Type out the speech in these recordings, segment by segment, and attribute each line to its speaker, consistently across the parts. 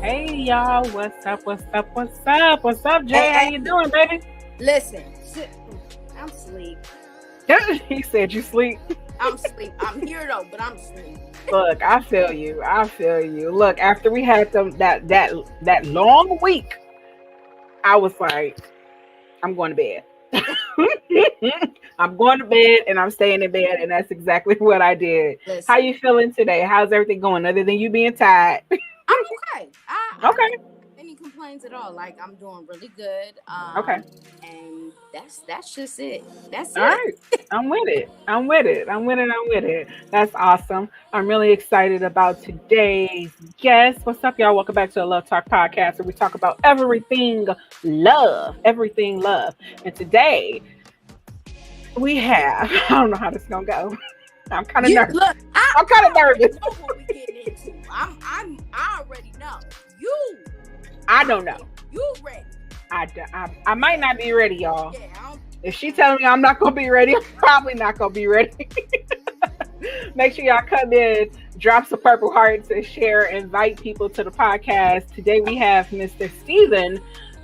Speaker 1: Hey, y'all. What's up, Jay? How you doing, baby?
Speaker 2: Listen, I'm asleep.
Speaker 1: He said you sleep.
Speaker 2: I'm asleep. I'm here, though, but I'm asleep.
Speaker 1: Look, I feel you. Look, after we had that long week, I was like, I'm going to bed. I'm going to bed and I'm staying in bed, and that's exactly what I did.
Speaker 2: Listen.
Speaker 1: How you feeling today? How's everything going other than you being tired?
Speaker 2: I'm okay. I
Speaker 1: okay.
Speaker 2: don't have any complaints at all. Like, I'm doing really good.
Speaker 1: Okay.
Speaker 2: And that's just it. That's
Speaker 1: all
Speaker 2: it.
Speaker 1: Right. I'm with it. That's awesome. I'm really excited about today's guest. What's up, y'all? Welcome back to the Love Talk podcast, where we talk about everything love. And today we have, I don't know how this is gonna go. I'm kind of nervous.
Speaker 2: Look,
Speaker 1: I'm kind of nervous.
Speaker 2: I know what we getting into. I already know.
Speaker 1: I don't know.
Speaker 2: You ready?
Speaker 1: I might not be ready, y'all.
Speaker 2: Yeah.
Speaker 1: If she telling me I'm not gonna be ready, I'm probably not gonna be ready. Make sure y'all come in, drop some purple hearts, and share. Invite people to the podcast. Today we have Mr. Steven,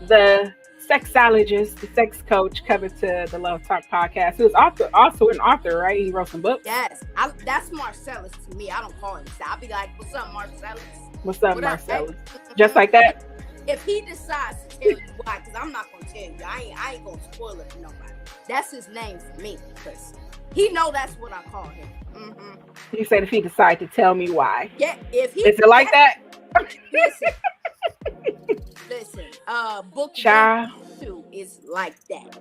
Speaker 1: the Sexologist, the sex coach, coming to the Love Talk podcast. Who's also an author, right? He wrote some books.
Speaker 2: Yes, that's Marcellus to me. I don't call him. I'll be like, "What's up, Marcellus?
Speaker 1: What's up, Marcellus?" Just like that.
Speaker 2: If he decides to tell you why, because I'm not gonna tell you, I ain't gonna spoil it for nobody. That's his name for me, because he know that's what I call him. Mm-hmm.
Speaker 1: He said if he decide to tell me why.
Speaker 2: Yeah, if he
Speaker 1: is it like that?
Speaker 2: Listen, book
Speaker 1: Child.
Speaker 2: 2 is like that.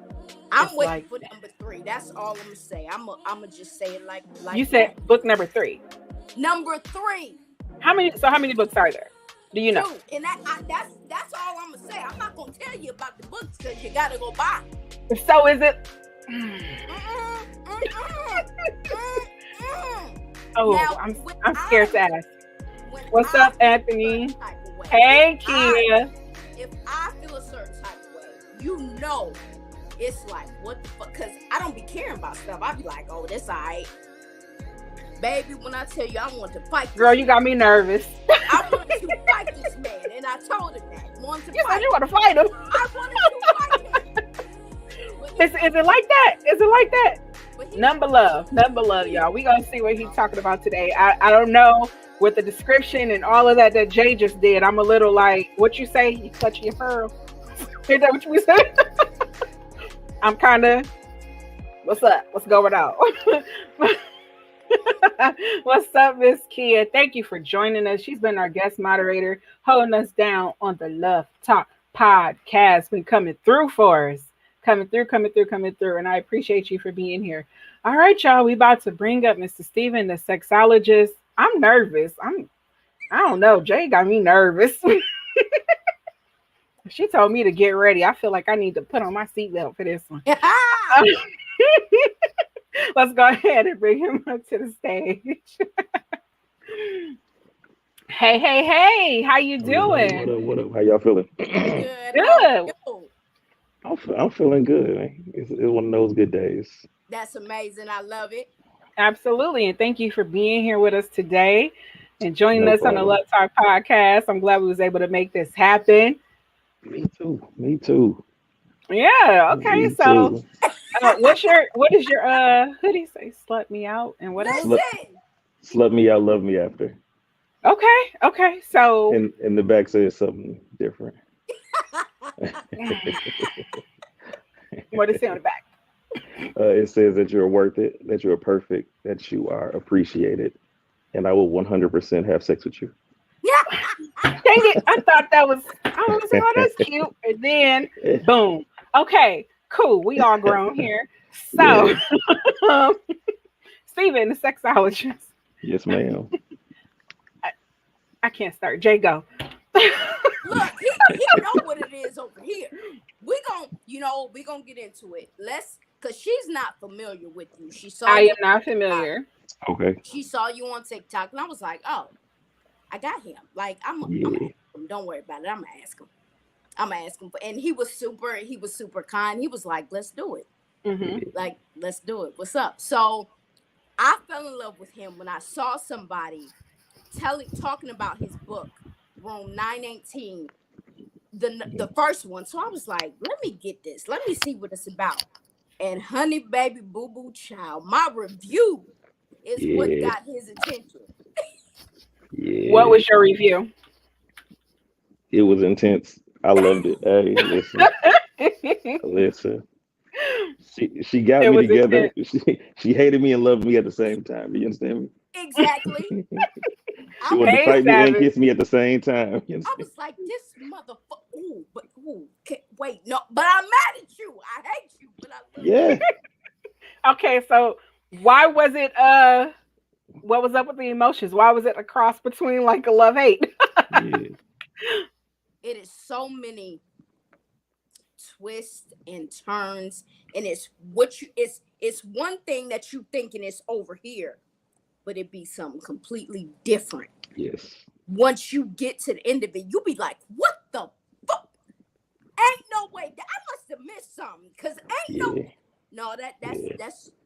Speaker 2: I'm
Speaker 1: it's
Speaker 2: waiting
Speaker 1: like
Speaker 2: for number 3. That's all I'm gonna say. I'm gonna just say it like
Speaker 1: you said.
Speaker 2: That.
Speaker 1: Book number 3.
Speaker 2: Number 3.
Speaker 1: How many books are there? Do you know?
Speaker 2: 2. And that's all I'm gonna say. I'm not gonna tell you about the books because you gotta go buy.
Speaker 1: So is it? Oh,
Speaker 2: now,
Speaker 1: I'm scared to ask. What's up, Anthony? Hey, Kia.
Speaker 2: If I feel a certain type of way, you know, it's like, what the fuck? Because I don't be caring about stuff. I be like, oh, that's all right. Baby, when I tell you I want to fight
Speaker 1: girl, you got me nervous.
Speaker 2: I wanted to fight this man, and I told him that.
Speaker 1: You said you want to fight him.
Speaker 2: I wanted to fight him.
Speaker 1: Is it like that? Number love, y'all. We gonna see what he's talking about today. I don't know with the description and all of that Jay just did. I'm a little like, what you say? You clutching your pearl? Is that what you said? I'm kind of. What's up? What's going on? What's up, Miss Kia? Thank you for joining us. She's been our guest moderator, holding us down on the Love Talk podcast. Been coming through for us. Coming through. And I appreciate you for being here. All right, y'all. We about to bring up Mr. Steven the Sexologist. I'm nervous. I don't know. Jay got me nervous. She told me to get ready. I feel like I need to put on my seatbelt for this one. Let's go ahead and bring him up to the stage. Hey, hey, hey! How you
Speaker 3: What
Speaker 1: doing?
Speaker 3: up? What up? How y'all feeling?
Speaker 2: Good. How are
Speaker 1: Good.
Speaker 2: you?
Speaker 3: I'm feeling good. Man. It's one of those good days.
Speaker 2: That's amazing. I love it.
Speaker 1: Absolutely, and thank you for being here with us today and joining
Speaker 3: No
Speaker 1: us on the
Speaker 3: problem.
Speaker 1: Love Talk podcast. I'm glad we was able to make this happen.
Speaker 3: Me too. Me too.
Speaker 1: Yeah. Okay.
Speaker 3: Me
Speaker 1: So,
Speaker 3: too.
Speaker 1: what is your hoodie say? Slut me out and what else?
Speaker 3: Slut,
Speaker 2: Listen.
Speaker 3: slut me out, love me after.
Speaker 1: Okay. Okay. So,
Speaker 3: And the back says something different.
Speaker 1: what is it on the back?
Speaker 3: It says that you're worth it, that you're perfect, that you are appreciated, and I will 100% have sex with you.
Speaker 1: Dang it! I thought that was. I was like, oh, that's cute. And then, boom. Okay. Cool. We all grown here. So,
Speaker 3: Yeah.
Speaker 1: um, Steven, the sexologist.
Speaker 3: Yes, ma'am.
Speaker 1: I can't start. Jay, go.
Speaker 2: Look, he know what it is over here. We gonna get into it. Cause she's not familiar with you. She saw
Speaker 1: I
Speaker 2: you.
Speaker 1: am not familiar.
Speaker 3: Okay.
Speaker 2: She saw you on TikTok, and I was like, oh, I got him. Like I'm gonna
Speaker 3: Yeah.
Speaker 2: ask him. Don't worry about it. I'm gonna ask him. And he was super kind. He was like, let's do it.
Speaker 1: Hmm.
Speaker 2: Like, let's do it. What's up? So I fell in love with him when I saw somebody talking about his book, Room 918, the first one. So I was like, let me get this. Let me see what it's about. And honey, baby, boo boo child, my review is what
Speaker 3: Yeah.
Speaker 2: got his attention.
Speaker 1: What
Speaker 3: Yeah.
Speaker 1: was your review?
Speaker 3: It was intense. I loved it. Hey, listen,
Speaker 1: It
Speaker 3: listen. She got me
Speaker 1: was
Speaker 3: together.
Speaker 1: intense.
Speaker 3: She hated me and loved me at the same time. Do you understand
Speaker 2: Exactly.
Speaker 3: me? She
Speaker 2: I
Speaker 3: wanted
Speaker 2: was
Speaker 3: to
Speaker 1: Hey,
Speaker 3: fight me and
Speaker 1: Savage.
Speaker 3: kiss me at the same time. You
Speaker 2: I
Speaker 3: understand?
Speaker 2: was like, this motherfucker. Wait, no, but I'm mad at you. I hate you, but I love you.
Speaker 3: Yeah.
Speaker 1: Okay, so why was it what was up with the emotions? Why was it a cross between like a love hate?
Speaker 3: Yeah.
Speaker 2: It is so many twists and turns, and it's one thing that you thinking is over here, but it be something completely different.
Speaker 3: Yes.
Speaker 2: Once you get to the end of it, you'll be like, what the fuck? Ain't no way. I must have missed something. Cause ain't
Speaker 3: Yeah.
Speaker 2: no
Speaker 3: Yeah.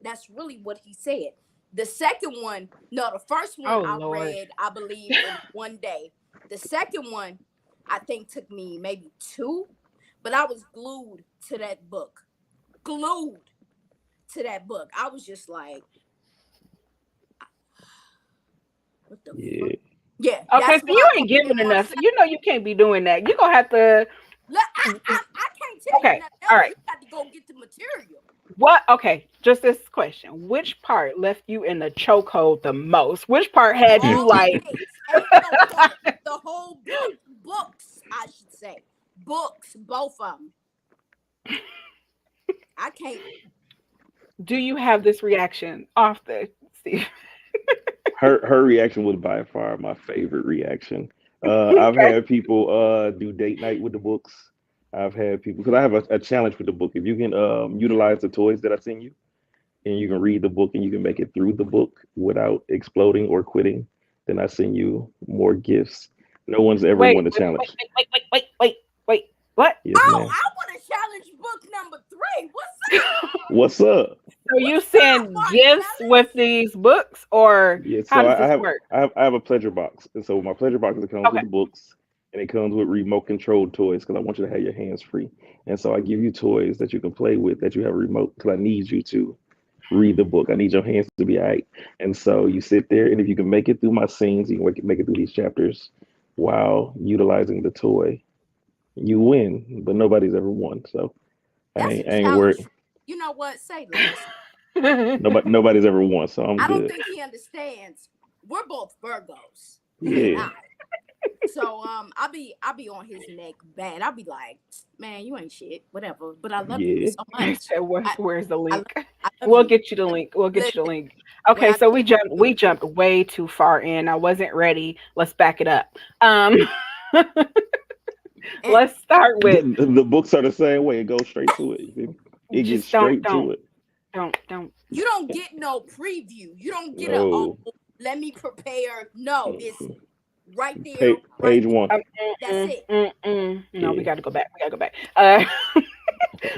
Speaker 2: that's really what he said. The second one, no, the first one
Speaker 1: Oh
Speaker 2: I
Speaker 1: Lord.
Speaker 2: read, I believe, in one day. The second one, I think, took me maybe two, but I was glued to that book. Glued to that book. I was just like, what the fuck?
Speaker 3: Yeah.
Speaker 2: Yeah,
Speaker 1: Okay,
Speaker 2: that's
Speaker 1: so
Speaker 2: why
Speaker 1: you
Speaker 2: I
Speaker 1: ain't
Speaker 2: called
Speaker 1: giving
Speaker 2: him on
Speaker 1: enough.
Speaker 2: set.
Speaker 1: You know you can't be doing that. You gonna have to.
Speaker 2: Look, I can't tell you
Speaker 1: Okay,
Speaker 2: nothing
Speaker 1: all
Speaker 2: else.
Speaker 1: right.
Speaker 2: You got to go get the material.
Speaker 1: What? Okay, just this question: which part left you in the chokehold the most? Which part had you
Speaker 2: All of
Speaker 1: like?
Speaker 2: it. Ain't no part. The whole book. Books, I should say. Books, both of them. I can't.
Speaker 1: Do you have this reaction often, Steve?
Speaker 3: Her reaction was by far my favorite reaction. I've
Speaker 1: Okay.
Speaker 3: had people do date night with the books. I've had people because I have a challenge with the book. If you can utilize the toys that I send you, and you can read the book and you can make it through the book without exploding or quitting, then I send you more gifts. No one's ever
Speaker 1: Wait,
Speaker 3: won the
Speaker 1: wait, wait,
Speaker 3: challenge.
Speaker 1: wait, wait, wait, wait, wait, wait. What?
Speaker 3: Yes,
Speaker 2: Oh,
Speaker 3: ma'am.
Speaker 2: I want to challenge book number 3. What's up?
Speaker 3: What's up?
Speaker 1: So you
Speaker 2: What's up,
Speaker 1: send gifts with
Speaker 2: Marcellus?
Speaker 1: these books, or
Speaker 3: Yeah,
Speaker 1: how
Speaker 3: so
Speaker 1: does
Speaker 3: I
Speaker 1: this
Speaker 3: have
Speaker 1: work?
Speaker 3: I have a pleasure box, and so my pleasure box it comes with
Speaker 1: Okay.
Speaker 3: the books, and it comes with remote controlled toys because I want you to have your hands free, and so I give you toys that you can play with that you have a remote because I need you to read the book. I need your hands to be all right, and so you sit there, and if you can make it through my scenes, you can make it through these chapters while utilizing the toy, you win. But nobody's ever won, so
Speaker 2: That's a
Speaker 3: I ain't
Speaker 2: challenge.
Speaker 3: worried.
Speaker 2: You know what? Say less.
Speaker 3: Nobody's ever won, so I'm
Speaker 2: I don't
Speaker 3: good.
Speaker 2: think he understands. We're both Virgos. He and
Speaker 3: Yeah,
Speaker 2: I. So I'll be on his neck bad. I'll be like, man, you ain't shit, whatever. But I love you
Speaker 3: Yeah.
Speaker 2: so much.
Speaker 1: So where's the
Speaker 2: I,
Speaker 1: link?
Speaker 2: I love
Speaker 1: We'll
Speaker 2: you.
Speaker 1: get you the link. We'll get you the
Speaker 2: Listen,
Speaker 1: link.
Speaker 2: what
Speaker 1: Okay,
Speaker 2: I
Speaker 1: so we jumped way too far in. I wasn't ready. Let's back it up.
Speaker 2: and
Speaker 1: Let's start with
Speaker 3: The books are the same way. It goes straight to it. You feel me? It gets
Speaker 1: just don't
Speaker 3: straight to it.
Speaker 1: don't.
Speaker 2: you don't get no preview. You don't get a
Speaker 3: No.
Speaker 2: let me prepare. No, it's
Speaker 3: Mm-mm.
Speaker 2: right there, right
Speaker 3: Page
Speaker 2: there.
Speaker 3: one.
Speaker 2: That's it.
Speaker 1: No, we
Speaker 3: Yeah.
Speaker 1: got to go back. We got to go back.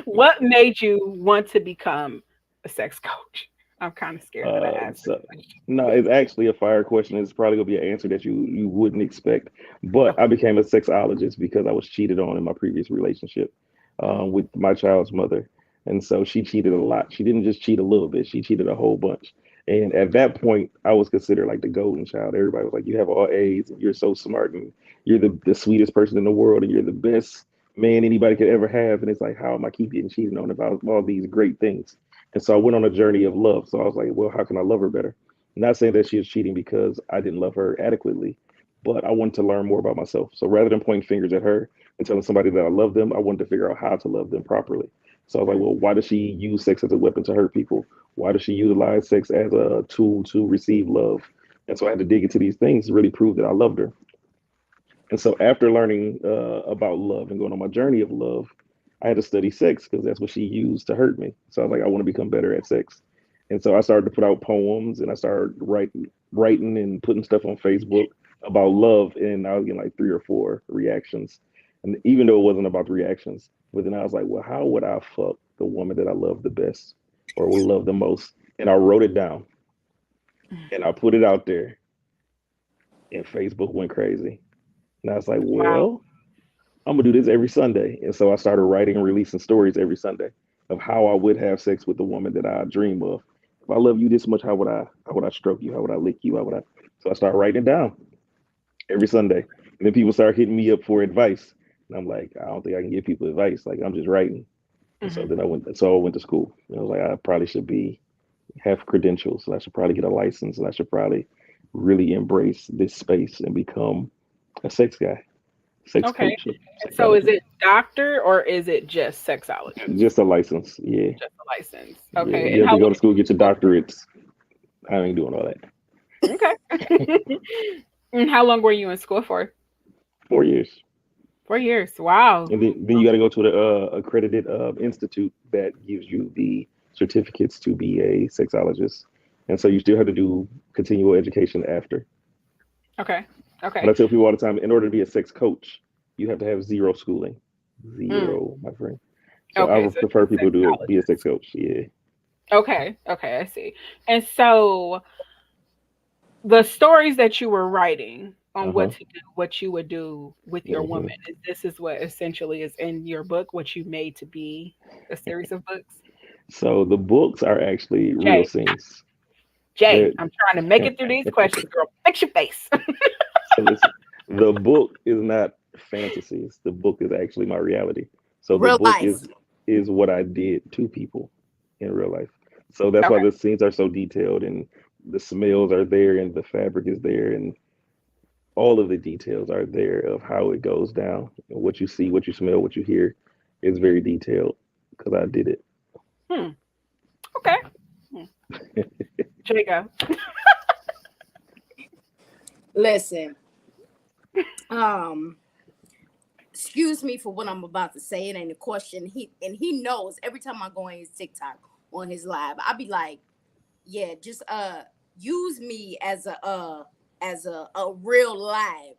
Speaker 1: What made you want to become a sex coach? I'm kind of scared that I asked this
Speaker 3: So
Speaker 1: question.
Speaker 3: no, it's actually a fire question. It's probably gonna be an answer that you wouldn't expect. But
Speaker 1: Okay.
Speaker 3: I became a sexologist because I was cheated on in my previous relationship
Speaker 1: Mm.
Speaker 3: with my child's mother, and so she cheated a lot. She didn't just cheat a little bit; she cheated a whole bunch. And at that point, I was considered like the golden child. Everybody was like, "You have all A's, and you're so smart, and you're the sweetest person in the world, and you're the best man anybody could ever have." And it's like, how am I keep getting cheated on about all these great things? And so I went on a journey of love. So I was like, well, how can I love her better? Not saying that she was cheating because I didn't love her adequately, but I wanted to learn more about myself. So rather than pointing fingers at her and telling somebody that I love them, I wanted to figure out how to love them properly. So I was like,
Speaker 1: Mm.
Speaker 3: well, why does she use sex as a weapon to hurt people? Why does she utilize sex as a tool to receive love? And so I had to dig into these things to really prove that I loved her. And so after learning about love and going on my journey of love, I had to study sex because that's what she used to hurt me. So I was like, I want to become better at sex. And so I started to put out poems and I started writing and putting stuff on Facebook about love. And I was getting like 3 or 4 reactions. And even though it wasn't about the reactions, but then I was like, well, how would I fuck the woman that I love the best or will love the most? And I wrote it down and I put it out there and Facebook went crazy. And I was like,
Speaker 1: Wow.
Speaker 3: well, I'm gonna do this every Sunday. And so I started writing and releasing stories every Sunday of how I would have sex with the woman that I dream of. If I love you this much, how would I stroke you? How would I lick you? How would I? So I started writing it down every Sunday. And then people start hitting me up for advice. And I'm like, I don't think I can give people advice. Like I'm just writing. And so
Speaker 1: Hmm.
Speaker 3: then I went to school. And I was like, I probably should be have credentials. And I should probably get a license. And I should probably really embrace this space and become a sex guy, sex
Speaker 1: Okay.
Speaker 3: coach,
Speaker 1: So is
Speaker 3: sexologist.
Speaker 1: it doctor or is it just sexologist?
Speaker 3: Just a license. Yeah.
Speaker 1: Just a license.
Speaker 3: Yeah.
Speaker 1: Okay.
Speaker 3: You
Speaker 1: And
Speaker 3: have
Speaker 1: how
Speaker 3: to
Speaker 1: long
Speaker 3: go to
Speaker 1: have you
Speaker 3: school,
Speaker 1: been
Speaker 3: get
Speaker 1: in
Speaker 3: your
Speaker 1: school for?
Speaker 3: doctorates. I ain't doing all that.
Speaker 1: Okay. And how long were you in school for?
Speaker 3: 4 years.
Speaker 1: 4 years. Wow.
Speaker 3: And then you got to go to the accredited institute that gives you the certificates to be a sexologist. And so you still have to do continual education after.
Speaker 1: Okay.
Speaker 3: But I
Speaker 1: Okay.
Speaker 3: tell people all the time, in order to be a sex coach, you have to have zero schooling.
Speaker 1: Mm.
Speaker 3: Zero, my friend. So I
Speaker 1: Okay.
Speaker 3: would
Speaker 1: So
Speaker 3: prefer
Speaker 1: just
Speaker 3: people to be a
Speaker 1: sexologist.
Speaker 3: sex coach. Yeah.
Speaker 1: Okay. Okay. I see. And so the stories that you were writing on what
Speaker 3: Uh-huh.
Speaker 1: to do, what you would do with your woman,
Speaker 3: Hmm.
Speaker 1: this is what essentially is in your book, what you made to be a series of books.
Speaker 3: So the books are actually real
Speaker 1: Jay,
Speaker 3: scenes.
Speaker 1: Jay,
Speaker 3: They're,
Speaker 1: I'm trying to make it through these questions, girl. Fix your face.
Speaker 3: So listen, the book is not fantasies. The book is actually my reality. So the
Speaker 2: Real
Speaker 3: book
Speaker 2: life.
Speaker 3: is what I did to people in real life. So that's why
Speaker 1: Okay.
Speaker 3: the scenes are so detailed and the smells are there and the fabric is there and all of the details are there of how it goes down. And what you see, what you smell, what you hear is very detailed because I did it.
Speaker 1: Hmm. Okay. Hmm. Jacob.
Speaker 2: Listen, um, excuse me for what I'm about to say. It ain't a question. He knows every time I go on his TikTok on his live, I be like, yeah, just use me as a real live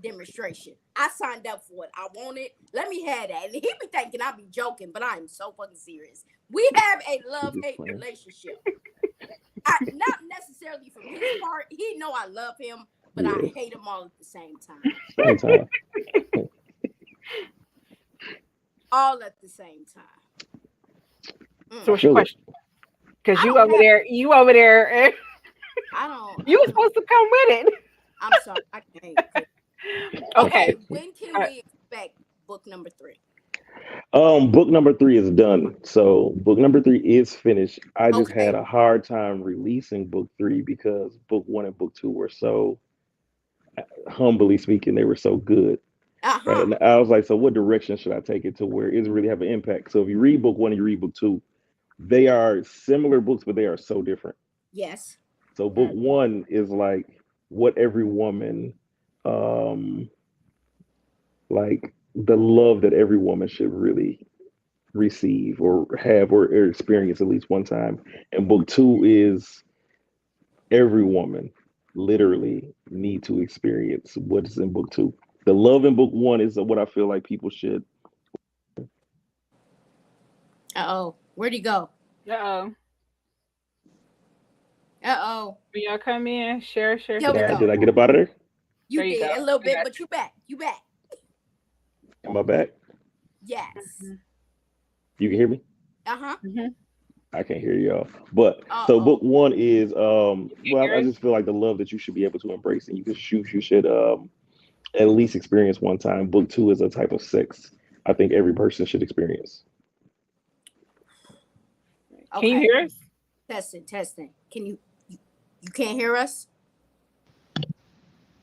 Speaker 2: demonstration. I signed up for it. I want it. Let me have that. And he be thinking I be joking, but I'm so fucking serious. We have a
Speaker 3: You
Speaker 2: love
Speaker 3: just
Speaker 2: hate
Speaker 3: playing.
Speaker 2: relationship. Not necessarily from his part. He know I love him, but I
Speaker 3: Yeah,
Speaker 2: hate him all at the same time.
Speaker 3: same time.
Speaker 2: All at the same time.
Speaker 1: So
Speaker 3: I
Speaker 1: what's your
Speaker 3: feel it.
Speaker 1: question? Because
Speaker 2: I
Speaker 1: you
Speaker 2: don't
Speaker 1: over
Speaker 2: have.
Speaker 1: there, you over there,
Speaker 2: I
Speaker 1: you were
Speaker 2: don't know.
Speaker 1: supposed to come with
Speaker 2: I'm sorry. I can't.
Speaker 1: it.
Speaker 2: Okay,
Speaker 1: Okay.
Speaker 2: when can
Speaker 1: Uh,
Speaker 2: we expect book number 3?
Speaker 3: Book number 3 is done. So book number 3 is finished. I just had
Speaker 2: Okay.
Speaker 3: a hard time releasing book 3 because book 1 and book 2 were so humbly speaking, they were so good. Right.
Speaker 2: Uh-huh.
Speaker 3: And I was like, so what direction should I take it to where it's really have an impact? So if you read book one and you read book two, they are similar books, but they are so different.
Speaker 2: Yes.
Speaker 3: So book one is like what every woman, um, like the love that every woman should really receive or have or experience at least one time. And book two is every woman literally need to experience what is in book two. The love in book one is what I feel like people should.
Speaker 2: Uh-oh. Where'd he go?
Speaker 1: Uh-oh.
Speaker 2: Uh-oh.
Speaker 1: When y'all come in, share, share,
Speaker 2: There
Speaker 3: Did
Speaker 2: we
Speaker 3: I
Speaker 1: share.
Speaker 2: go.
Speaker 3: did I get up out of there?
Speaker 2: You
Speaker 1: There you
Speaker 2: did
Speaker 1: go.
Speaker 2: a little
Speaker 1: I
Speaker 2: bit,
Speaker 1: got
Speaker 2: but you back. You back.
Speaker 3: Am I back?
Speaker 2: Yes.
Speaker 1: you.
Speaker 3: You can hear me?
Speaker 2: Uh-huh.
Speaker 1: Mm-hmm.
Speaker 3: I can't hear y'all. But so book
Speaker 2: Uh-oh.
Speaker 3: one is
Speaker 1: You
Speaker 3: well,
Speaker 1: hear
Speaker 3: I
Speaker 1: us?
Speaker 3: just feel like the love that you should be able to embrace and you should at least experience one time. Book two is a type of sex I think every person should experience.
Speaker 1: Can you
Speaker 2: Okay.
Speaker 1: hear us?
Speaker 2: Testing, testing. Can you can't hear us?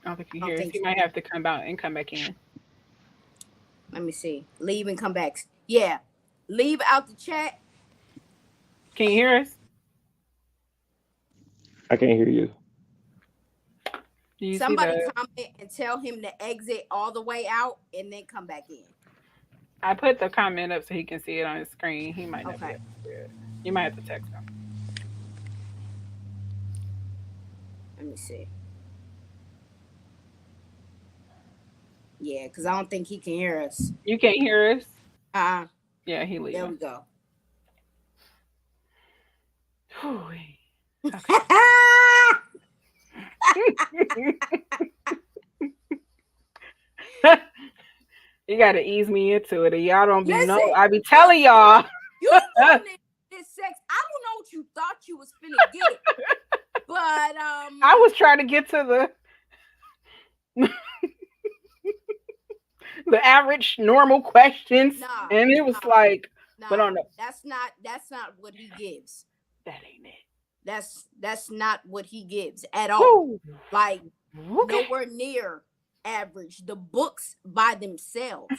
Speaker 1: I don't think you
Speaker 2: I don't
Speaker 1: hear us.
Speaker 2: think
Speaker 1: You
Speaker 2: so.
Speaker 1: might have to come out and come back in.
Speaker 2: Let me see. Leave and come back. Yeah. Leave out the chat.
Speaker 1: Can you hear us?
Speaker 3: I can't hear you.
Speaker 1: Do you see
Speaker 2: Somebody
Speaker 1: the?
Speaker 2: comment and tell him to exit all the way out and then come back in.
Speaker 1: I put the comment up so he can see it on his screen. He might not be
Speaker 2: Okay.
Speaker 1: able to see it. You might have to text him.
Speaker 2: Let me see. Yeah, because I don't think he can hear us.
Speaker 1: You can't hear us?
Speaker 2: Uh-uh.
Speaker 1: Yeah, he
Speaker 2: There we
Speaker 1: leaving.
Speaker 2: go.
Speaker 1: Whew. Okay. You gotta ease me into it, or y'all don't be
Speaker 2: Listen,
Speaker 1: no. I be telling y'all.
Speaker 2: you wanted this sex. I don't know what you thought you was finna get, but
Speaker 1: I was trying to get to the average normal questions,
Speaker 2: nah,
Speaker 1: and it was
Speaker 2: nah,
Speaker 1: like, but
Speaker 2: nah.
Speaker 1: on the
Speaker 2: That's not what he gives.
Speaker 1: that ain't it.
Speaker 2: That's not what he gives at all.
Speaker 1: Whew.
Speaker 2: Like
Speaker 1: Okay.
Speaker 2: nowhere near average. The books by themselves.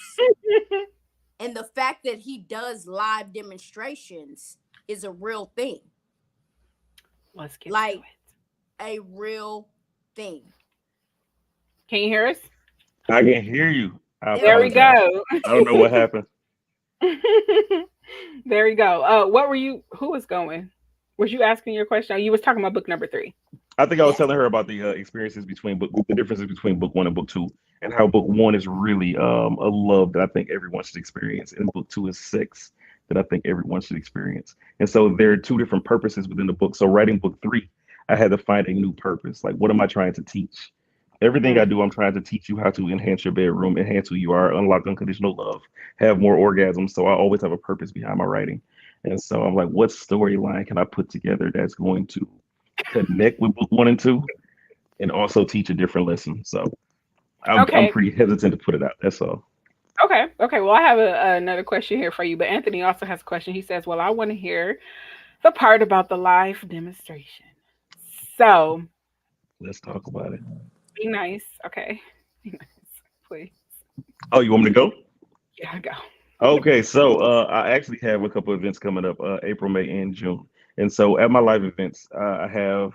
Speaker 2: And the fact that he does live demonstrations is a real thing.
Speaker 1: Let's get
Speaker 2: Like
Speaker 1: to it.
Speaker 2: a real thing.
Speaker 1: Can you hear us?
Speaker 3: I can hear you. I
Speaker 1: There we
Speaker 3: apologize.
Speaker 1: go.
Speaker 3: I don't know what happened.
Speaker 1: There we go. What were you? Who was going? Was you asking your question? Oh, you was talking about book number 3.
Speaker 3: I think I was
Speaker 2: Yes.
Speaker 3: telling her about the experiences between the differences between book one and book two, and how book one is really a love that I think everyone should experience, and book two is sex that I think everyone should experience. And so there are two different purposes within the book. So writing book three, I had to find a new purpose. Like, what am I trying to teach? Everything I
Speaker 1: Mm.
Speaker 3: do, I'm trying to teach you how to enhance your bedroom, enhance who you are, unlock unconditional love, have more orgasms. So I always have a purpose behind my writing. And so I'm like, what storyline can I put together that's going to connect with book one and two and also teach a different lesson? So I'm
Speaker 1: Okay.
Speaker 3: pretty hesitant to put it out. That's all.
Speaker 1: Okay. Okay. Well, I have another question here for you, but Anthony also has a question. He says, "Well, I want to hear the part about the live demonstration." So
Speaker 3: Let's talk about it.
Speaker 1: be nice, okay? Be nice, please.
Speaker 3: Oh, you want me to go?
Speaker 1: Yeah, go.
Speaker 3: Okay, so I actually have a couple events coming up, April, May, and June. And so at my live events, I have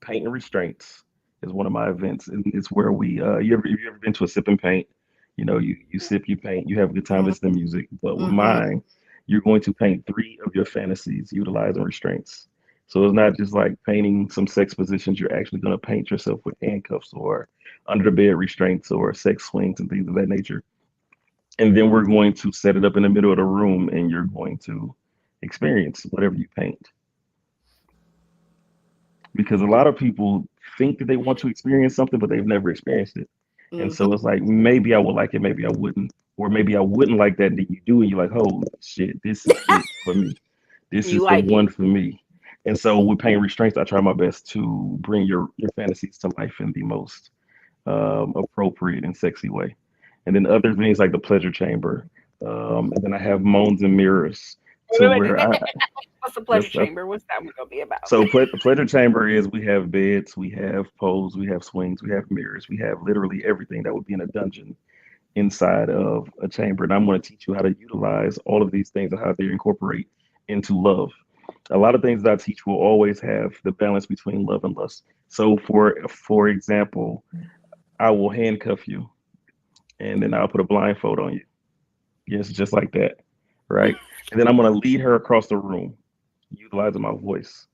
Speaker 3: Paint and Restraints is one of my events, and it's where we you ever been to a sip and paint? You know, you sip, you paint, you have a good time
Speaker 2: Mm-hmm.
Speaker 3: listening to music. But with
Speaker 2: Mm-hmm.
Speaker 3: mine, you're going to paint three of your fantasies utilizing restraints. So it's not just like painting some sex positions. You're actually going to paint yourself with handcuffs or under the bed restraints or sex swings and things of that nature. And then we're going to set it up in the middle of the room, and you're going to experience whatever you paint, because a lot of people think that they want to experience something, but they've never experienced it. And
Speaker 2: Mm-hmm.
Speaker 3: so it's like, maybe I would like it, maybe I wouldn't, or maybe I wouldn't like that. And then you do, and you're like, oh shit, this is it for me. This
Speaker 1: You
Speaker 3: is the
Speaker 1: like it.
Speaker 3: one for me. And so with pain restraints, I try my best to bring your fantasies to life in the most appropriate and sexy way. And then other things like the pleasure chamber. And then I have moans and mirrors to where I
Speaker 1: What's the pleasure
Speaker 3: yes,
Speaker 1: chamber? What's that one gonna be about?
Speaker 3: so pleasure chamber is we have beds, we have poles, we have swings, we have mirrors, we have literally everything that would be in a dungeon inside of a chamber. And I'm going to teach you how to utilize all of these things and how they incorporate into love. A lot of things that I teach will always have the balance between love and lust. So for example, I will handcuff you and then I'll put a blindfold on you. Yes, just like that. Right. And then I'm going to lead her across the room, utilizing my voice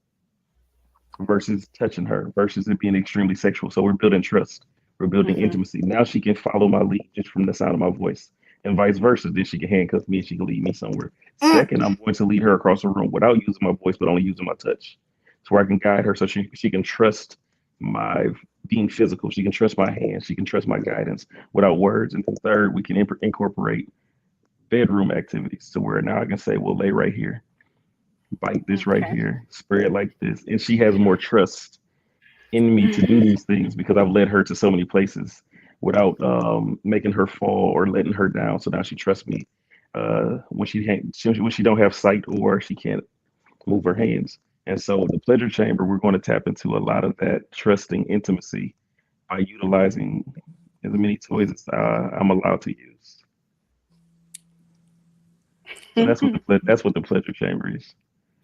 Speaker 3: versus touching her, versus it being extremely sexual. So we're building trust. We're building
Speaker 1: Mm-hmm.
Speaker 3: intimacy. Now she can follow my lead just from the sound of my voice, and vice versa. Then she can handcuff me and she can lead me somewhere. Second, I'm going to lead her across the room without using my voice, but only using my touch, so I can guide her so she can trust my being physical. She can trust my hands. She can trust my guidance without words. And then third, we can incorporate bedroom activities to where now I can say, well, lay right here, bite this right
Speaker 1: Okay.
Speaker 3: here, spread like this. And she has more trust in me to do these things because I've led her to so many places without making her fall or letting her down. So now she trusts me when when she don't have sight or she can't move her hands. And so the pleasure chamber, we're going to tap into a lot of that trusting intimacy by utilizing as many toys as I'm allowed to use. So that's what the pleasure chamber is.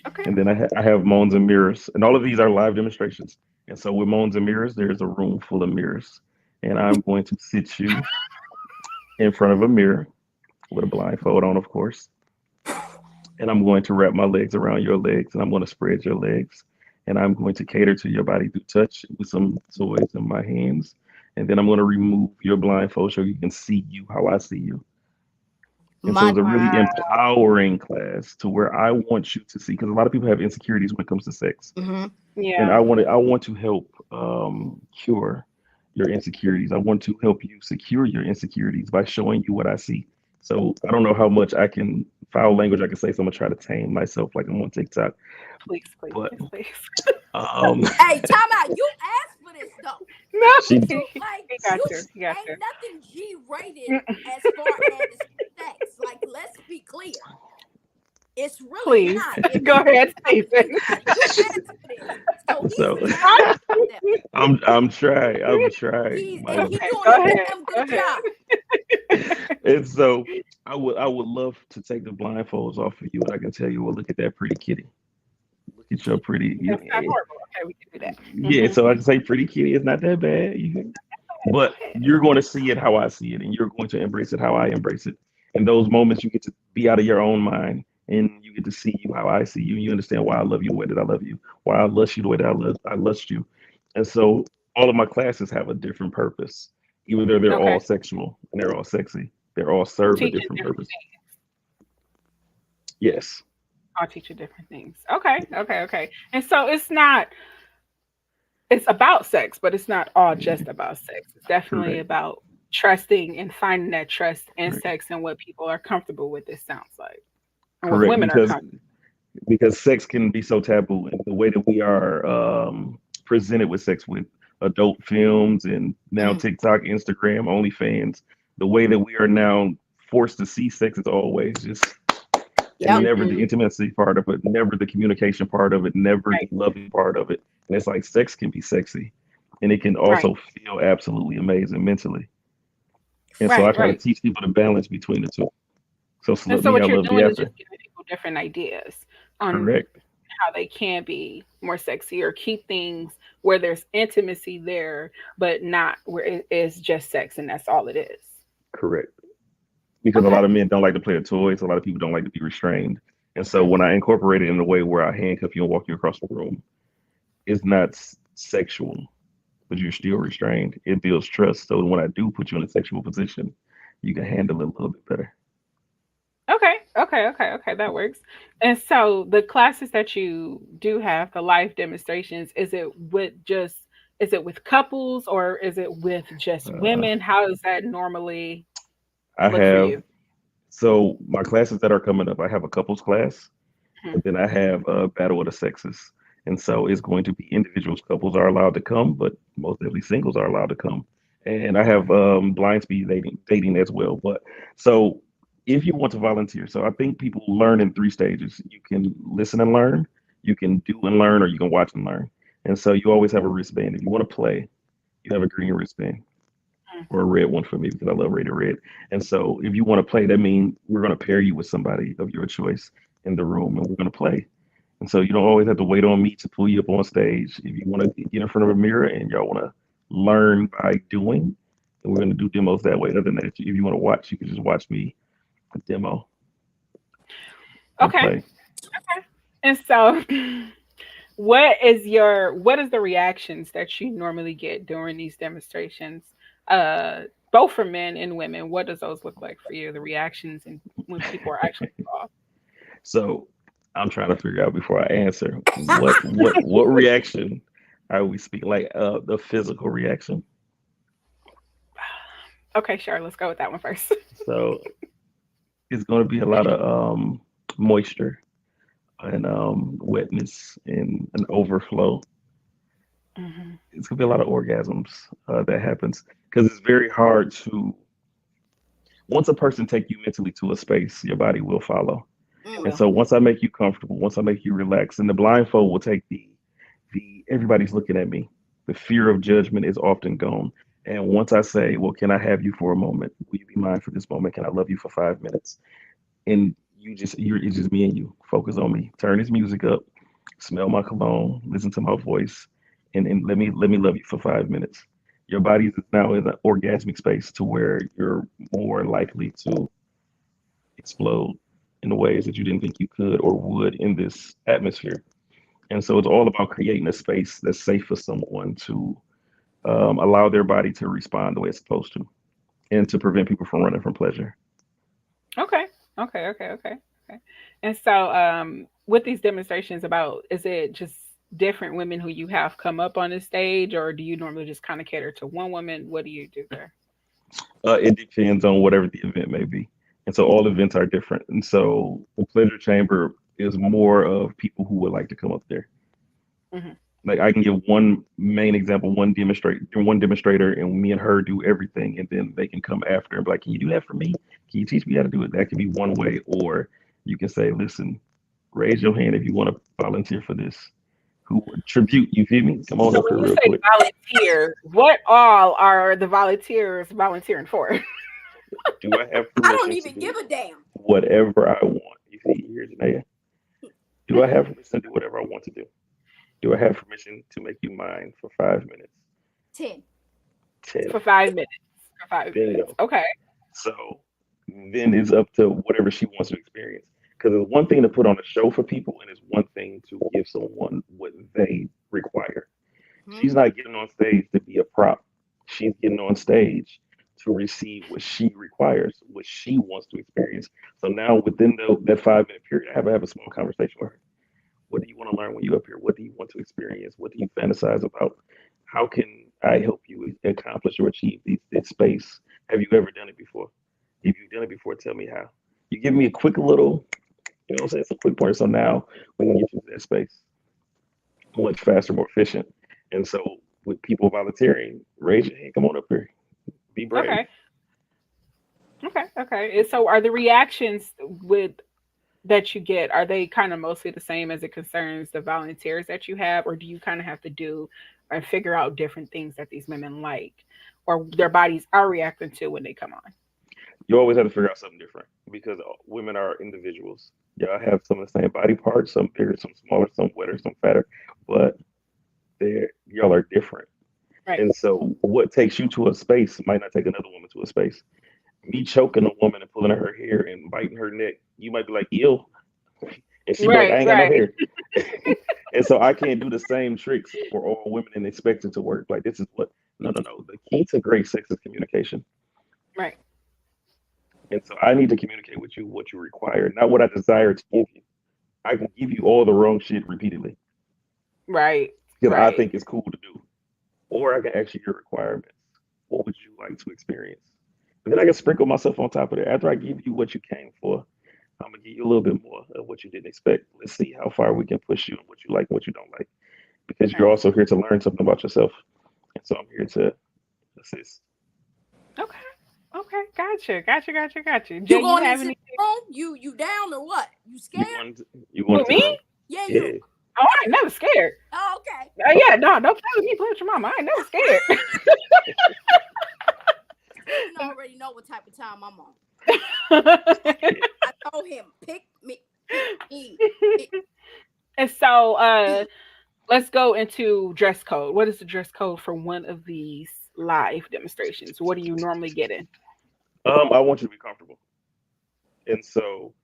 Speaker 1: Okay.
Speaker 3: And then I have moans and mirrors, and all of these are live demonstrations. And so with moans and mirrors, there's a room full of mirrors, and I'm going to sit you in front of a mirror with a blindfold on, of course. And I'm going to wrap my legs around your legs, and I'm going to spread your legs, and I'm going to cater to your body through touch with some toys in my hands. And then I'm going to remove your blindfold so you can see you how I see you. And so
Speaker 2: My
Speaker 3: it's a really
Speaker 1: Wow.
Speaker 3: empowering class to where I want you to see, because a lot of people have insecurities when it comes to sex,
Speaker 2: hmm
Speaker 3: and
Speaker 1: Yeah.
Speaker 3: I want to help cure your insecurities. I want to help you secure your insecurities by showing you what I see. So I don't know how much I can foul language I can say, so I'm gonna try to tame myself like I'm on TikTok.
Speaker 1: Please, please,
Speaker 3: But
Speaker 1: please, please.
Speaker 3: um,
Speaker 2: Hey, time out. You asked for this though.
Speaker 1: No,
Speaker 3: she
Speaker 2: So
Speaker 1: he
Speaker 2: like
Speaker 1: got
Speaker 2: you
Speaker 1: you. He got
Speaker 2: ain't
Speaker 1: you.
Speaker 2: nothing G rated
Speaker 1: Mm,
Speaker 2: as far as sex. Like, let's be clear. It's really
Speaker 1: please
Speaker 2: not. If
Speaker 1: go
Speaker 2: you
Speaker 1: ahead, Stephen.
Speaker 2: you asked for this. So
Speaker 3: so
Speaker 2: he's telling you that
Speaker 3: I'm trying
Speaker 2: and
Speaker 3: my
Speaker 2: he
Speaker 1: Okay,
Speaker 2: doing
Speaker 1: go
Speaker 2: a
Speaker 1: ahead.
Speaker 2: damn
Speaker 1: Go
Speaker 2: good
Speaker 1: ahead.
Speaker 2: job.
Speaker 3: and so I would love to take the blindfolds off of you, and I can tell you, well, look at that pretty kitty. Look at your pretty,
Speaker 1: That's not horrible. Okay, we can do that.
Speaker 3: yeah.
Speaker 1: Mm-hmm.
Speaker 3: So I can say pretty kitty is not that bad.
Speaker 1: Go
Speaker 3: But
Speaker 1: ahead.
Speaker 3: you're going to see it how I see it, and you're going to embrace it how I embrace it. In those moments, you get to be out of your own mind, and you get to see you how I see you, and you understand why I love you the way that I love you, why I lust you the way that I lust you. And so all of my classes have a different purpose, even though they're all
Speaker 1: Okay.
Speaker 3: sexual and they're all sexy. They're all
Speaker 1: I'm
Speaker 3: serve a
Speaker 1: teaching
Speaker 3: different
Speaker 1: different
Speaker 3: purpose.
Speaker 1: things.
Speaker 3: Yes,
Speaker 1: I'll teach you different things. Okay, okay, okay. And so it's about sex, but it's not all just about sex. It's definitely
Speaker 3: correct,
Speaker 1: about trusting and finding that trust in
Speaker 3: correct,
Speaker 1: sex and what people are comfortable with, it sounds like. And what
Speaker 3: correct.
Speaker 1: women are comfortable.
Speaker 3: Because sex can be so taboo, and the way that we are presented with sex with adult films and now
Speaker 2: Mhm.
Speaker 3: TikTok, Instagram, OnlyFans, the way that we are now forced to see sex is always just
Speaker 2: Yep.
Speaker 3: never the
Speaker 1: Mm-hmm.
Speaker 3: intimacy part of it, never the communication part of it, never the
Speaker 1: Right,
Speaker 3: loving part of it. And it's like sex can be sexy, and it can
Speaker 1: right,
Speaker 3: also feel absolutely amazing mentally. And so I
Speaker 1: right,
Speaker 3: try to
Speaker 1: right.
Speaker 3: teach people the balance between the two. So
Speaker 1: And
Speaker 3: slut
Speaker 1: so
Speaker 3: me, I
Speaker 1: what you're
Speaker 3: love the
Speaker 1: doing is
Speaker 3: after.
Speaker 1: just giving people different ideas on
Speaker 3: Correct.
Speaker 1: how they can be more sexy or keep things where there's intimacy there, but not where it is just sex and that's all it is.
Speaker 3: Correct. Because a
Speaker 1: Okay.
Speaker 3: lot of men don't like to play with toys. A lot of people don't like to be restrained. And so when
Speaker 1: Hmm.
Speaker 3: I incorporate it in a way where I handcuff you and walk you across the room, it's not sexual, but you're still restrained. It builds trust. So when I do put you in a sexual position, you can handle it a little bit better.
Speaker 1: Okay, okay, okay, okay, that works. And so the classes that you do have, the live demonstrations, is it with couples or is it with just
Speaker 3: Uh,
Speaker 1: women? How does that normally
Speaker 3: I
Speaker 1: look for
Speaker 3: have
Speaker 1: you?
Speaker 3: so my classes that are coming up. I have a couples class,
Speaker 1: Mhm.
Speaker 3: and then I have a battle of the sexes. And so it's going to be individuals. Couples are allowed to come, but most definitely singles are allowed to come. And I have blind speed dating as well. But so if you want to volunteer, so I think people learn in three stages. You can listen and learn, you can do and learn, or you can watch and learn. And so you always have a wristband. If you want to play, you have a green wristband or a red one for me because I love rated red. And so if you want to play, that means we're going to pair you with somebody of your choice in the room and we're going to play. And so you don't always have to wait on me to pull you up on stage. If you want to get in front of a mirror and y'all want to learn by doing, then we're going to do demos that way. Other than that, if you want to watch, you can just watch me demo.
Speaker 1: Okay.
Speaker 3: Play.
Speaker 1: Okay. And so what is the reactions that you normally get during these demonstrations? Both for men and women. What does those look like for you? The reactions and when people are actually involved.
Speaker 3: So I'm trying to figure out before I answer what reaction are we speaking, like the physical reaction.
Speaker 1: Okay, sure. Let's go with that one first.
Speaker 3: So it's going to be a lot of moisture and wetness and an overflow.
Speaker 1: Mm-hmm.
Speaker 3: It's going to be a lot of orgasms that happens because it's very hard to, once a person take you mentally to a space, your body will follow. And so once I make you comfortable, once I make you relax, and the blindfold will take the everybody's looking at me. The fear of judgment is often gone. And once I say, well, can I have you for a moment? Will you be mine for this moment? Can I love you for 5 minutes? And it's just me and you. Focus on me. Turn this music up, smell my cologne, listen to my voice, and let me love you for 5 minutes. Your body is now in an orgasmic space to where you're more likely to explode in the ways that you didn't think you could or would in this atmosphere. And so it's all about creating a space that's safe for someone to allow their body to respond the way it's supposed to and to prevent people from running from pleasure.
Speaker 1: Okay. Okay. And so with these demonstrations is it just different women who you have come up on the stage, or do you normally just kind of cater to one woman? What do you do there?
Speaker 3: It depends on whatever the event may be. And so all events are different. And so the pleasure chamber is more of people who would like to come up there.
Speaker 1: Mm-hmm.
Speaker 3: Like I can give one main example, one demonstrator, and me and her do everything, and then they can come after and be like, "Can you do that for me? Can you teach me how to do it?" That could be one way, or you can say, "Listen, raise your hand if you want to volunteer for this." Who tribute? You feel me? Come on
Speaker 1: So
Speaker 3: up
Speaker 1: when
Speaker 3: here
Speaker 1: you
Speaker 3: real
Speaker 1: say
Speaker 3: quick.
Speaker 1: volunteer, what all are the volunteers volunteering for?
Speaker 3: Do I have
Speaker 2: I don't
Speaker 3: permission
Speaker 2: even
Speaker 3: to
Speaker 2: give
Speaker 3: do
Speaker 2: a damn.
Speaker 3: whatever I want? You see, here's Janaea. Do I have permission to do whatever I want to do? Do I have permission to make you mine for 5 minutes?
Speaker 2: 10.
Speaker 3: 10.
Speaker 1: For 5 minutes. For five minutes.
Speaker 3: Bingo.
Speaker 1: Okay.
Speaker 3: So then it's up to whatever she wants to experience. Because it's one thing to put on a show for people, and it's one thing to give someone what they require. She's not getting on stage to be a prop. She's getting on stage to receive what she requires, what she wants to experience. So now within that 5 minute period, I have a small conversation with her. What do you want to learn when you're up here? What do you want to experience? What do you fantasize about? How can I help you accomplish or achieve this space? Have you ever done it before? If you've done it before, tell me how. You give me a quick little, you know what I'm saying? It's a quick point. So now we can get you to that space much faster, more efficient. And so with people volunteering, raise your hand, come on up here. Be brave.
Speaker 1: Okay. Okay. And so are the reactions with that you get, are they kind of mostly the same as it concerns the volunteers that you have, or do you kind of have to do and figure out different things that these women like or their bodies are reacting to when they come on?
Speaker 3: You always have to figure out something different because women are individuals. Y'all have some of the same body parts, some bigger, some smaller, some wetter, some fatter, but y'all are different.
Speaker 1: Right.
Speaker 3: And so what takes you to a space might not take another woman to a space. Me choking a woman and pulling her hair and biting her neck, you might be like, ew. And she'd be like, I ain't got no hair. And so I can't do the same tricks for all women and expect it to work. Like this is no. The key to great sex is communication.
Speaker 1: Right.
Speaker 3: And so I need to communicate with you what you require, not what I desire to give you. I can give you all the wrong shit repeatedly.
Speaker 1: Right.
Speaker 3: Because I
Speaker 1: Right.
Speaker 3: think it's cool to do. Or I can ask you your requirements. What would you like to experience? And then I can sprinkle myself on top of that. After I give you what you came for, I'm gonna give you a little bit more of what you didn't expect. Let's see how far we can push you and what you like and what you don't like. Because you're
Speaker 1: Right.
Speaker 3: also here to learn something about yourself. And so I'm here to assist.
Speaker 1: Okay. Okay. Gotcha.
Speaker 2: You
Speaker 1: Jay, you
Speaker 2: going
Speaker 1: have
Speaker 2: into
Speaker 1: any?
Speaker 2: the room? You down or what? You
Speaker 3: You
Speaker 2: scared?
Speaker 3: want you
Speaker 1: Who,
Speaker 3: want to
Speaker 1: me?
Speaker 3: know?
Speaker 2: Yeah,
Speaker 3: Yeah.
Speaker 2: you.
Speaker 1: Oh, I ain't never scared.
Speaker 2: Oh, okay.
Speaker 1: Yeah, no, don't play with me. Play with your mama. I ain't never scared.
Speaker 2: Steven already know what type of time I'm on. I told him, pick me.
Speaker 1: And so, let's go into dress code. What is the dress code for one of these live demonstrations? What are you normally getting?
Speaker 3: I want you to be comfortable, and so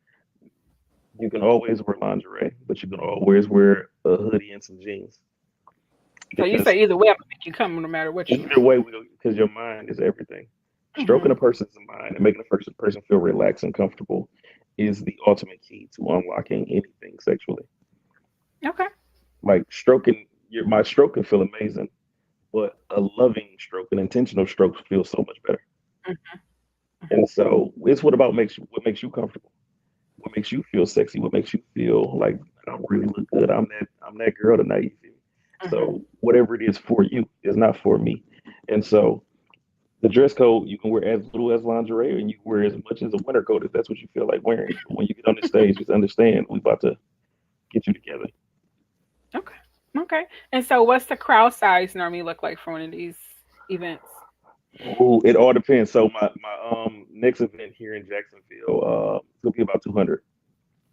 Speaker 3: you can always wear lingerie, but you can always wear a hoodie and some jeans
Speaker 1: So you
Speaker 3: because
Speaker 1: say either way, I'm gonna make you come no matter what you
Speaker 3: either way, because your mind is everything. Stroking
Speaker 1: hmm
Speaker 3: a person's mind and making a person feel relaxed and comfortable is the ultimate key to unlocking anything sexually.
Speaker 1: Okay.
Speaker 3: Like my stroke can feel amazing, but a loving stroke, an intentional stroke, feels so much better. And so it's what makes you comfortable, what makes you feel sexy, what makes you feel like I really look good. I'm that girl tonight. You feel me?
Speaker 1: hmm
Speaker 3: So whatever it is for you is not for me. And so the dress code you can wear as little as lingerie, and you can wear as much as a winter coat if that's what you feel like wearing. But when you get on the stage, just understand we about to get you together.
Speaker 1: Okay. Okay. And so, what's the crowd size normally look like for one of these events?
Speaker 3: Ooh, it all depends. So my next event here in Jacksonville, it's gonna be about 200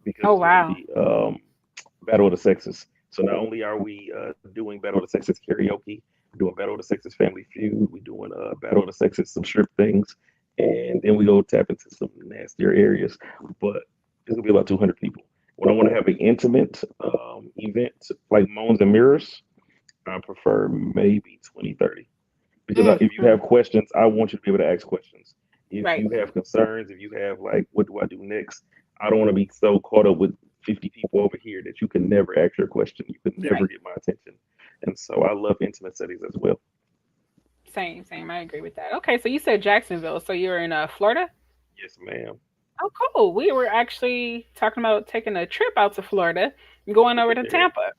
Speaker 3: because
Speaker 1: Oh
Speaker 3: it's going to
Speaker 1: wow.
Speaker 3: be Battle of the Sexes. So not only are we doing Battle of the Sexes karaoke, we're doing Battle of the Sexes Family Feud, we're doing Battle of the Sexes some strip things, and then we go tap into some nastier areas. But it's gonna be about 200 people. When I want to have an intimate event like Moans and Mirrors, I prefer maybe 20, 30. Because
Speaker 2: Mm.
Speaker 3: if you have questions, I want you to be able to ask questions. If
Speaker 1: Right.
Speaker 3: you have concerns, if you have like, what do I do next? I don't want to be so caught up with 50 people over here that you can never ask your question. You can never
Speaker 1: Right.
Speaker 3: get my attention. And so I love intimate settings as well.
Speaker 1: Same. I agree with that. Okay. So you said Jacksonville. So you're in Florida.
Speaker 3: Yes, ma'am.
Speaker 1: Oh, cool. We were actually talking about taking a trip out to Florida and going
Speaker 3: Look
Speaker 1: over
Speaker 3: at
Speaker 1: to
Speaker 3: there.
Speaker 1: Tampa.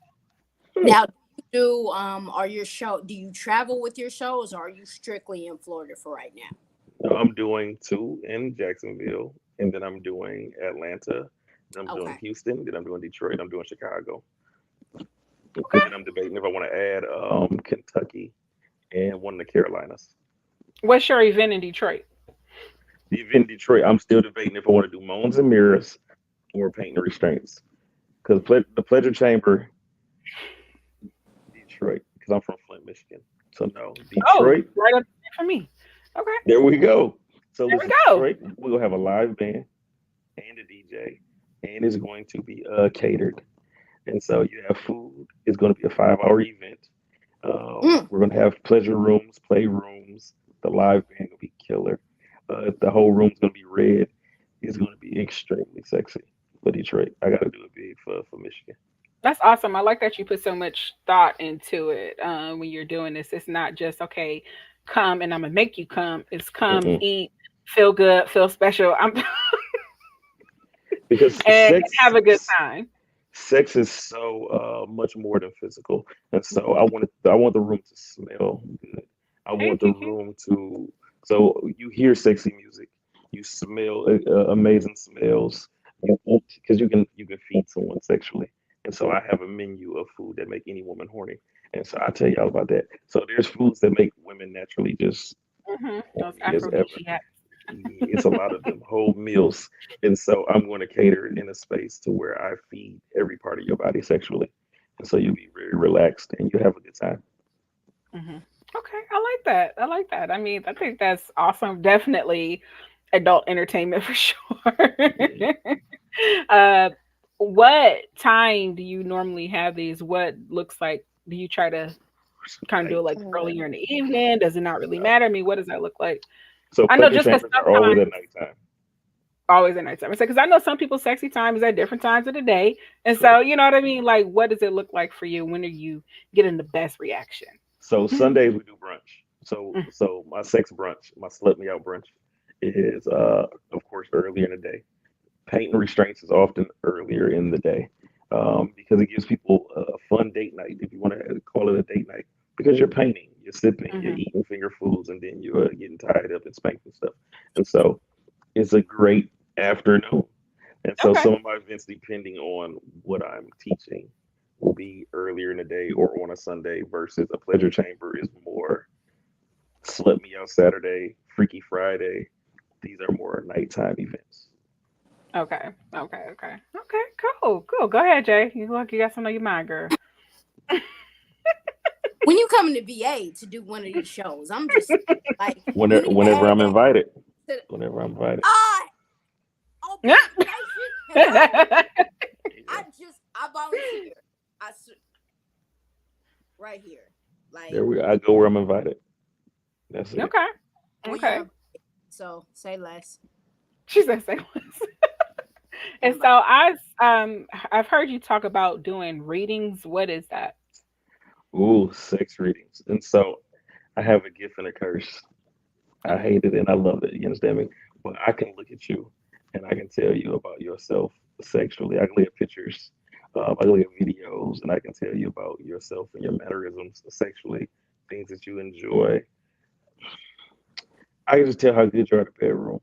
Speaker 2: Now, are your show? Do you travel with your shows, or are you strictly in Florida for right now?
Speaker 3: No, I'm doing two in Jacksonville, and then I'm doing Atlanta, then I'm doing
Speaker 2: Okay.
Speaker 3: Houston, then I'm doing Detroit, I'm doing Chicago. And then
Speaker 1: Okay.
Speaker 3: I'm debating if I want to add Kentucky and one of the Carolinas.
Speaker 1: What's your event in Detroit?
Speaker 3: The event in Detroit, I'm still debating if I want to do Moans and Mirrors or Paint and Restraints. Because the Pleasure Chamber, Detroit, because I'm from Flint, Michigan. So no,
Speaker 1: Oh,
Speaker 3: Detroit,
Speaker 1: right up there for me. Okay.
Speaker 3: there we go. So
Speaker 1: There we
Speaker 3: listen,
Speaker 1: go.
Speaker 3: Detroit, we're going to have a live band and a DJ, and it's going to be catered. And so you have food. It's going to be a 5 hour event.
Speaker 2: Mm.
Speaker 3: We're going to have pleasure rooms, playrooms. The live band will be killer. The whole room's going to be red. It's going to be extremely sexy for Detroit. I got to do it big for Michigan.
Speaker 1: That's awesome. I like that you put so much thought into it when you're doing this. It's not just okay, come and I'm gonna make you come. It's come,
Speaker 3: Mm-mm.
Speaker 1: eat, feel good, feel special. I'm
Speaker 3: Because
Speaker 1: and have a good time.
Speaker 3: sex is so much more than physical, and so I want the room to smell good. I
Speaker 1: Hey,
Speaker 3: want the
Speaker 1: Kiki.
Speaker 3: room to so you hear sexy music, you smell amazing smells, because you can feed someone sexually, and so I have a menu of food that make any woman horny, and so I tell y'all about that. So there's foods that make women naturally just
Speaker 1: Those
Speaker 3: horny as ever.
Speaker 1: aphrodisiacs.
Speaker 3: It's a lot of them whole meals, and so I'm going to cater it in a space to where I feed every part of your body sexually, and so you'll be very relaxed and you have a good time.
Speaker 1: hmm Okay, I like that. I like that. I mean, I think that's awesome. Definitely adult entertainment for sure.
Speaker 3: Yeah.
Speaker 1: uh, what time do you normally have these? What looks like? Do you try to kind of do it
Speaker 3: Night.
Speaker 1: like earlier in the evening? Does it not really
Speaker 3: No.
Speaker 1: matter? I mean, what does that look like?
Speaker 3: So
Speaker 1: I know
Speaker 3: pleasure
Speaker 1: just because
Speaker 3: chambers are always
Speaker 1: sometimes
Speaker 3: at nighttime.
Speaker 1: always at nighttime. It's because I know some people's sexy time is at different times of the day, and so
Speaker 3: True.
Speaker 1: you know what I mean. Like, what does it look like for you? When are you getting the best reaction?
Speaker 3: So Sundays we do brunch. So
Speaker 1: Mm,
Speaker 3: so my sex brunch, my slut me out brunch is of course earlier in the day. Paint and restraints is often earlier in the day, because it gives people a fun date night, if you want to call it a date night, because you're painting, You're sipping, you're eating finger foods, and then you're getting tied up and spanked and stuff. And so it's a great afternoon. And so
Speaker 1: Okay.
Speaker 3: some of my events, depending on what I'm teaching, will be earlier in the day or on a Sunday versus a pleasure chamber is more slut me out Saturday, Freaky Friday. These are more nighttime events.
Speaker 1: Okay. Okay. Okay. Okay. Cool. Cool. Go ahead, Jay. You look like you got something on your mind, girl.
Speaker 2: When you come to VA to do one of these shows, I'm just like, you need to
Speaker 3: Whenever
Speaker 2: add
Speaker 3: I'm
Speaker 2: that
Speaker 3: invited.
Speaker 2: to-
Speaker 3: Whenever I'm invited.
Speaker 2: oh,
Speaker 1: Yeah.
Speaker 2: I volunteer. Right here. Like,
Speaker 3: There we go. I go where I'm invited. That's it.
Speaker 1: Okay.
Speaker 2: well,
Speaker 1: Okay.
Speaker 2: yeah, so say less.
Speaker 1: She said say less. And so I've heard you talk about doing readings. What is that?
Speaker 3: Ooh, sex readings. And so I have a gift and a curse. I hate it and I love it. You understand me? But I can look at you and I can tell you about yourself sexually. I can look at pictures, I can look at videos, and I can tell you about yourself and your mannerisms sexually, things that you enjoy. I can just tell how good you are in the bedroom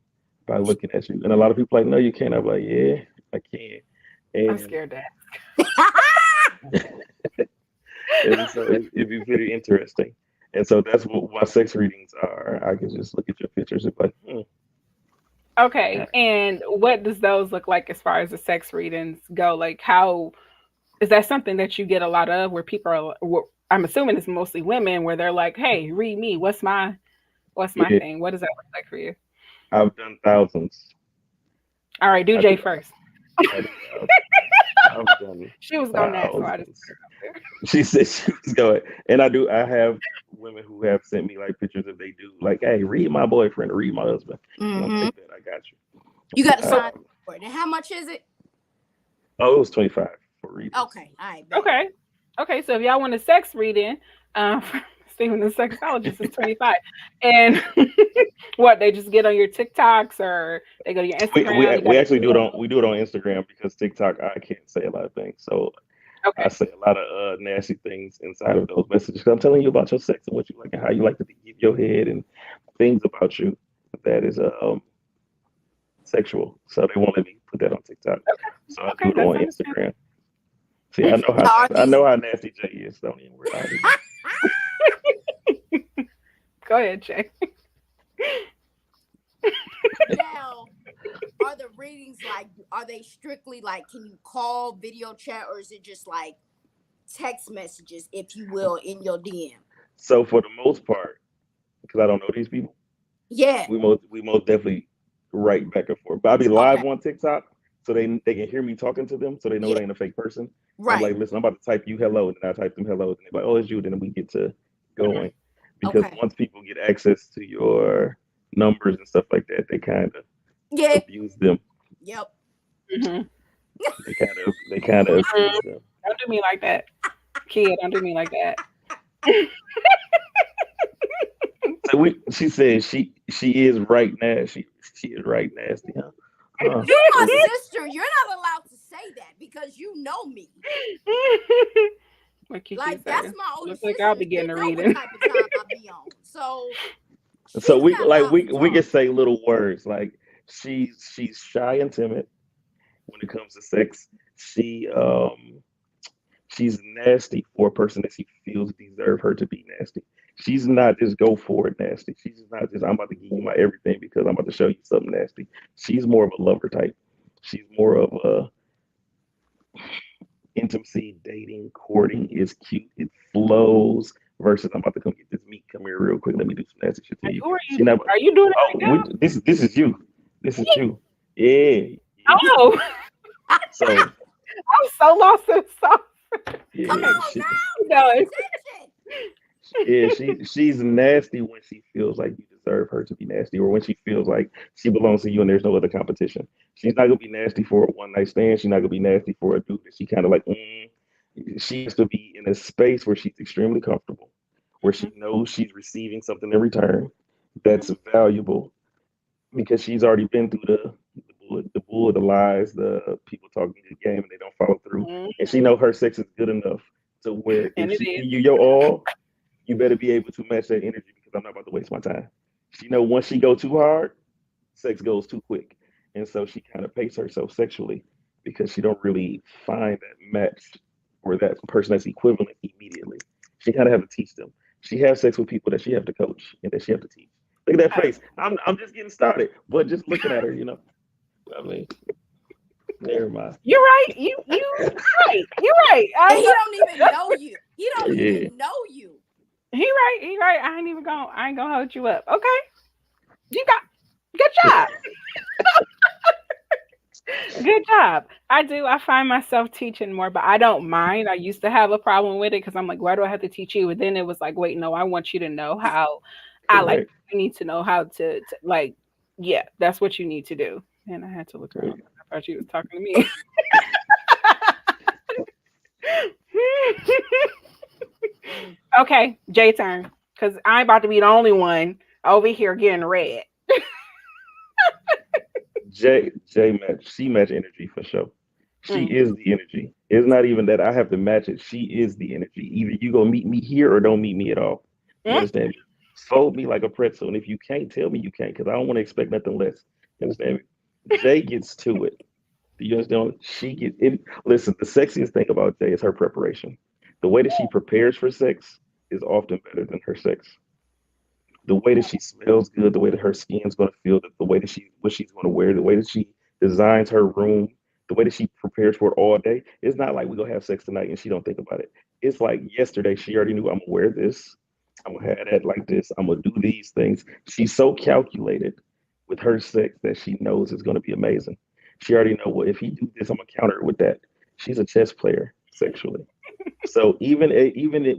Speaker 3: by looking at you. And a lot of people are like, no, you can't. I'm like, yeah, I can.
Speaker 1: I'm
Speaker 3: And,
Speaker 1: scared that.
Speaker 3: and so it'd be very interesting. And so that's what my sex readings are. I can just look at your pictures and be like,
Speaker 1: Okay. And what does those look like as far as the sex readings go? Like, how is that something that you get a lot of where people are, I'm assuming it's mostly women where they're like, hey, read me. What's my
Speaker 3: yeah,
Speaker 1: thing? What does that look like for you?
Speaker 3: I've done thousands.
Speaker 1: All right, do
Speaker 3: I
Speaker 1: Jay
Speaker 3: do,
Speaker 1: first.
Speaker 3: I do I've done
Speaker 1: She was going next, so I just
Speaker 3: thousands. She said she was going, and I do. I have women who have sent me like pictures if they do, like, "Hey, read my boyfriend, read my husband." And I'm like, "Bet I got you."
Speaker 2: You got to
Speaker 1: So
Speaker 2: sign for it. And how much is it?
Speaker 3: Oh, it was 25 for readings.
Speaker 2: Okay, all right. Bet.
Speaker 1: okay, so if y'all want a sex reading, Steven the Sexologist is 25. And what, they just get on your TikToks or they go to your Instagram? You
Speaker 3: We
Speaker 1: got
Speaker 3: actually do it on
Speaker 1: email?
Speaker 3: Instagram because TikTok I can't say a lot of things, so I
Speaker 1: Okay.
Speaker 3: say a lot of nasty things inside of those messages. 'Cause I'm telling you about your sex and what you like and how you like to give your head and things about you that is sexual. So they won't let me put that on TikTok. So I do
Speaker 1: Okay,
Speaker 3: it
Speaker 1: that's
Speaker 3: on
Speaker 1: understandable.
Speaker 3: Instagram. See, I know
Speaker 2: So are
Speaker 3: I
Speaker 2: these
Speaker 3: know how nasty Jay is. Don't even worry about it.
Speaker 1: Go ahead, Jay.
Speaker 2: now? Are the readings like? Are they strictly like? Can you call, video chat, or is it just like text messages, if you will, in your DM?
Speaker 3: So for the most part, because I don't know these people,
Speaker 2: Yeah.
Speaker 3: we most definitely write back and forth. But I'll be live
Speaker 2: Okay.
Speaker 3: on TikTok so they can hear me talking to them so they know
Speaker 2: Yeah.
Speaker 3: they ain't a fake person. So I'm
Speaker 2: Right.
Speaker 3: like, listen, I'm about to type you hello, and then I type them hello, and they're like, oh, it's you. Then we get to going. Because
Speaker 2: Okay.
Speaker 3: once people get access to your numbers and stuff like that, they kind of
Speaker 2: Yeah.
Speaker 3: abuse them.
Speaker 2: Yep.
Speaker 1: Mhm.
Speaker 3: They kind of abuse them.
Speaker 1: Don't do me like that. Kid, don't do me like that.
Speaker 3: So she said she is right nasty. She is right nasty, huh? Huh.
Speaker 2: You my
Speaker 3: Okay.
Speaker 2: sister. You're not allowed to say that because you know me.
Speaker 1: What Kiki
Speaker 2: Like, that's
Speaker 1: said.
Speaker 2: my older
Speaker 1: Looks like
Speaker 2: sister.
Speaker 1: I'll be
Speaker 2: She
Speaker 1: getting a
Speaker 2: know what
Speaker 1: reading.
Speaker 2: type of time I be on. So
Speaker 3: So
Speaker 2: she's
Speaker 3: we
Speaker 2: not
Speaker 3: like
Speaker 2: allowed to
Speaker 3: we can
Speaker 2: talk.
Speaker 3: say little words like she's shy and timid when it comes to sex. She's nasty for a person that she feels deserve her to be nasty. She's not just go for it nasty. She's just not just I'm about to give you my everything because I'm about to show you something nasty. She's more of a lover type. She's more of a intimacy, dating, courting is cute. It flows versus I'm about to come get this meat. Come here real quick. Let me do some nasty shit to
Speaker 1: Like,
Speaker 3: you.
Speaker 1: who are
Speaker 3: She never.
Speaker 1: Are you doing it
Speaker 3: Oh,
Speaker 1: right now?
Speaker 3: this is you. This is you. Yeah.
Speaker 1: Oh,
Speaker 3: So
Speaker 1: I'm so lost in sauce.
Speaker 3: yeah,
Speaker 2: Come on
Speaker 3: she,
Speaker 2: now.
Speaker 1: No,
Speaker 2: Pay
Speaker 1: it's
Speaker 2: attention.
Speaker 3: she's nasty when she feels like you deserve her to be nasty, or when she feels like she belongs to you and there's no other competition. She's not gonna be nasty for a one night stand. She's not gonna be nasty for a dude that she kind of like. She has to be in a space where she's extremely comfortable, where she knows she's receiving something in return that's valuable because she's already been through the lies, the people talking good game and they don't follow through,
Speaker 1: Mhm.
Speaker 3: and she know her sex is good enough to where
Speaker 1: And
Speaker 3: if
Speaker 1: it
Speaker 3: she
Speaker 1: is.
Speaker 3: give you your all, You better be able to match that energy because I'm not about to waste my time. She know once she go too hard, sex goes too quick, and so she kind of paces herself sexually because she don't really find that match or that person that's equivalent immediately. She kind of have to teach them. She has sex with people that she have to coach and that she have to teach. Look at that face. I'm just getting started, but just looking at her, I mean, never mind.
Speaker 1: You're right. Right. You're right.
Speaker 2: And he don't even know you. He don't
Speaker 3: Yeah.
Speaker 2: even know you.
Speaker 1: He right. I ain't gonna hold you up. Okay. You got good job. Good job. I find myself teaching more, but I don't mind. I used to have a problem with it because I'm like, why do I have to teach you? And then it was like, wait, no, I want you to know how I like.
Speaker 3: Correct.
Speaker 1: You need to know how to like, yeah, that's what you need to do. And I had to look around. I thought you was talking to me. Okay, Jay turn. Because I'm about to be the only one over here getting red.
Speaker 3: She match energy for sure. She is the energy. It's not even that I have to match it. She is the energy. Either you gonna meet me here or don't meet me at all. You understand me? Fold me like a pretzel. And if you can't, tell me you can't, because I don't want to expect nothing less. You understand me? Jay gets to it. Do you understand? She gets it. Listen, the sexiest thing about Jay is her preparation. The way that she prepares for sex is often better than her sex. The way that she smells good, the way that her skin's going to feel, the way that what she's going to wear, the way that she designs her room, the way that she prepares for it all day. It's not like we gonna have sex tonight and she don't think about it. It's like yesterday she already knew I'm gonna wear this, I'm gonna have that like this, I'm gonna do these things. She's so calculated with her sex that she knows it's gonna be amazing. She already know, well, if he do this, I'm gonna counter it with that. She's a chess player sexually. So even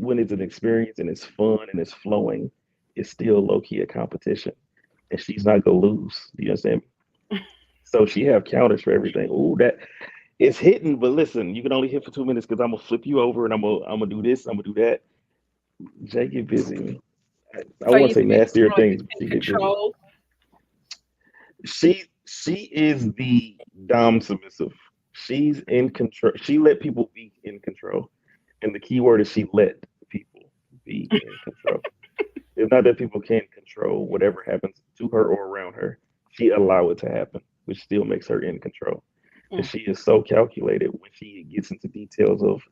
Speaker 3: when it's an experience and it's fun and it's flowing, it's still low key a competition, and she's not gonna lose. Do you understand me? So she have counters for everything. Ooh, that it's hitting, but listen, you can only hit for 2 minutes because I'm gonna flip you over and I'm gonna do this, I'm gonna do that. Jay get busy. I
Speaker 1: So
Speaker 3: want
Speaker 1: you
Speaker 3: to say
Speaker 1: think
Speaker 3: nastier
Speaker 1: she's
Speaker 3: things, but
Speaker 1: in
Speaker 3: she get busy.
Speaker 1: control?
Speaker 3: She is the dom submissive. She's in control. She let people be in control, and the key word is she let people be in control. It's not that people can't control whatever happens to her or around her. She allow it to happen, which still makes her in control. And she is so calculated when she gets into details of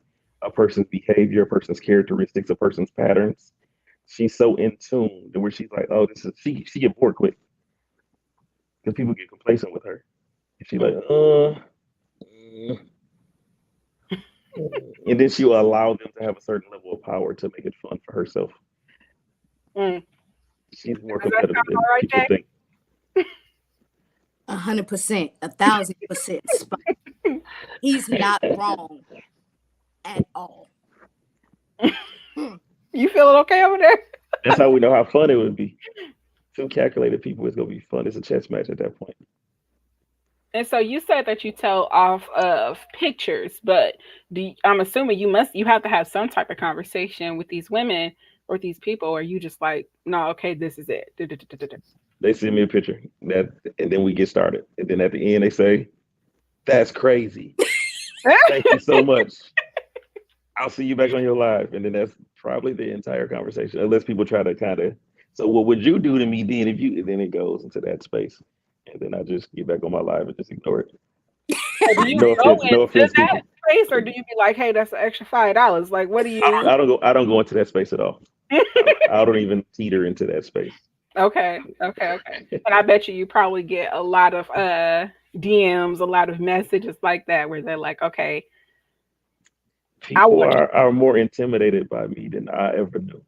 Speaker 3: a person's behavior, a person's characteristics, a person's patterns. She's so in tune to where she's like, oh, this is she get bored quick because people get complacent with her. And she's like, and then she'll allow them to have a certain level of power to make it fun for herself. She's more competitive than
Speaker 1: right,
Speaker 3: people
Speaker 1: Jay?
Speaker 3: think.
Speaker 2: 100%, 1,000% spot. He's not wrong at all.
Speaker 1: You feeling okay over there?
Speaker 3: That's how we know how fun it would be. Two calculated people is gonna be fun. It's a chess match at that point.
Speaker 1: And so you said that you tell off of pictures, but I'm assuming you have to have some type of conversation with these women or these people, or you just like, no, okay, this is it.
Speaker 3: They send me a picture, and then we get started. And then at the end, they say, "That's crazy. Thank you so much. I'll see you back on your live." And then that's probably the entire conversation, unless people try to kind of. So what would you do to me then if you? And then it goes into that space, and then I just get back on my live and just ignore it.
Speaker 1: Do you
Speaker 3: No
Speaker 1: go
Speaker 3: offense, no
Speaker 1: into
Speaker 3: offense,
Speaker 1: that
Speaker 3: people.
Speaker 1: space, or do you be like, hey, that's an extra $5? Like, what do you?
Speaker 3: I don't go into that space at all. I don't even teeter into that space.
Speaker 1: Okay. And I bet you probably get a lot of DMs, a lot of messages like that where they're like, okay,
Speaker 3: people are more intimidated by me than I ever knew.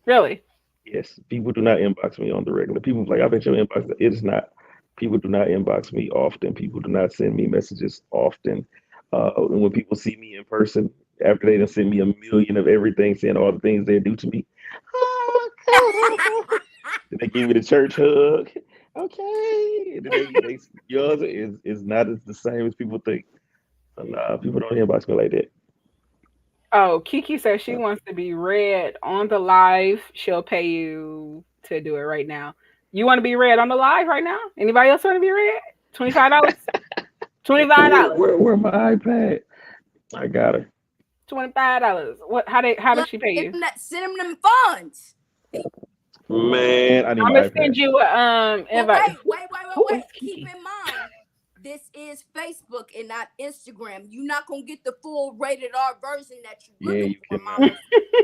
Speaker 1: Really?
Speaker 3: Yes, people do not inbox me on the regular. People like, I bet your inbox. It is not. People do not inbox me often. People do not send me messages often. And when people see me in person, after they done send me a million of everything, saying all the things they do to me, then they give me the church hug. Okay, and then they yours is not as the same as people think. So, nah, people don't inbox me like that.
Speaker 1: Oh, Kiki says she wants to be read on the live. She'll pay you to do it right now. You want to be read on the live right now? Anybody else want to be read? $25? $25.
Speaker 3: Where my iPad? I got her.
Speaker 1: $25. What? How did she pay you?
Speaker 2: Send them funds.
Speaker 3: Man, I need
Speaker 1: I'm
Speaker 3: my
Speaker 1: gonna send
Speaker 3: iPad.
Speaker 1: you invite.
Speaker 2: Wait. Keep in mind, this is Facebook and not Instagram. You're not gonna get the full rated R version that you're
Speaker 3: Yeah,
Speaker 2: looking
Speaker 3: you
Speaker 2: for,
Speaker 3: can.
Speaker 2: mama.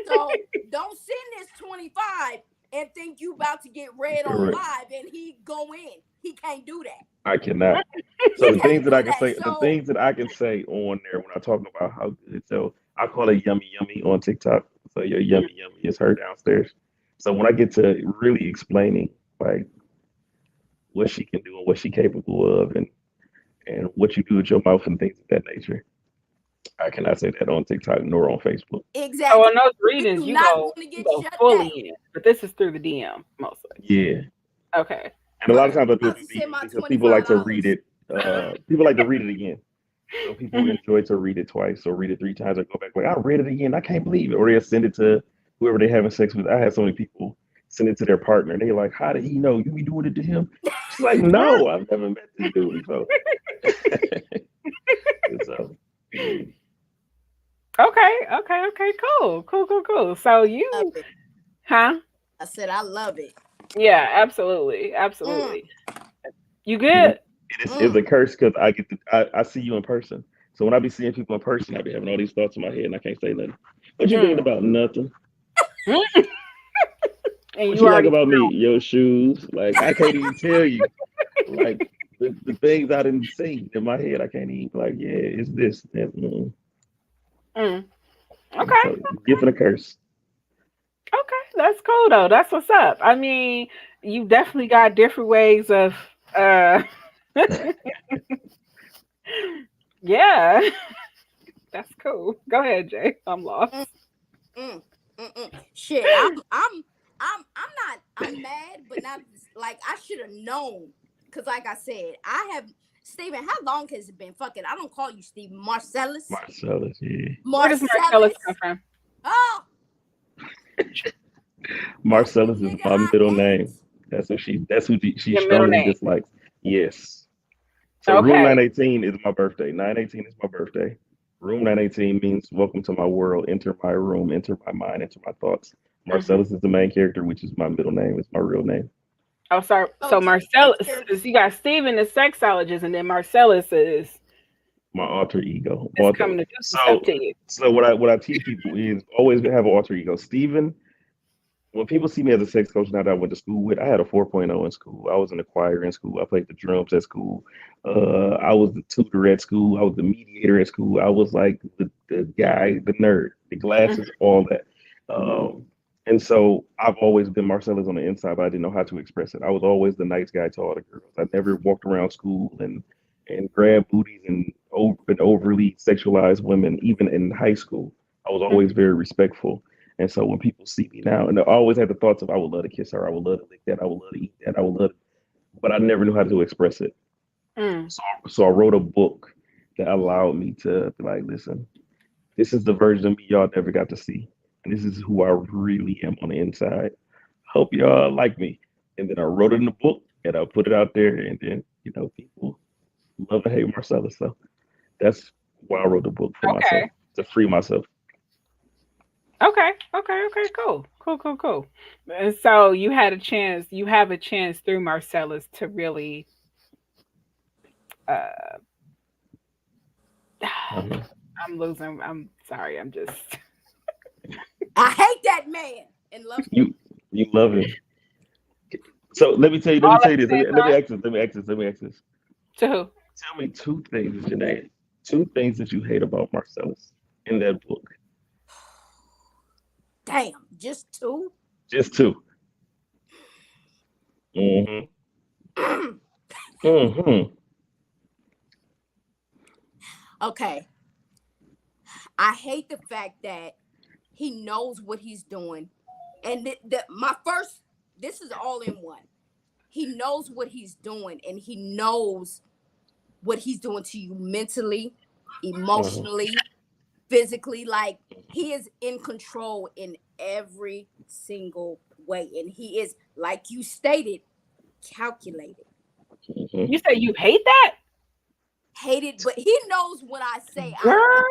Speaker 2: So don't send this 25 and think you about to get read on
Speaker 3: Correct.
Speaker 2: live and he go in. He can't do that.
Speaker 3: I cannot. So the things that I can say, the things that I can say on there when I talk about how good. So I call it yummy yummy on TikTok. So your yummy yummy is her downstairs. So when I get to really explaining like what she can do and what she's capable of and what you do with your mouth and things of that nature, I cannot say that on TikTok nor on Facebook.
Speaker 2: Exactly.
Speaker 1: So in those readings, you
Speaker 2: not
Speaker 1: go,
Speaker 2: gonna get
Speaker 1: you go
Speaker 2: shut
Speaker 1: fully
Speaker 2: down.
Speaker 1: in, but this is through the DM mostly.
Speaker 3: Yeah.
Speaker 1: Okay.
Speaker 3: And a lot of times I do it
Speaker 2: I'll
Speaker 3: through
Speaker 2: send my
Speaker 3: DM because people like to read
Speaker 2: $25.
Speaker 3: it. People like to read it again. So people enjoy to read it twice or read it 3 times or go back like I read it again. I can't believe it. Or they'll send it to whoever they're having sex with. I had so many people send it to their partner. And they're like, how did he know? You be doing it to him? She's like, no, I've never met this dude before. So,
Speaker 1: Okay. Cool. So you, huh?
Speaker 2: I said I love it.
Speaker 1: Yeah, absolutely. You good?
Speaker 3: It's a curse because I see you in person. So when I be seeing people in person, I be having all these thoughts in my head and I can't say nothing. What you thinking about? Nothing.
Speaker 1: And
Speaker 3: what you like about me? Your shoes. Like I can't even tell you. Like the things I didn't see in my head, I can't even like, yeah, it's this.
Speaker 1: Okay.
Speaker 3: So, gift and a curse.
Speaker 1: Okay, that's cool though. That's what's up. I mean, you definitely got different ways of yeah. That's cool. Go ahead, Jay. I'm lost.
Speaker 2: Shit, I'm mad, but not like I should have known. Cause like I said, Steven, how long has it been? Fuck it. I don't call you Steven. Marcellus,
Speaker 3: yeah.
Speaker 1: Where does Marcellus come from?
Speaker 2: Oh.
Speaker 3: Marcellus is my middle name. That's who she strongly dislikes. Yes. So room 918 is my birthday. 918 is my birthday. Room 918 means welcome to my world. Enter my room, enter my mind, enter my thoughts. Marcellus is the main character, which is my middle name. It's my real name.
Speaker 1: Oh, sorry. So Marcellus is, you got Steven the Sexologist, and then Marcellus is
Speaker 3: my alter ego.
Speaker 1: It's coming to do stuff to you.
Speaker 3: So what I teach people is always have an alter ego. Steven, when people see me as a sex coach now that I went to school with, I had a 4.0 in school. I was in the choir in school. I played the drums at school. I was the tutor at school. I was the mediator at school. I was like the guy, the nerd, the glasses, all that. And so I've always been Marcellus on the inside, but I didn't know how to express it. I was always the nice guy to all the girls. I never walked around school and grabbed booties and overly sexualized women, even in high school. I was always very respectful. And so when people see me now, and I always had the thoughts of I would love to kiss her, I would love to lick that, I would love to eat that, I would love to, but I never knew how to express it. So I wrote a book that allowed me to be like, listen, this is the version of me y'all never got to see. And this is who I really am on the inside. Hope y'all like me. And then I wrote it in the book and I put it out there. And then, people love to hate Marcellus. So that's why I wrote the book for myself, to free myself.
Speaker 1: Okay, cool. And so you have a chance through Marcellus to really I'm sorry, I'm just
Speaker 2: I hate that man and love
Speaker 3: him. You love him. So let me tell you this. Let me ask this.
Speaker 1: To who?
Speaker 3: Tell me 2 things, Janae. 2 things that you hate about Marcellus in that book.
Speaker 2: Damn, just 2?
Speaker 3: Just 2.
Speaker 2: Okay. I hate the fact that he knows what he's doing. And this is all in one. He knows what he's doing, and he knows what he's doing to you mentally, emotionally, physically. Like, he is in control in every single way. And he is, like you stated, calculated.
Speaker 1: You say you hate that?
Speaker 2: Hate it, but he knows when I say
Speaker 1: Girl.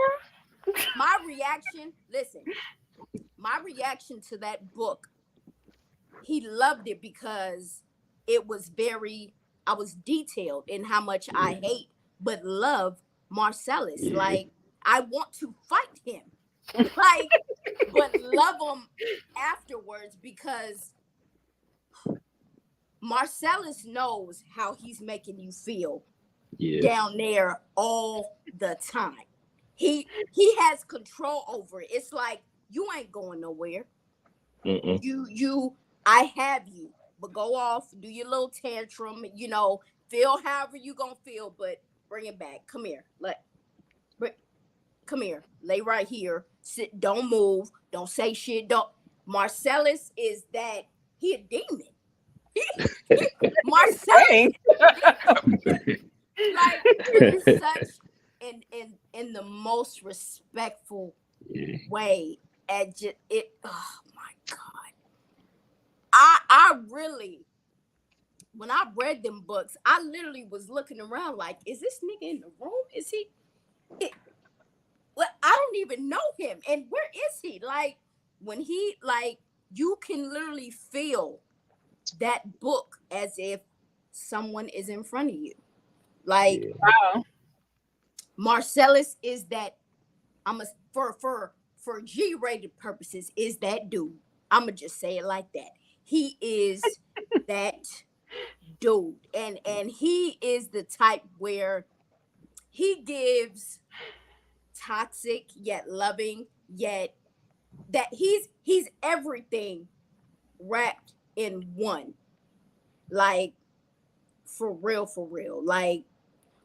Speaker 2: My reaction, listen, my reaction to that book, he loved it because it was I was detailed in how much I hate but love Marcellus.
Speaker 3: Yeah.
Speaker 2: Like, I want to fight him, like, but love him afterwards because Marcellus knows how he's making you feel down there all the time. He has control over it. It's like, you ain't going nowhere. I have you, but go off, do your little tantrum, feel however you gonna feel, but bring it back. Come here, come here, lay right here, sit, don't move, don't say shit, don't. Marcellus is that, he a demon. Marcellus, like, in such in the most respectful way. And just it, oh my God. I really, when I read them books, I literally was looking around like, is this nigga in the room? Is he? Well, I don't even know him. And where is he? Like, when he, like, you can literally feel that book as if someone is in front of you. Like,
Speaker 1: wow.
Speaker 2: Marcellus is that, for G-rated purposes, is that dude. I'm gonna just say it like that. He is that dude, and he is the type where he gives toxic yet loving, yet that he's everything wrapped in one. Like, for real. Like,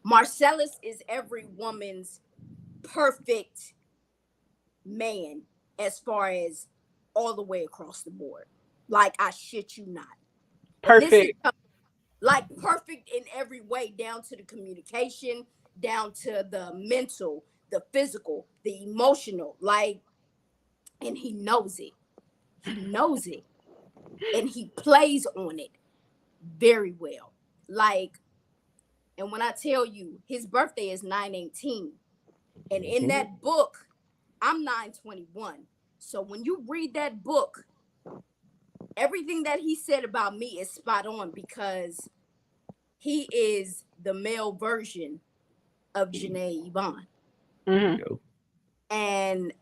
Speaker 2: Marcellus is every woman's perfect man as far as all the way across the board. Like, I shit you not.
Speaker 1: Perfect.
Speaker 2: Like, perfect in every way, down to the communication, down to the mental, the physical, the emotional. Like, and he knows it. And he plays on it very well. Like, and when I tell you, his birthday is 9/18, and in that book, I'm 9/21. So when you read that book, everything that he said about me is spot on, because he is the male version of Janae Yvonne.
Speaker 1: Mm-hmm.
Speaker 2: And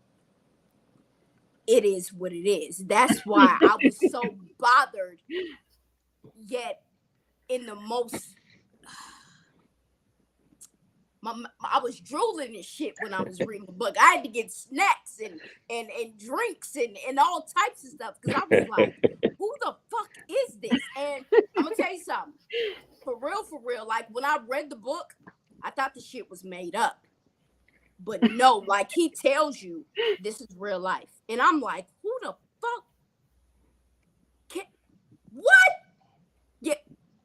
Speaker 2: it is what it is. That's why I was so bothered, yet in the most... I was drooling and shit when I was reading the book. I had to get snacks and drinks and all types of stuff, because I was like, who the fuck is this? And I'm gonna tell you something. For real, like, when I read the book, I thought the shit was made up. But no, like, he tells you this is real life. And I'm like, who the fuck? What?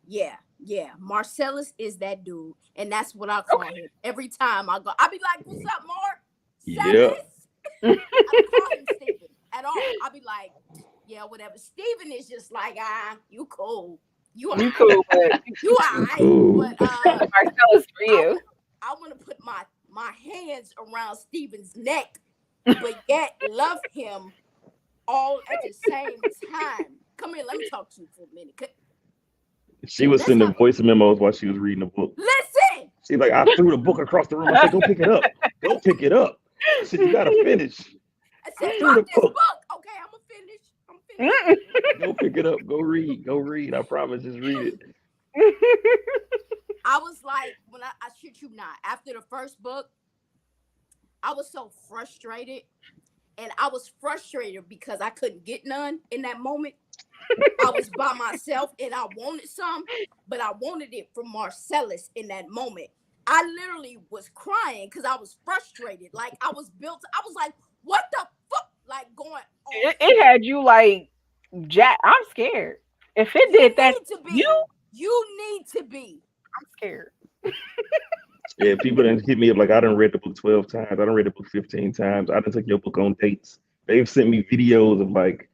Speaker 2: Yeah. Marcellus is that dude. And that's what I call him. Every time I go, I be like, what's up, Mark?
Speaker 3: Yeah.
Speaker 2: I don't call him Steven at all. I be like, yeah, whatever. Steven is just like, you cool. You
Speaker 1: cool, but
Speaker 2: you all right.
Speaker 3: Cool.
Speaker 2: But
Speaker 1: Marcellus for you.
Speaker 2: I want to put my hands around Steven's neck, but yet love him all at the same time. Come here, let me talk to you for a minute.
Speaker 3: She was sending voice memos while she was reading the book.
Speaker 2: Listen!
Speaker 3: She's like, I threw the book across the room. I said, go pick it up. Go pick it up. I said, you gotta finish.
Speaker 2: I said, fuck this book. Okay, I'm gonna finish.
Speaker 3: Go pick it up. Go read. I promise, just read it.
Speaker 2: I was like, when I shit you not, after the first book, I was so frustrated. And I was frustrated because I couldn't get none in that moment. I was by myself and I wanted some, but I wanted it from Marcellus in that moment. I literally was crying because I was frustrated. Like, I was like, what the fuck? Like, going on.
Speaker 1: It had you like, Jack, I'm scared. If it did that,
Speaker 2: you need to be.
Speaker 1: I'm scared.
Speaker 3: Yeah, people done hit me up like, I done read the book 12 times. I done read the book 15 times. I done took your book on dates. They've sent me videos of like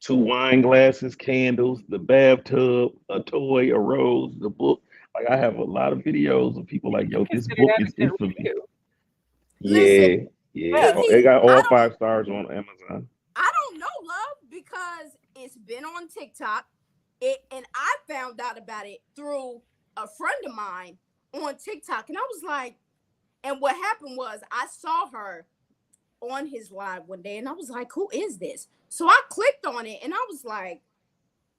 Speaker 3: 2 wine glasses, candles, the bathtub, a toy, a rose, the book. Like, I have a lot of videos of people like, yo, this book is it for me.
Speaker 2: Listen,
Speaker 3: Yeah, it
Speaker 2: Kiki,
Speaker 3: got
Speaker 2: I
Speaker 3: all
Speaker 2: don't
Speaker 3: 5 stars on Amazon.
Speaker 2: I don't know, love, because it's been on TikTok. And I found out about it through a friend of mine on TikTok. And I was like, and what happened was I saw her on his live one day and I was like, who is this? So I clicked on it and I was like,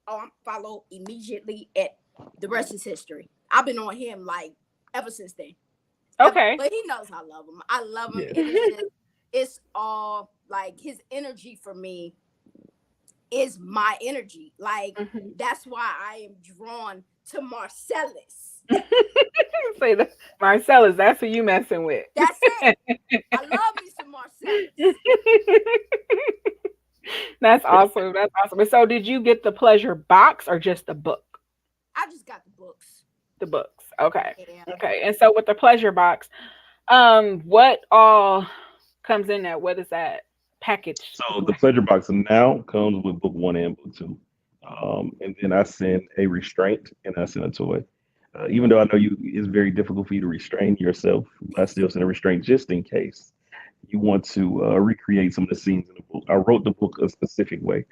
Speaker 2: oh, I'm followed immediately. At the rest is history. I've been on him like ever since then.
Speaker 1: Okay.
Speaker 2: But he knows I love him. I love him.
Speaker 3: Yeah.
Speaker 2: It is just, it's all like his energy for me is my energy. Like that's why I am drawn to Marcellus.
Speaker 1: Say that, Marcellus. That's who you messing with.
Speaker 2: That's it. I love me some Marcellus.
Speaker 1: That's awesome. That's awesome. And so, did you get the pleasure box or just the book?
Speaker 2: I just got the books.
Speaker 1: The books. Okay.
Speaker 2: Yeah.
Speaker 1: Okay. And so, with the pleasure box, what all comes in there? What is that package?
Speaker 3: So the pleasure box now comes with book 1 and book 2. And then I send a restraint and I send a toy. Even though I know it's very difficult for you to restrain yourself, I still send a restraint just in case you want to recreate some of the scenes in the book. I wrote the book a specific way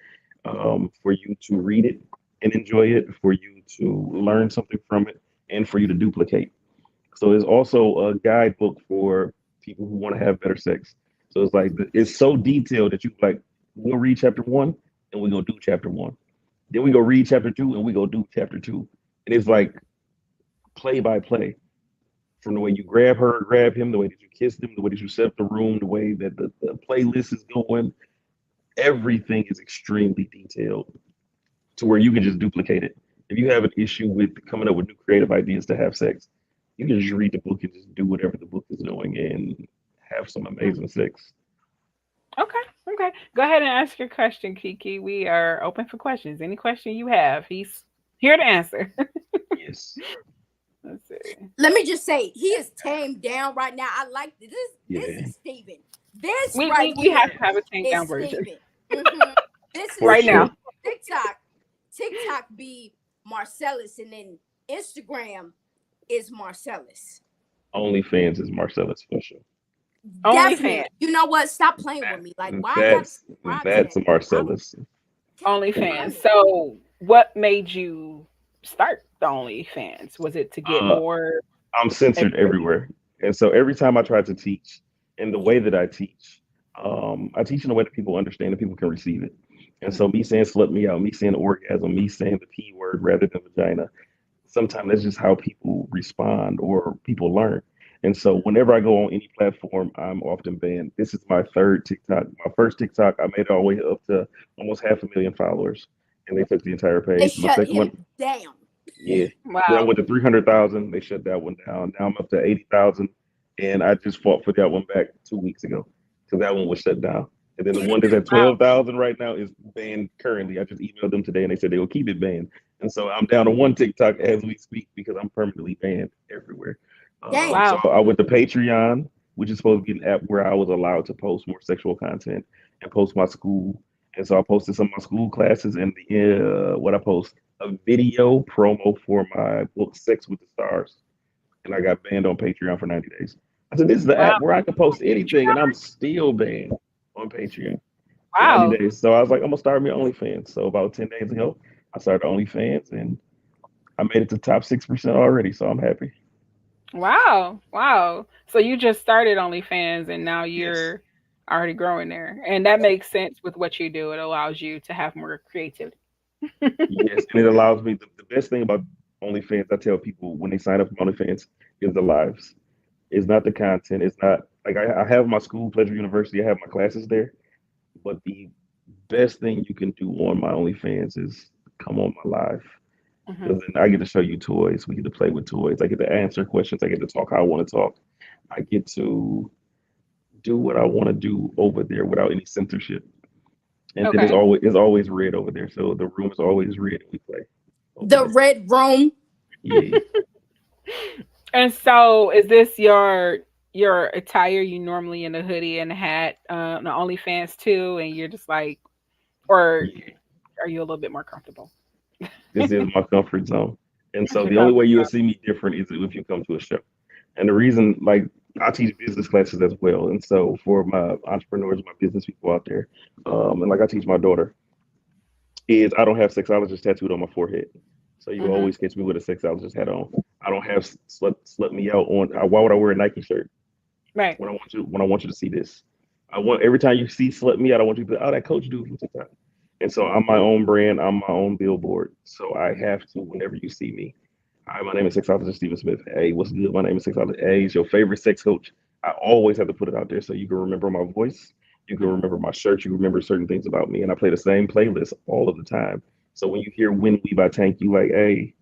Speaker 3: for you to read it and enjoy it, for you to learn something from it, and for you to duplicate. So it's also a guidebook for people who want to have better sex. So it's like it's so detailed that you like we'll read chapter 1 and we go do chapter 1. Then we go read chapter 2 and we go do chapter 2. And it's like play by play. From the way you grab her, grab him, the way that you kiss them, the way that you set up the room, the way that the playlist is going, everything is extremely detailed to where you can just duplicate it. If you have an issue with coming up with new creative ideas to have sex, you can just read the book and just do whatever the book is doing and have some amazing sex.
Speaker 1: Okay. Okay. Go ahead and ask your question, Kiki. We are open for questions. Any question you have, he's here to answer.
Speaker 3: Yes.
Speaker 1: Let's see.
Speaker 2: Let me just say, he is tamed down right now. I like this. This
Speaker 3: Yeah.
Speaker 2: is Steven. This
Speaker 1: We
Speaker 2: here
Speaker 1: have to have a tamed
Speaker 2: is
Speaker 1: down version.
Speaker 2: Steven. This is
Speaker 1: Right now.
Speaker 2: TikTok be Marcellus, and then Instagram is Marcellus.
Speaker 3: OnlyFans is Marcellus for sure.
Speaker 2: Definitely.
Speaker 1: OnlyFans.
Speaker 2: You know what? Stop playing with me. Like, why
Speaker 3: That's a Marcellus.
Speaker 1: OnlyFans. So, what made you start the OnlyFans? Was it to get more?
Speaker 3: I'm censored everywhere. And so every time I try to teach in the way that I teach in a way that people understand and people can receive it. And so me saying slut me out, me saying orgasm, me saying the P word rather than vagina, sometimes that's just how people respond or people learn. And so whenever I go on any platform, I'm often banned. This is my third TikTok. My first TikTok, I made it all the way up to almost 500,000 followers. And they took the entire page.
Speaker 2: They shut him down.
Speaker 3: Yeah.
Speaker 1: Wow.
Speaker 3: Then I went to 300,000. They shut that one down. Now I'm up to 80,000. And I just fought for that one back 2 weeks ago because that one was shut down. And then the one that's at 12,000 right now is banned currently. I just emailed them today and they said they will keep it banned. And so I'm down to one TikTok as we speak because I'm permanently banned everywhere.
Speaker 1: Wow.
Speaker 3: So I went to Patreon, which is supposed to be an app where I was allowed to post more sexual content and post my school. And so I posted some of my school classes and what I post, a video promo for my book, Sex with the Stars. And I got banned on Patreon for 90 days. I said, this is the app where I can post anything and I'm still banned on Patreon.
Speaker 1: Wow.
Speaker 3: 90 days. So I was like, I'm gonna start my OnlyFans. So about 10 days ago, I started OnlyFans and I made it to top 6% already. So I'm happy.
Speaker 1: Wow. Wow. So you just started OnlyFans and now you're already growing there. And that makes sense with what you do. It allows you to have more creativity.
Speaker 3: Yes, and it allows me the best thing about OnlyFans, I tell people when they sign up for OnlyFans, is the lives. It's not the content. It's not like I have my school, Pleasure University, I have my classes there. But the best thing you can do on my OnlyFans is come on my live. Because then I get to show you toys. We get to play with toys. I get to answer questions. I get to talk how I want to talk. I get to do what I want to do over there without any censorship. And then it's always red over there. So the room is always red and we play.
Speaker 2: The red room.
Speaker 3: Yeah.
Speaker 1: And so is this your attire? You normally in a hoodie and a hat, the OnlyFans too, and you're just like, or are you a little bit more comfortable?
Speaker 3: This is my comfort zone. And so the only way you'll see me different is if you come to a show. And the reason, like I teach business classes as well, and so for my entrepreneurs, my business people out there, and like I teach my daughter, is I don't have sexologist tattooed on my forehead, so you
Speaker 1: Mm-hmm.
Speaker 3: always catch me with a sexologist hat on. I don't have slut me out on. Why would I wear a Nike shirt
Speaker 1: Right.
Speaker 3: when I want you to see this? I want every time you see slut me out, I want you to be, oh, that coach dude from TikTok. And so I'm my own brand, I'm my own billboard. So I have to, whenever you see me, hi, my name is sexologist Steven Smith. Hey, what's good? My name is sexologist. Hey, it's your favorite sex coach. I always have to put it out there so you can remember my voice, you can remember my shirt, you remember certain things about me. And I play the same playlist all of the time. So when you hear When We by Tank, you like, hey,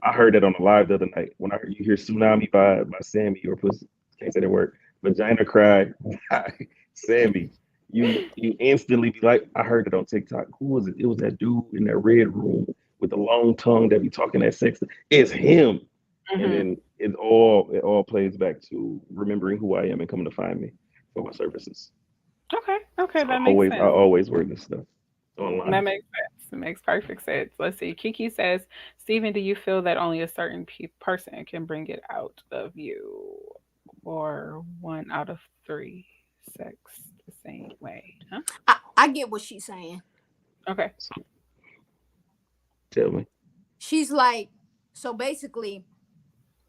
Speaker 3: I heard that on the live the other night. When I heard you hear Tsunami by Sammy or Pussy, can't say that word, Vagina Cry by Sammy, you instantly be like, I heard it on TikTok. Who was it? It was that dude in that red room with the long tongue that be talking that sex. It's him. And
Speaker 1: Mm-hmm.
Speaker 3: then it all plays back to remembering who I am and coming to find me for my services.
Speaker 1: Okay. Okay.
Speaker 3: So
Speaker 1: That makes
Speaker 3: I
Speaker 1: sense.
Speaker 3: always wear this stuff
Speaker 1: That
Speaker 3: online.
Speaker 1: makes sense. It makes perfect sense. Let's see. Kiki says, Stephen, do you feel that only a certain person can bring it out of you? Or one out of three sex the same way? Huh?
Speaker 2: I get what she's saying.
Speaker 1: Okay.
Speaker 3: So tell me.
Speaker 2: She's like, so basically,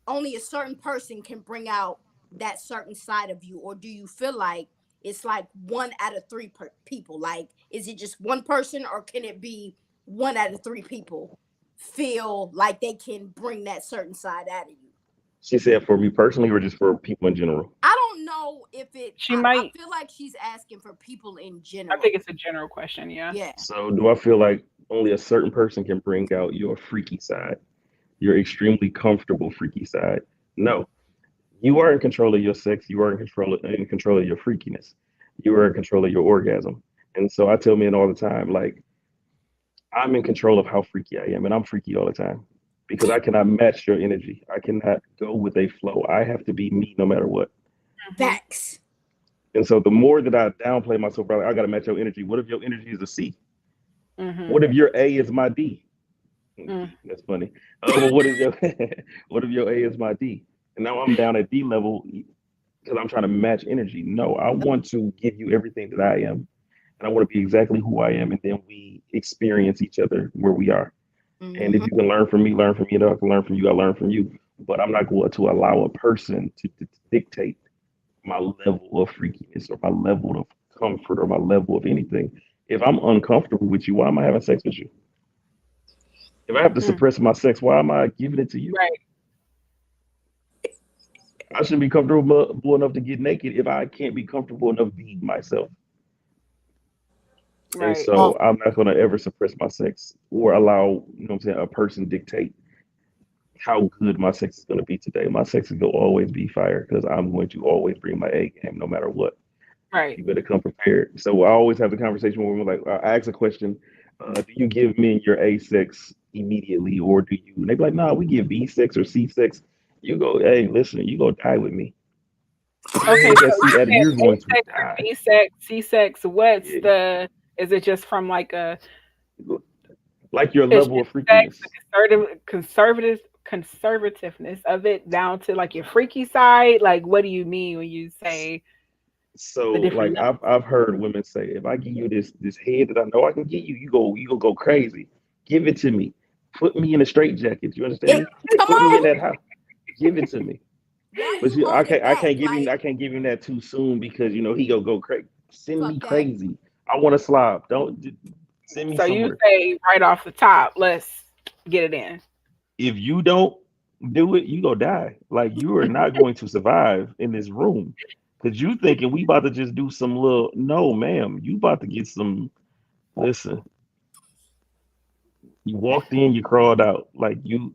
Speaker 2: only a certain person can bring out that certain side of you, or do you feel like it's like one out of three people? Like, is it just one person, or can it be one out of three people feel like they can bring that certain side out of you?
Speaker 3: She said for me personally or just for people in general?
Speaker 2: I don't know if it.
Speaker 1: She
Speaker 2: I
Speaker 1: might,
Speaker 2: feel like she's asking for people in
Speaker 1: I think
Speaker 2: general.
Speaker 1: it's a general question. Yeah.
Speaker 2: Yeah.
Speaker 3: So do I feel like only a certain person can bring out your freaky side, your extremely comfortable freaky side? No. You are in control of your sex. You are in control of your freakiness. You are in control of your orgasm. And so I tell men all the time, like, I'm in control of how freaky I am, and I'm freaky all the time because I cannot match your energy. I cannot go with a flow. I have to be me no matter what.
Speaker 1: Hmm.
Speaker 2: Facts.
Speaker 3: And so the more that I downplay myself, I got to match your energy. What if your energy is a C?
Speaker 1: Hmm.
Speaker 3: What if your A is my D?
Speaker 1: Mm.
Speaker 3: That's funny. But what is your what if your A is my D? And now I'm down at D level because I'm trying to match energy. No, I want to give you everything that I am, and I want to be exactly who I am, and then we experience each other where we are. And if
Speaker 2: Hmm.
Speaker 3: you can learn from me, learn from me. And if I can learn from you, I learn from you. But I'm not going to allow a person to dictate my level of freakiness or my level of comfort or my level of anything. If I'm uncomfortable with you, why am I having sex with you? If I have to
Speaker 1: Mm.
Speaker 3: suppress my sex, why am I giving it to you?
Speaker 1: Right.
Speaker 3: I shouldn't be comfortable enough to get naked if I can't be comfortable enough being myself. And
Speaker 1: Right.
Speaker 2: Oh,
Speaker 3: so I'm not going to ever suppress my sex or allow, what I'm saying, a person dictate how good my sex is going to be today. My sex is going to always be fire because I'm going to always bring my A game no matter what.
Speaker 1: Right.
Speaker 3: You better come prepared. So I always have the conversation where we're like, I ask a question, do you give men your A sex immediately or do you? And they be like, nah, we give B sex or C sex. You go, hey, listen, you go die with me. If you don't
Speaker 1: Okay.
Speaker 3: hit
Speaker 1: So
Speaker 3: that
Speaker 1: you
Speaker 3: C adder,
Speaker 1: said
Speaker 3: you're
Speaker 1: A
Speaker 3: going to
Speaker 1: sex or
Speaker 3: die.
Speaker 1: B sex, C sex. What's
Speaker 3: Yeah.
Speaker 1: the, is it just from like a,
Speaker 3: Like your
Speaker 1: it's
Speaker 3: level of
Speaker 1: just sex,
Speaker 3: freakiness.
Speaker 1: the conservativeness of it down to like your freaky side? Like, what do you mean when you say the
Speaker 3: So
Speaker 1: different
Speaker 3: like
Speaker 1: levels?
Speaker 3: I've heard women say, if I give you this head that I know I can give you, you go crazy. Give it to me. Put me in a straitjacket. You understand
Speaker 2: it,
Speaker 3: me?
Speaker 2: come
Speaker 3: Put me in
Speaker 2: on.
Speaker 3: that house. Give it to me.
Speaker 2: Why
Speaker 3: But
Speaker 2: you
Speaker 3: you,
Speaker 2: holding back?
Speaker 3: I
Speaker 2: Like,
Speaker 3: can't give him that too soon because he go crazy. Send
Speaker 2: fuck
Speaker 3: me
Speaker 2: that.
Speaker 3: crazy. I want to slob. Don't send me
Speaker 1: So you
Speaker 3: somewhere.
Speaker 1: say right off the top, let's get it in.
Speaker 3: If you don't do it, you go die. Like you are not going to survive in this room because you thinking we about to just do some little. No, ma'am. You about to get some. Listen, you walked in, you crawled out. Like you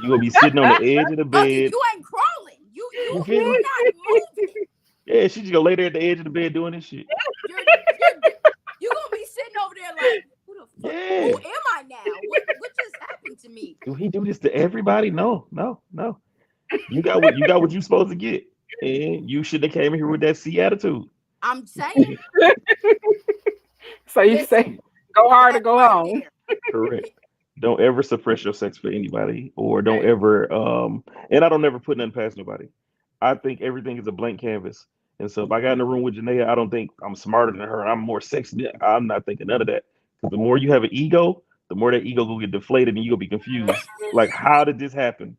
Speaker 3: gonna be sitting on the edge of the bed.
Speaker 2: You ain't crawling.
Speaker 3: You feel me?
Speaker 2: You're not moving.
Speaker 3: Yeah, she just gonna lay there at the edge of the bed doing this shit.
Speaker 2: You're gonna be sitting over there like, who the fuck? Who
Speaker 3: Yeah.
Speaker 2: am I now? What just happened to me?
Speaker 3: Do he do this to everybody? No, no, no. You got what you supposed to get. And you should have came here with that C attitude.
Speaker 2: I'm saying,
Speaker 1: So you say
Speaker 2: listen,
Speaker 1: go hard or
Speaker 2: that
Speaker 1: go
Speaker 2: right
Speaker 1: home.
Speaker 2: there.
Speaker 3: Correct. Don't ever suppress your sex for anybody or don't
Speaker 1: Right.
Speaker 3: ever and I don't ever put nothing past nobody. I think everything is a blank canvas. And so if I got in the room with Janaea, I don't think I'm smarter than her. I'm more sexy. I'm not thinking none of that. Because the more you have an ego, the more that ego will get deflated and you'll be confused. Like, how did this happen?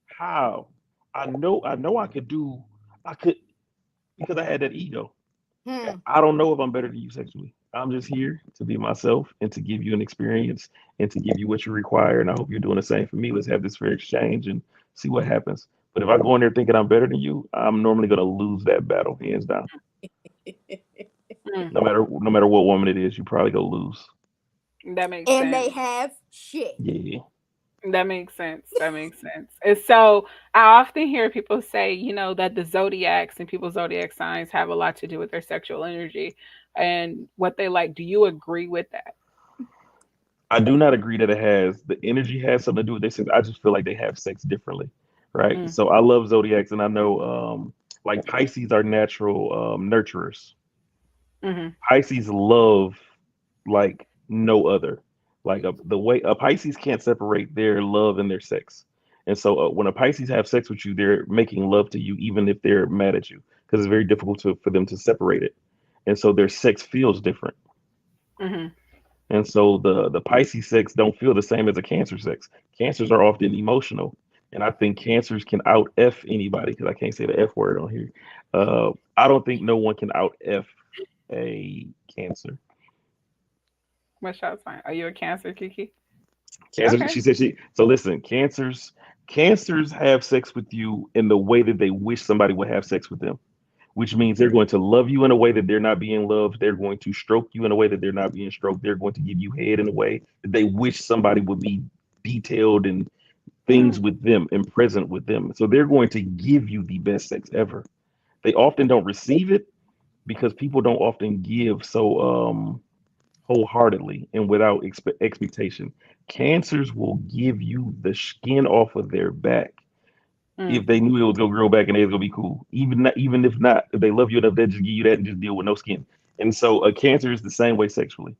Speaker 3: How? I know I could because I had that ego.
Speaker 2: Hmm.
Speaker 3: I don't know if I'm better than you sexually. I'm just here to be myself and to give you an experience and to give you what you require. And I hope you're doing the same for me. Let's have this fair exchange and see what happens. But if I go in there thinking I'm better than you, I'm normally going to lose that battle hands down.
Speaker 1: Mm.
Speaker 3: No matter what woman it is, you probably go lose.
Speaker 1: That makes
Speaker 2: And
Speaker 1: sense.
Speaker 2: they have shit.
Speaker 3: Yeah.
Speaker 1: That makes sense. That makes sense. And so I often hear people say, that the zodiacs and people's zodiac signs have a lot to do with their sexual energy and what they like. Do you agree with that?
Speaker 3: I do not agree that the energy has something to do with this. I just feel like they have sex differently. Right.
Speaker 1: Mm,
Speaker 3: So I love zodiacs and I know like Pisces are natural nurturers.
Speaker 1: hmm
Speaker 3: Pisces love like no other. Like the way a Pisces can't separate their love and their sex. And so when a Pisces have sex with you, they're making love to you, even if they're mad at you, because it's very difficult for them to separate it. And so their sex feels different.
Speaker 1: hmm
Speaker 3: And so the Pisces sex don't feel the same as a Cancer sex. Cancers are often emotional. And I think cancers can out F anybody because I can't say the F word on here. I don't think no one can out F a Cancer.
Speaker 1: What's your sign? Are you a Cancer, Kiki?
Speaker 3: Cancer,
Speaker 1: Okay.
Speaker 3: she said she. So listen, cancers have sex with you in the way that they wish somebody would have sex with them, which means they're going to love you in a way that they're not being loved. They're going to stroke you in a way that they're not being stroked. They're going to give you head in a way that they wish somebody would be detailed and things
Speaker 1: Mm,
Speaker 3: with them and present with them. So they're going to give you the best sex ever. They often don't receive it because people don't often give so wholeheartedly and without expectation. Cancers will give you the skin off of their back if
Speaker 1: mm,
Speaker 3: they knew it was gonna grow back and it was gonna be cool. Even if not, if they love you enough, they just give you that and just deal with no skin. And so a cancer is the same way sexually.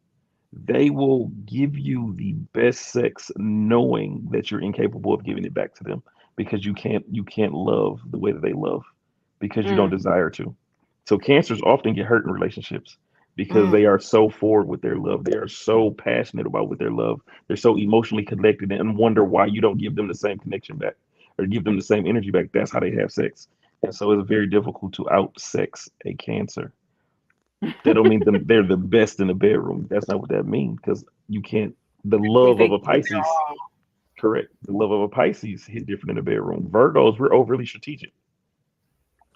Speaker 3: They will give you the best sex knowing that you're incapable of giving it back to them because you can't love the way that they love because you don't
Speaker 1: mm.
Speaker 3: desire to. So cancers often get hurt in relationships because
Speaker 2: Mm.
Speaker 3: they are so forward with their love. They are so passionate about with their love. They're so emotionally connected and wonder why you don't give them the same connection back or give them the same energy back. That's how they have sex. And so it's very difficult to out sex a cancer. That don't mean them they're the best in the bedroom. That's not what that means because you can't. The
Speaker 1: It means
Speaker 3: love
Speaker 1: they
Speaker 3: of
Speaker 1: give
Speaker 3: a
Speaker 1: it their
Speaker 3: Pisces,
Speaker 1: all.
Speaker 3: correct? The love of a Pisces hit different in the bedroom. Virgos, we're overly strategic.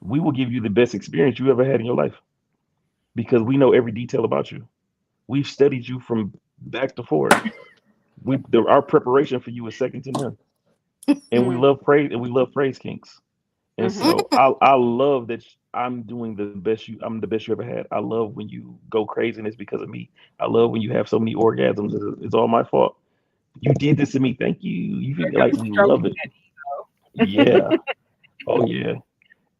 Speaker 3: We will give you the best experience you ever had in your life because we know every detail about you. We've studied you from back to forth. Our preparation for you is second to none, and we
Speaker 1: Mm,
Speaker 3: love praise and we love praise kinks. And
Speaker 1: hmm
Speaker 3: so I love that I'm doing the best you I'm the best you ever had. I love when you go crazy and it's because of me. I love when you have so many orgasms. It's all my fault. You did this to me. Thank you. You feel like we love
Speaker 1: Stroking
Speaker 3: it.
Speaker 1: that
Speaker 3: Yeah. Oh yeah.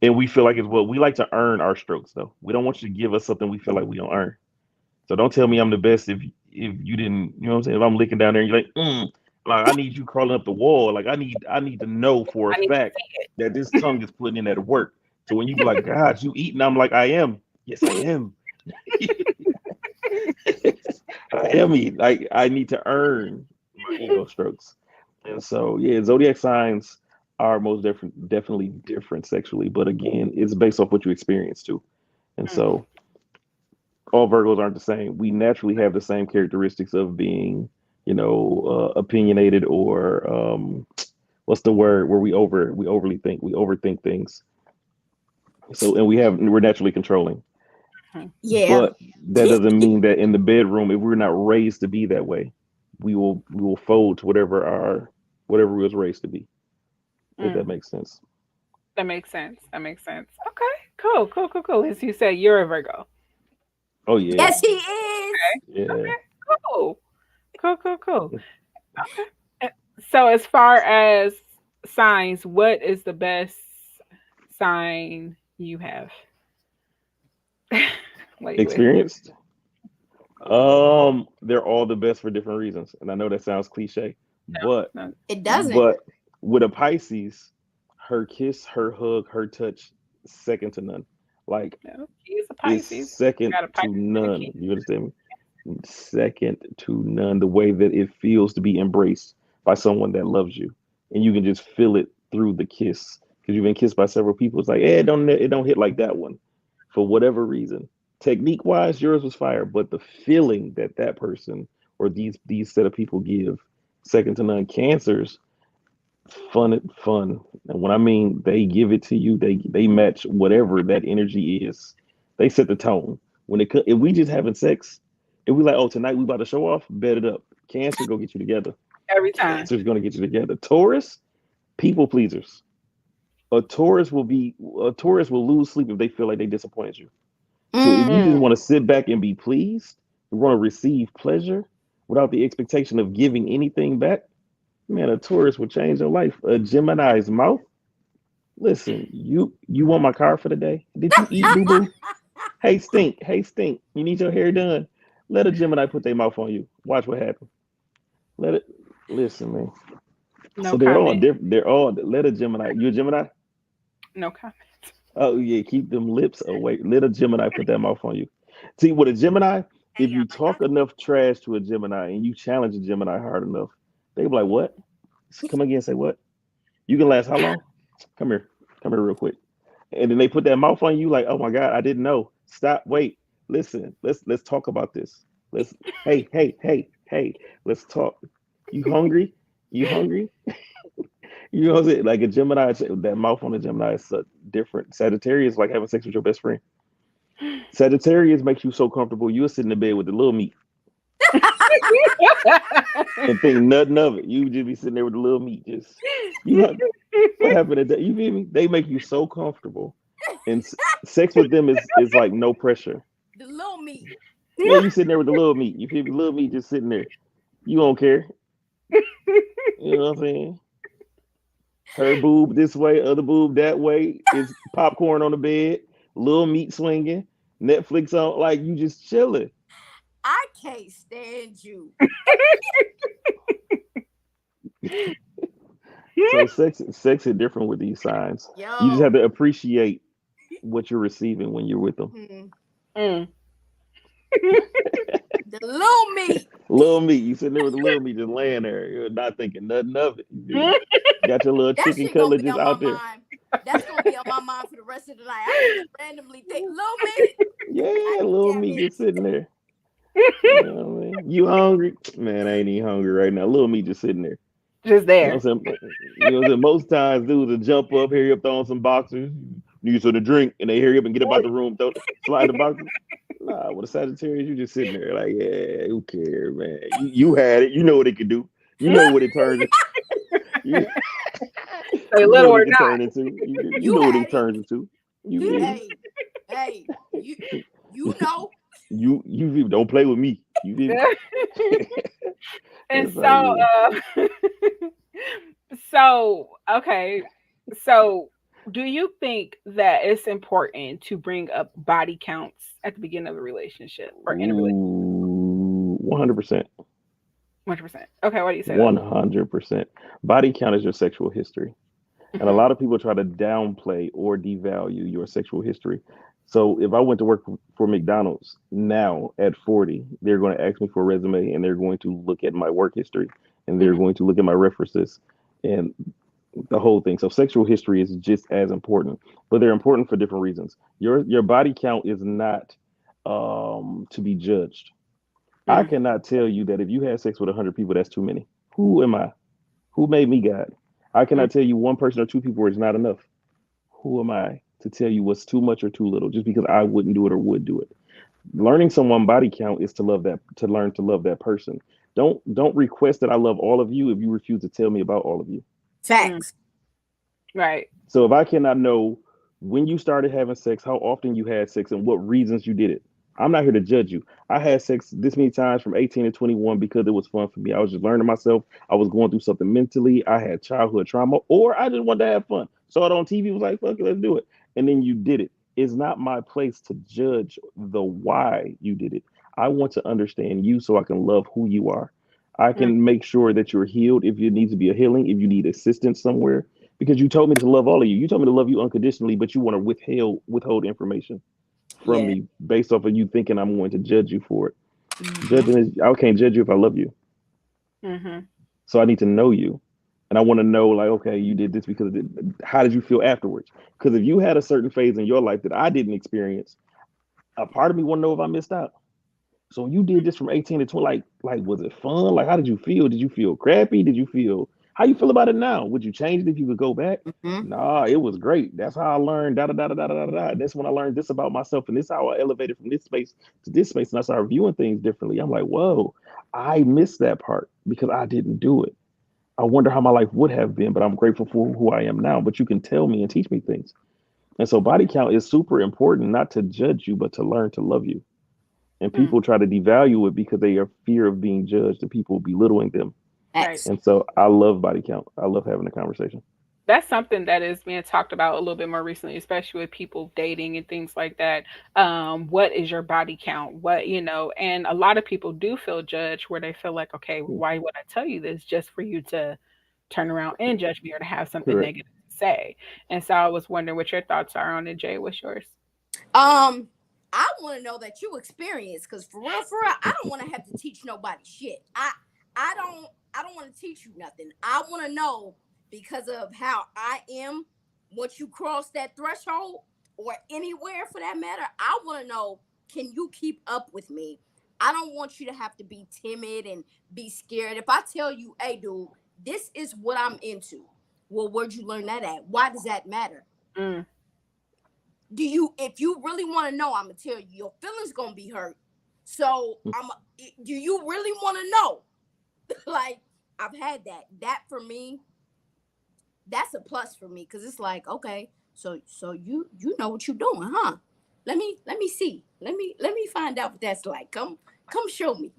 Speaker 3: And we feel like it's what we like to earn our strokes though. We don't want you to give us something we feel like we don't earn. So don't tell me I'm the best if you didn't, you know what I'm saying? If I'm licking down there and you're like, like I need you crawling up the wall. Like I need to know for a
Speaker 1: I need to
Speaker 3: fact
Speaker 1: see it.
Speaker 3: that this tongue is putting in that work. So when you be like, God, you eating, I'm like, I am. Yes, I am. I am eating. Like I need to earn my ego strokes. And so yeah, zodiac signs are most definitely different sexually, but again, it's based off what you experience too. And
Speaker 1: Mm,
Speaker 3: so all Virgos aren't the same. We naturally have the same characteristics of being, opinionated or what's the word where we overly think, we overthink things. So and we're naturally controlling,
Speaker 1: mhm.
Speaker 2: Yeah.
Speaker 3: but that doesn't mean that in the bedroom, if we're not raised to be that way, we will fold to whatever we was raised to be. If that
Speaker 1: Mm.
Speaker 3: makes sense.
Speaker 1: That makes sense. That makes sense. Okay. Cool. Cool. Cool. Cool. As you said, you're a Virgo.
Speaker 3: Oh yeah,
Speaker 2: Yes, he is.
Speaker 3: yeah.
Speaker 1: Okay. Cool. Cool. Cool. Cool. Okay. So, as far as signs, what is the best sign you have? Wait, wait.
Speaker 3: Experienced. They're all the best for different reasons, and I know that sounds cliche, but
Speaker 1: No.
Speaker 2: It doesn't.
Speaker 3: but with a Pisces, her kiss, her hug, her touch, second to none. Like
Speaker 1: No, he's a
Speaker 3: it's
Speaker 1: Pisces.
Speaker 3: second
Speaker 1: Got a
Speaker 3: to
Speaker 1: Pisces and a
Speaker 3: none.
Speaker 1: King.
Speaker 3: You understand me? Second to none. The way that it feels to be embraced by someone that loves you, and you can just feel it through the kiss because you've been kissed by several people. It's like, it don't hit like that one, for whatever reason. Technique wise, yours was fire, but the feeling that that person or these set of people give, second to none. Cancers, fun. And when I mean they give it to you, they match whatever that energy is. They set the tone. If we just having sex, if we like, oh, tonight we about to show off, bet it up. Cancer go get you together.
Speaker 1: Every time.
Speaker 3: Cancer's gonna get you together. Taurus, people pleasers. A Taurus will lose sleep if they feel like they disappointed you. So if you just
Speaker 1: Mm.
Speaker 3: want to sit back and be pleased, you want to receive pleasure without the expectation of giving anything back, man, a Taurus will change your life. A Gemini's mouth. Listen, you want my car for the day? Did you eat, boo boo? Hey, stink. Hey, stink. You need your hair done. Let a Gemini put their mouth on you. Watch what happens. Let it. Listen, man.
Speaker 1: No
Speaker 3: So they're all
Speaker 1: comment.
Speaker 3: different. They're all. Let a Gemini. You a Gemini?
Speaker 1: No comment.
Speaker 3: Oh yeah. Keep them lips away. Let a Gemini put that mouth on you. See, with a Gemini, if
Speaker 2: Hey,
Speaker 3: you talk enough trash to a Gemini and you challenge a Gemini hard enough, they be like, "What? Come again? Say what? You can last how long? Come here. Come here real quick." And then they put that mouth on you like, "Oh my God, I didn't know. Stop. Wait. Listen. Let's talk about this. Let's. Hey. Let's talk. You hungry? You hungry? You know what I'm saying? Like a Gemini, that mouth on a Gemini is so different. Sagittarius like having sex with your best friend. Sagittarius makes you so comfortable. You'll sit in the bed with the little meat and think nothing of it. You just be sitting there with the little meat. Just you know what happened to that? You feel me? They make you so comfortable, and sex with them is like no pressure.
Speaker 2: the little meat.
Speaker 3: Yeah, you sitting there with the little meat. You feel me? Little meat just sitting there. You don't care. You know what I'm saying? Her boob this way, other boob that way. It's popcorn on the bed, little meat swinging, Netflix on, like you just chilling.
Speaker 2: I can't stand you.
Speaker 3: So sex is different with these signs. You just
Speaker 2: Yo.
Speaker 3: have to appreciate what you're receiving when you're with them.
Speaker 1: Mm.
Speaker 2: The little meat.
Speaker 3: Little meat, you sitting there with the little meat just laying there, you're not thinking nothing of it. You got your little
Speaker 2: That
Speaker 3: chicken
Speaker 2: shit gonna
Speaker 3: cutlet
Speaker 2: be
Speaker 3: just
Speaker 2: on my
Speaker 3: out there.
Speaker 2: mind. That's gonna be on my mind for the rest of the night. I just randomly think, little meat.
Speaker 3: Yeah,
Speaker 2: God
Speaker 3: little
Speaker 2: damn
Speaker 3: meat
Speaker 2: it.
Speaker 3: just sitting there. You know what I mean? You hungry? Man, I ain't even hungry right now. Little meat just sitting there.
Speaker 1: Just
Speaker 3: You know
Speaker 1: there.
Speaker 3: what I'm saying? You know what I'm saying? Most times dudes will jump up, hurry up, throw on some boxers, need something to drink, and they hurry up and get up out the room, slide the boxers. Nah, with a Sagittarius, you just sitting there like, yeah, who cares, man? You had it. You know what it could do. You know what it turns. You,
Speaker 1: Say
Speaker 3: you know
Speaker 1: little
Speaker 3: what it
Speaker 1: or
Speaker 3: can
Speaker 1: not.
Speaker 3: turn into. You
Speaker 2: You
Speaker 3: know what
Speaker 2: had
Speaker 3: it
Speaker 2: it.
Speaker 3: turns into. You feel me?
Speaker 2: Hey, you know.
Speaker 3: You don't play with me. You feel me?
Speaker 1: And
Speaker 3: It's like, yeah.
Speaker 1: so okay. So do you think that it's important to bring up body counts at the beginning of a relationship or in a relationship?
Speaker 3: Ooh, 100%.
Speaker 1: 100%. Okay, why do you say that?
Speaker 3: 100%. Body count is your sexual history. And a
Speaker 1: Hmm.
Speaker 3: lot of people try to downplay or devalue your sexual history. So if I went to work for McDonald's now at 40, they're going to ask me for a resume and they're going to look at my work history and they're
Speaker 1: Hmm.
Speaker 3: going to look at my references and the whole thing. So sexual history is just as important, but they're important for different reasons. Your body count is not to be judged. I
Speaker 1: Mm.
Speaker 3: cannot tell you that if you had sex with 100 people, that's too many. Who am I? Who made me God? I
Speaker 1: Mm.
Speaker 3: cannot tell you one person or two people is not enough. Who am I to tell you what's too much or too little just because I wouldn't do it or would do it? Learning someone body count is to love that to learn to love that person. Don't request that I love all of you if you refuse to tell me about all of you.
Speaker 1: Mm.
Speaker 2: Facts.
Speaker 1: Right.
Speaker 3: So if I cannot know when you started having sex, how often you had sex, and what reasons you did it, I'm not here to judge you. I had sex this many times from 18 to 21 because it was fun for me. I was just learning myself. I was going through something mentally. I had childhood trauma, or I just wanted to have fun. Saw it on TV, was like, fuck it, let's do it. And then you did it. It's not my place to judge the why you did it. I want to understand you so I can love who you are. I
Speaker 1: Mm.
Speaker 3: can make sure that you're healed if you need to be a healing, if you need assistance somewhere, because you told me to love all of you. You told me to love you unconditionally, but you want to withhold information from
Speaker 1: Yeah.
Speaker 3: me based off of you thinking I'm going to judge you for it.
Speaker 2: Mm-hmm.
Speaker 3: Judging is I can't judge you if I love you.
Speaker 1: Mm-hmm.
Speaker 3: So I need to know you. And I want to know, like, okay, you did this because of it. How did you feel afterwards? Because if you had a certain phase in your life that I didn't experience, a part of me want to know if I missed out. So when you did this from 18 to 20, like was it fun? Like, how did you feel? Did you feel crappy? Did you feel how you feel about it now? Would you change it if you could go back?
Speaker 2: Mm-hmm.
Speaker 3: Nah, it was great. That's how I learned da da da da da da da. That's when I learned this about myself, and this is how I elevated from this space to this space, and I started viewing things differently. I'm like, whoa, I missed that part because I didn't do it. I wonder how my life would have been, but I'm grateful for who I am now. But you can tell me and teach me things. And so body count is super important, not to judge you, but to learn to love you. And
Speaker 1: Mm.
Speaker 3: people try to devalue it because they are fear of being judged and people belittling them.
Speaker 1: Right.
Speaker 2: X.
Speaker 3: And so I love body count. I love having a conversation.
Speaker 1: That's something that is being talked about a little bit more recently, especially with people dating and things like that. What is your body count? What, and a lot of people do feel judged where they feel like, okay, why would I tell you this just for you to turn around and judge me or to have something
Speaker 3: Correct.
Speaker 1: negative to say? And so I was wondering what your thoughts are on it, Jay. What's yours?
Speaker 2: I want to know that you experience, because for real, I don't want to have to teach nobody shit. I don't want to teach you nothing. I want to know because of how I am. Once you cross that threshold, or anywhere for that matter, I want to know, can you keep up with me? I don't want you to have to be timid and be scared. If I tell you, hey, dude, this is what I'm into. Well, where'd you learn that at? Why does that matter?
Speaker 1: Mm.
Speaker 2: If you really want to know, I'm gonna tell you, your feelings gonna be hurt. So do you really want to know? Like, I've had that for me, that's a plus for me, because it's like, okay, so you know what you're doing, huh? Let me see, let me find out what that's like. Come show me.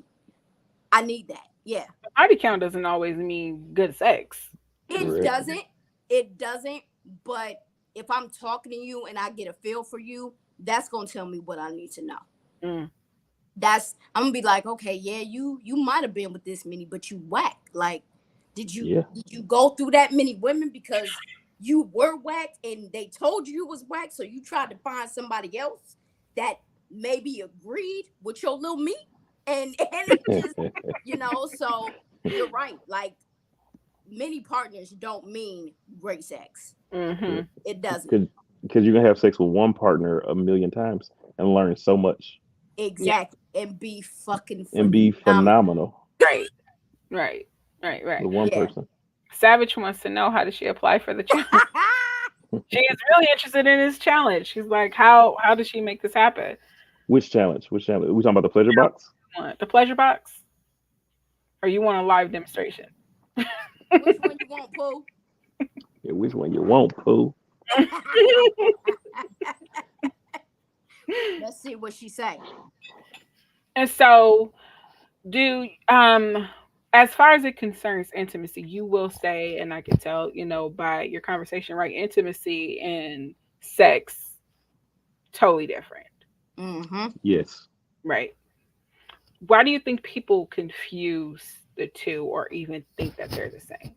Speaker 2: I need that. Yeah.
Speaker 1: Body count doesn't always mean good sex.
Speaker 2: It
Speaker 3: Correct.
Speaker 2: doesn't. It doesn't. But if I'm talking to you and I get a feel for you, that's gonna tell me what I need to know.
Speaker 1: Mm.
Speaker 2: I'm gonna be like, okay, yeah, you might have been with this many, but you whacked. Like, did you
Speaker 3: Yeah.
Speaker 2: go through that many women because you were whacked and they told you was whacked, so you tried to find somebody else that maybe agreed with your little meat, and it just, so you're right. Like, many partners don't mean great sex.
Speaker 1: Mm-hmm.
Speaker 2: It doesn't.
Speaker 3: Because you can have sex with one partner a million times and learn so much
Speaker 1: Yeah.
Speaker 2: Exactly. And be fucking
Speaker 3: and be
Speaker 2: phenomenal.
Speaker 3: phenomenal
Speaker 1: Right. Right. Right. Right.
Speaker 3: with one
Speaker 2: Yeah.
Speaker 3: person.
Speaker 1: Savage wants to know, how does she apply for the challenge? She is really interested in this challenge. She's like, how does she make this happen?
Speaker 3: Which challenge? Which challenge? We talking about the pleasure box?
Speaker 1: The pleasure box, or you want a live demonstration?
Speaker 2: Which one you want, Pooh?
Speaker 3: Yeah, which one you want, Pooh?
Speaker 2: Let's see what she say.
Speaker 1: And so, do as far as it concerns intimacy, you will say, and I can tell, by your conversation, right? Intimacy and sex, totally different,
Speaker 2: Mm-hmm.
Speaker 3: Yes.
Speaker 1: right? Why do you think people confuse the two, or even think that they're the same?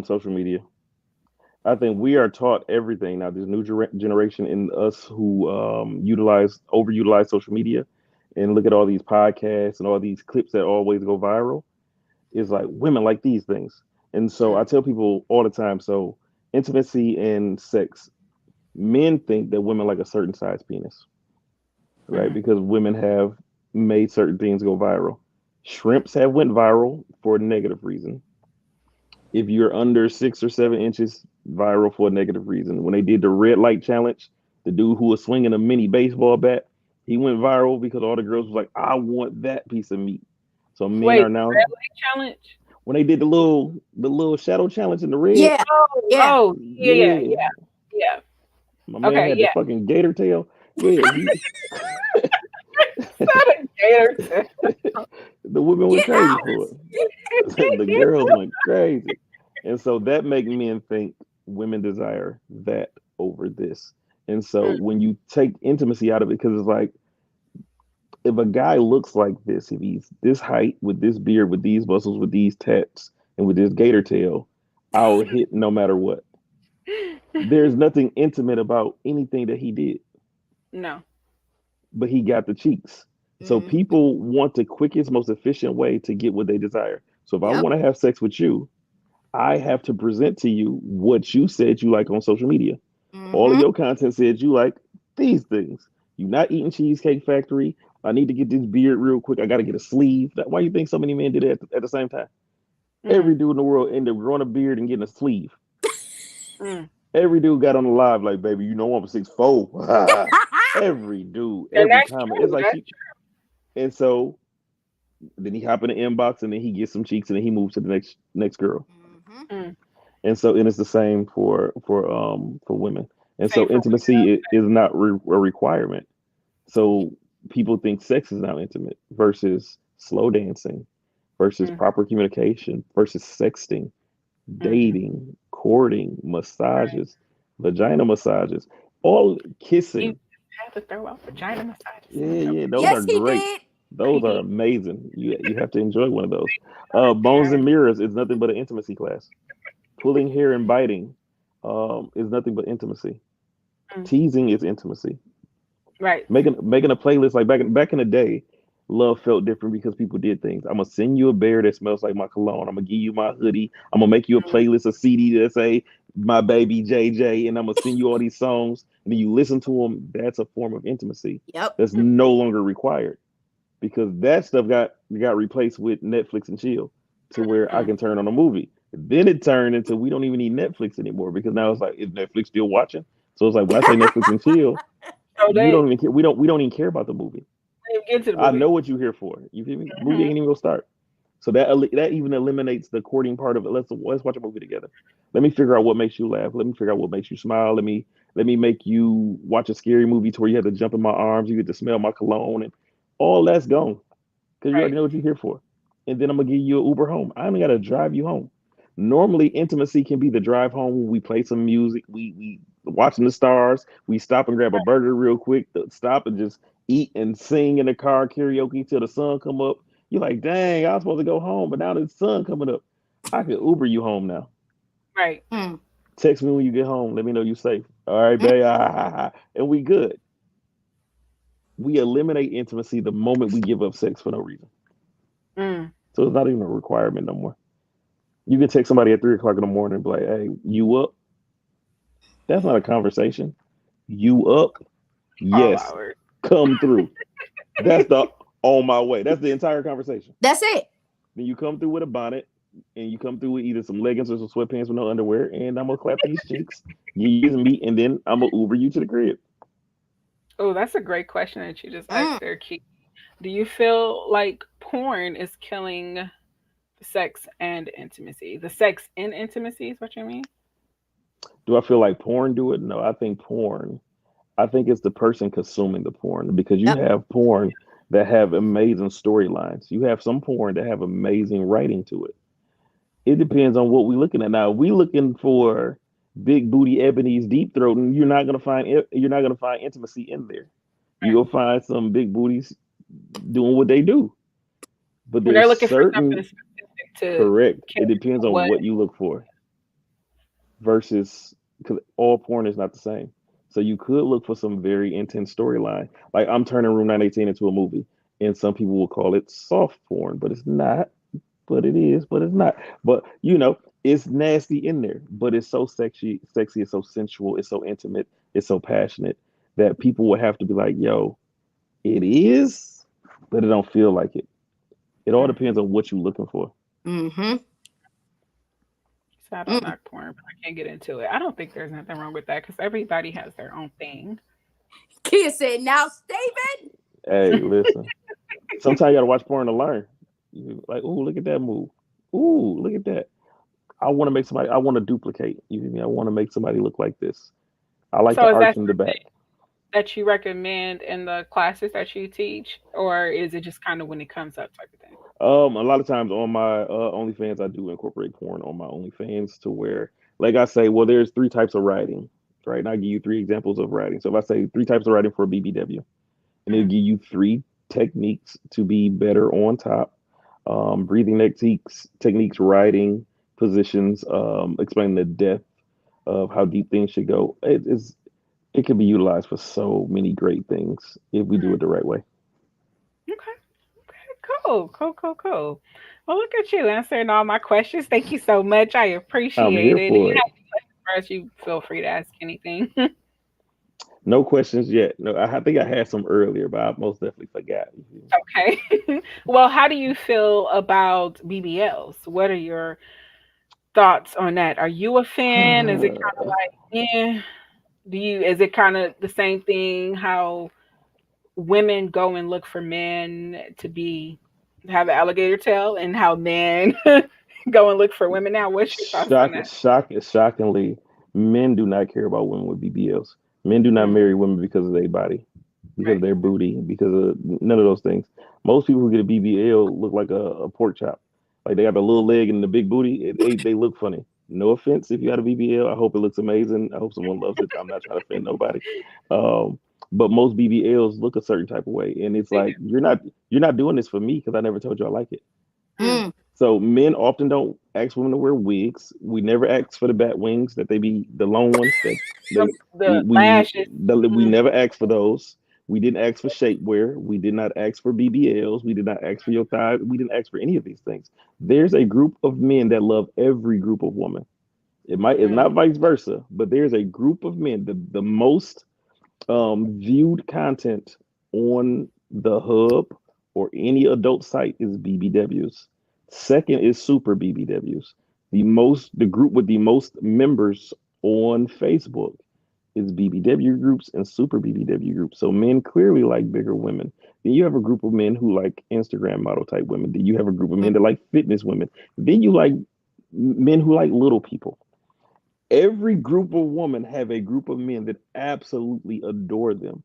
Speaker 3: Social media. I think we are taught everything now. This new generation in us who overutilize social media, and look at all these podcasts and all these clips that always go viral. Is like women like these things, and so I tell people all the time. So intimacy and sex, men think that women like a certain size penis, right?
Speaker 1: Mhm.
Speaker 3: Because women have made certain things go viral. Shrimps have went viral for a negative reason. If you're under 6 or 7 inches, viral for a negative reason. When they did the red light challenge, the dude who was swinging a mini baseball bat, he went viral because all the girls was like, "I want that piece of meat." So men
Speaker 1: Wait,
Speaker 3: are now
Speaker 1: red light challenge?
Speaker 3: when they did the little shadow challenge in the red.
Speaker 2: Yeah.
Speaker 1: Oh,
Speaker 2: Yeah.
Speaker 1: oh, yeah, yeah,
Speaker 3: Yeah,
Speaker 1: yeah, yeah.
Speaker 3: my man
Speaker 1: Okay,
Speaker 3: had the
Speaker 1: yeah.
Speaker 3: fucking gator tail. Yeah,
Speaker 1: Not a gator.
Speaker 3: the women went
Speaker 2: Get
Speaker 3: crazy
Speaker 2: out.
Speaker 3: for it. The girls went crazy, and so that make men think women desire that over this. And so
Speaker 1: Mm,
Speaker 3: when you take intimacy out of it, because it's like if a guy looks like this, if he's this height with this beard, with these muscles, with these tats, and with this gator tail, I'll hit no matter what. There's nothing intimate about anything that he did,
Speaker 1: No.
Speaker 3: but he got the cheeks. So
Speaker 2: Mm-hmm.
Speaker 3: people want the quickest, most efficient way to get what they desire. So if I
Speaker 2: Yep.
Speaker 3: want to have sex with you, I have to present to you what you said you like on social media. All of
Speaker 2: Mm-hmm.
Speaker 3: your content said you like these things. You're not eating Cheesecake Factory. I need to get this beard real quick. I got to get a sleeve. Why you think so many men did it at the same time?
Speaker 1: Mm,
Speaker 3: Every dude in the world ended up growing a beard and getting a sleeve.
Speaker 1: mm.
Speaker 3: Every dude got on the live like, baby, you know I'm 6'4". Every dude,
Speaker 1: And
Speaker 3: every
Speaker 1: that's
Speaker 3: comment. It's
Speaker 1: true.
Speaker 3: like
Speaker 1: That's
Speaker 3: she, and so then he hop in the inbox and then he gets some cheeks and then he moves to the next girl.
Speaker 2: Mm-hmm.
Speaker 1: mm.
Speaker 3: And it's the same for women. And
Speaker 1: Same
Speaker 3: so
Speaker 1: for
Speaker 3: intimacy is not a requirement. So people think sex is now intimate versus slow dancing versus
Speaker 1: women.
Speaker 3: proper communication versus sexting,
Speaker 1: Mm-hmm.
Speaker 3: dating, courting,
Speaker 1: Right.
Speaker 3: massages, vagina massages, all
Speaker 1: He
Speaker 3: kissing.
Speaker 1: had to throw out vagina massages
Speaker 3: Yeah,
Speaker 1: in there.
Speaker 3: yeah, those are
Speaker 2: Yes, he
Speaker 3: great.
Speaker 2: did.
Speaker 3: Those are
Speaker 1: He
Speaker 3: amazing. You have to enjoy one of those.
Speaker 1: right
Speaker 3: Bones
Speaker 1: there.
Speaker 3: and mirrors is nothing but an intimacy class. Pulling hair and biting is nothing but intimacy.
Speaker 1: Mm.
Speaker 3: Teasing is intimacy.
Speaker 1: Right.
Speaker 3: Making a playlist like back in the day, love felt different because people did things. I'm gonna send you a bear that smells like my cologne. I'm gonna give you my hoodie. I'm gonna make you a
Speaker 1: Mm.
Speaker 3: playlist, a CD that say my baby JJ, and I'm gonna send you all these songs, and then you listen to them. That's a form of intimacy
Speaker 2: Yep.
Speaker 3: that's no longer required because that stuff got replaced with Netflix and chill, to where I
Speaker 1: Mm.
Speaker 3: can turn on a movie. Then it turned into we don't even need Netflix anymore because now it's like, is Netflix still watching? So it's like when I say Netflix and chill,
Speaker 1: So
Speaker 3: you don't even care. We don't even care about the movie.
Speaker 1: they get to the
Speaker 3: I know
Speaker 1: movie.
Speaker 3: what you're here for. You feel me? Movie
Speaker 1: Hmm.
Speaker 3: ain't even gonna start. So that even eliminates the courting part of it. Let's watch a movie together. Let me figure out what makes you laugh. Let me figure out what makes you smile. Let me make you watch a scary movie to where you have to jump in my arms. You get to smell my cologne and all that's gone because you already
Speaker 1: Right.
Speaker 3: know what you're here for. And then I'm gonna give you an Uber home. I only gotta drive you home. Normally, intimacy can be the drive home when we play some music. We watching the stars. We stop and grab a burger real quick. Stop and just eat and sing in the car karaoke till the sun come up. You're like, dang, I was supposed to go home, but now the sun coming up. I can Uber you home now.
Speaker 1: Right.
Speaker 2: Mm.
Speaker 3: Text me when you get home. Let me know you're safe. All right, babe. And we good. We eliminate intimacy the moment we give up sex for no reason.
Speaker 1: Mm.
Speaker 3: So it's not even a requirement no more. You can text somebody at 3 o'clock in the morning and be like, hey, you up? That's not a conversation. You up?
Speaker 1: All
Speaker 3: Yes.
Speaker 1: hours.
Speaker 3: Come through. That's the on my way. That's the entire conversation.
Speaker 2: That's it.
Speaker 3: Then you come through with a bonnet and you come through with either some leggings or some sweatpants with no underwear, and I'm gonna clap these cheeks, give you some meat, and then I'm gonna Uber you to the crib.
Speaker 1: Oh, that's a great question that you just asked
Speaker 2: Mm.
Speaker 1: there, Keith. Do you feel like porn is killing sex and intimacy? The sex in intimacy is what you mean?
Speaker 3: Do I feel like porn do it? No, I think it's the person consuming the porn because you
Speaker 2: Yep.
Speaker 3: have porn that have amazing storylines. You have some porn that have amazing writing to it. It depends on what we're looking at. Now, if we looking for big booty ebony's deep throat, and you're not gonna find intimacy in there. You
Speaker 1: Right.
Speaker 3: will find some big booties doing what they do. But
Speaker 1: When they're
Speaker 3: there's
Speaker 1: looking for something
Speaker 3: certain
Speaker 1: specific to
Speaker 3: correct. It
Speaker 1: cater
Speaker 3: depends
Speaker 1: to
Speaker 3: on
Speaker 1: what.
Speaker 3: what you look for versus because all porn is not the same. So you could look for some very intense storyline. Like I'm turning Room 918 into a movie, and some people will call it soft porn, but it's not. But it is, but it's not. But it's nasty in there, but it's so sexy, it's so sensual, it's so intimate, it's so passionate that people will have to be like, yo, it is, but it don't feel like it. It all
Speaker 1: Mm.
Speaker 3: depends on what you're looking for.
Speaker 2: Mm-hmm.
Speaker 1: So I don't
Speaker 2: Mm.
Speaker 1: knock porn, but I can't get into it. I don't think there's nothing wrong with that because everybody has their own thing.
Speaker 2: Kia said, "Now, Steven."
Speaker 3: Hey, listen. Sometimes you gotta watch porn to learn. You like, ooh, look at that move. Ooh, look at that. I want to duplicate. You feel me? I want to make somebody look like this. I like
Speaker 1: So
Speaker 3: the
Speaker 1: is
Speaker 3: arch
Speaker 1: that
Speaker 3: in the back.
Speaker 1: that you recommend in the classes that you teach, or is it just kind of when it comes up type of thing?
Speaker 3: A lot of times on my OnlyFans, I do incorporate porn on my OnlyFans to where, like I say, well, there's three types of writing, right? And I give you three examples of writing. So if I say three types of writing for a BBW, and it'll
Speaker 1: Mm.
Speaker 3: give you three techniques to be better on top, breathing techniques, writing, positions, explaining the depth of how deep things should go. It can be utilized for so many great things if we do it the right way.
Speaker 1: Okay. Okay. Cool. Well, look at you answering all my questions. Thank you so much. I
Speaker 3: I'm
Speaker 1: appreciate
Speaker 3: here
Speaker 1: it. If you
Speaker 3: for it.
Speaker 1: have first, you feel free to ask anything.
Speaker 3: No questions yet. No, I think I had some earlier, but I most definitely forgot.
Speaker 1: Okay. Well, how do you feel about BBLs? What are your thoughts on that? Are you a fan? Is it kind of like, yeah? Is it kind of the same thing how women go and look for men to have an alligator tail and how men go and look for women now? What's your thoughts on that?
Speaker 3: Shockingly, men do not care about women with BBLs. Men do not
Speaker 1: Mm,
Speaker 3: marry women because of their body, because of
Speaker 1: right.
Speaker 3: their booty, because of none of those things. Most people who get a BBL look like a pork chop. Like they got the little leg and the big booty. They look funny. No offense if you had a BBL. I hope it looks amazing. I hope someone loves it. I'm not trying to offend nobody. Um, but most BBLs look a certain type of way, and it's
Speaker 1: They do.
Speaker 3: like you're not doing this for me because I never told you I like it.
Speaker 1: Mm.
Speaker 2: Mm.
Speaker 3: So men often don't ask women to wear wigs. We never ask for the bat wings that they be the long ones that
Speaker 1: The,
Speaker 3: they
Speaker 1: the lashes.
Speaker 3: we
Speaker 1: Mm,
Speaker 3: never asked for those. We didn't ask for shapewear. We did not ask for BBLs. We did not ask for your thigh. We didn't ask for any of these things. There's a group of men that love every group of women. It's
Speaker 1: mm,
Speaker 3: not vice versa, but there's a group of men. The most viewed content on the hub or any adult site is BBWs. Second is super BBWs. The group with the most members on Facebook is BBW groups and super BBW groups. So men clearly like bigger women. Then you have a group of men who like Instagram model type women. Then you have a group of men that like fitness women. Then you like men who like little people. Every group of women have a group of men that absolutely adore them.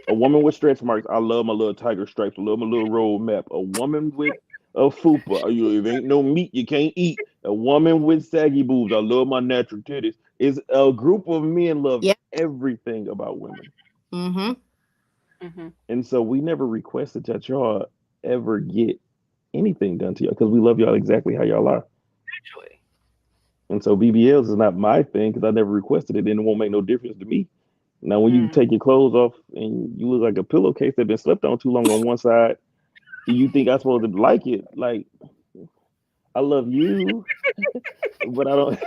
Speaker 3: A woman with stretch marks, I love my little tiger stripes. I love my little road map. A woman with a fupa, if ain't no meat, you can't eat. A woman with saggy boobs, I love my natural titties. Is a group of men love
Speaker 2: Yeah.
Speaker 3: everything about women,
Speaker 2: Mm-hmm.
Speaker 1: mhm.
Speaker 3: and so we never requested that y'all ever get anything done to y'all because we love y'all exactly how y'all are.
Speaker 1: Actually.
Speaker 3: And so BBLs is not my thing because I never requested it, and it won't make no difference to me. Now, when you
Speaker 1: Mm.
Speaker 3: take your clothes off and you look like a pillowcase that been slept on too long on one side, you think I'm supposed to like it? Like, I love you, but I don't.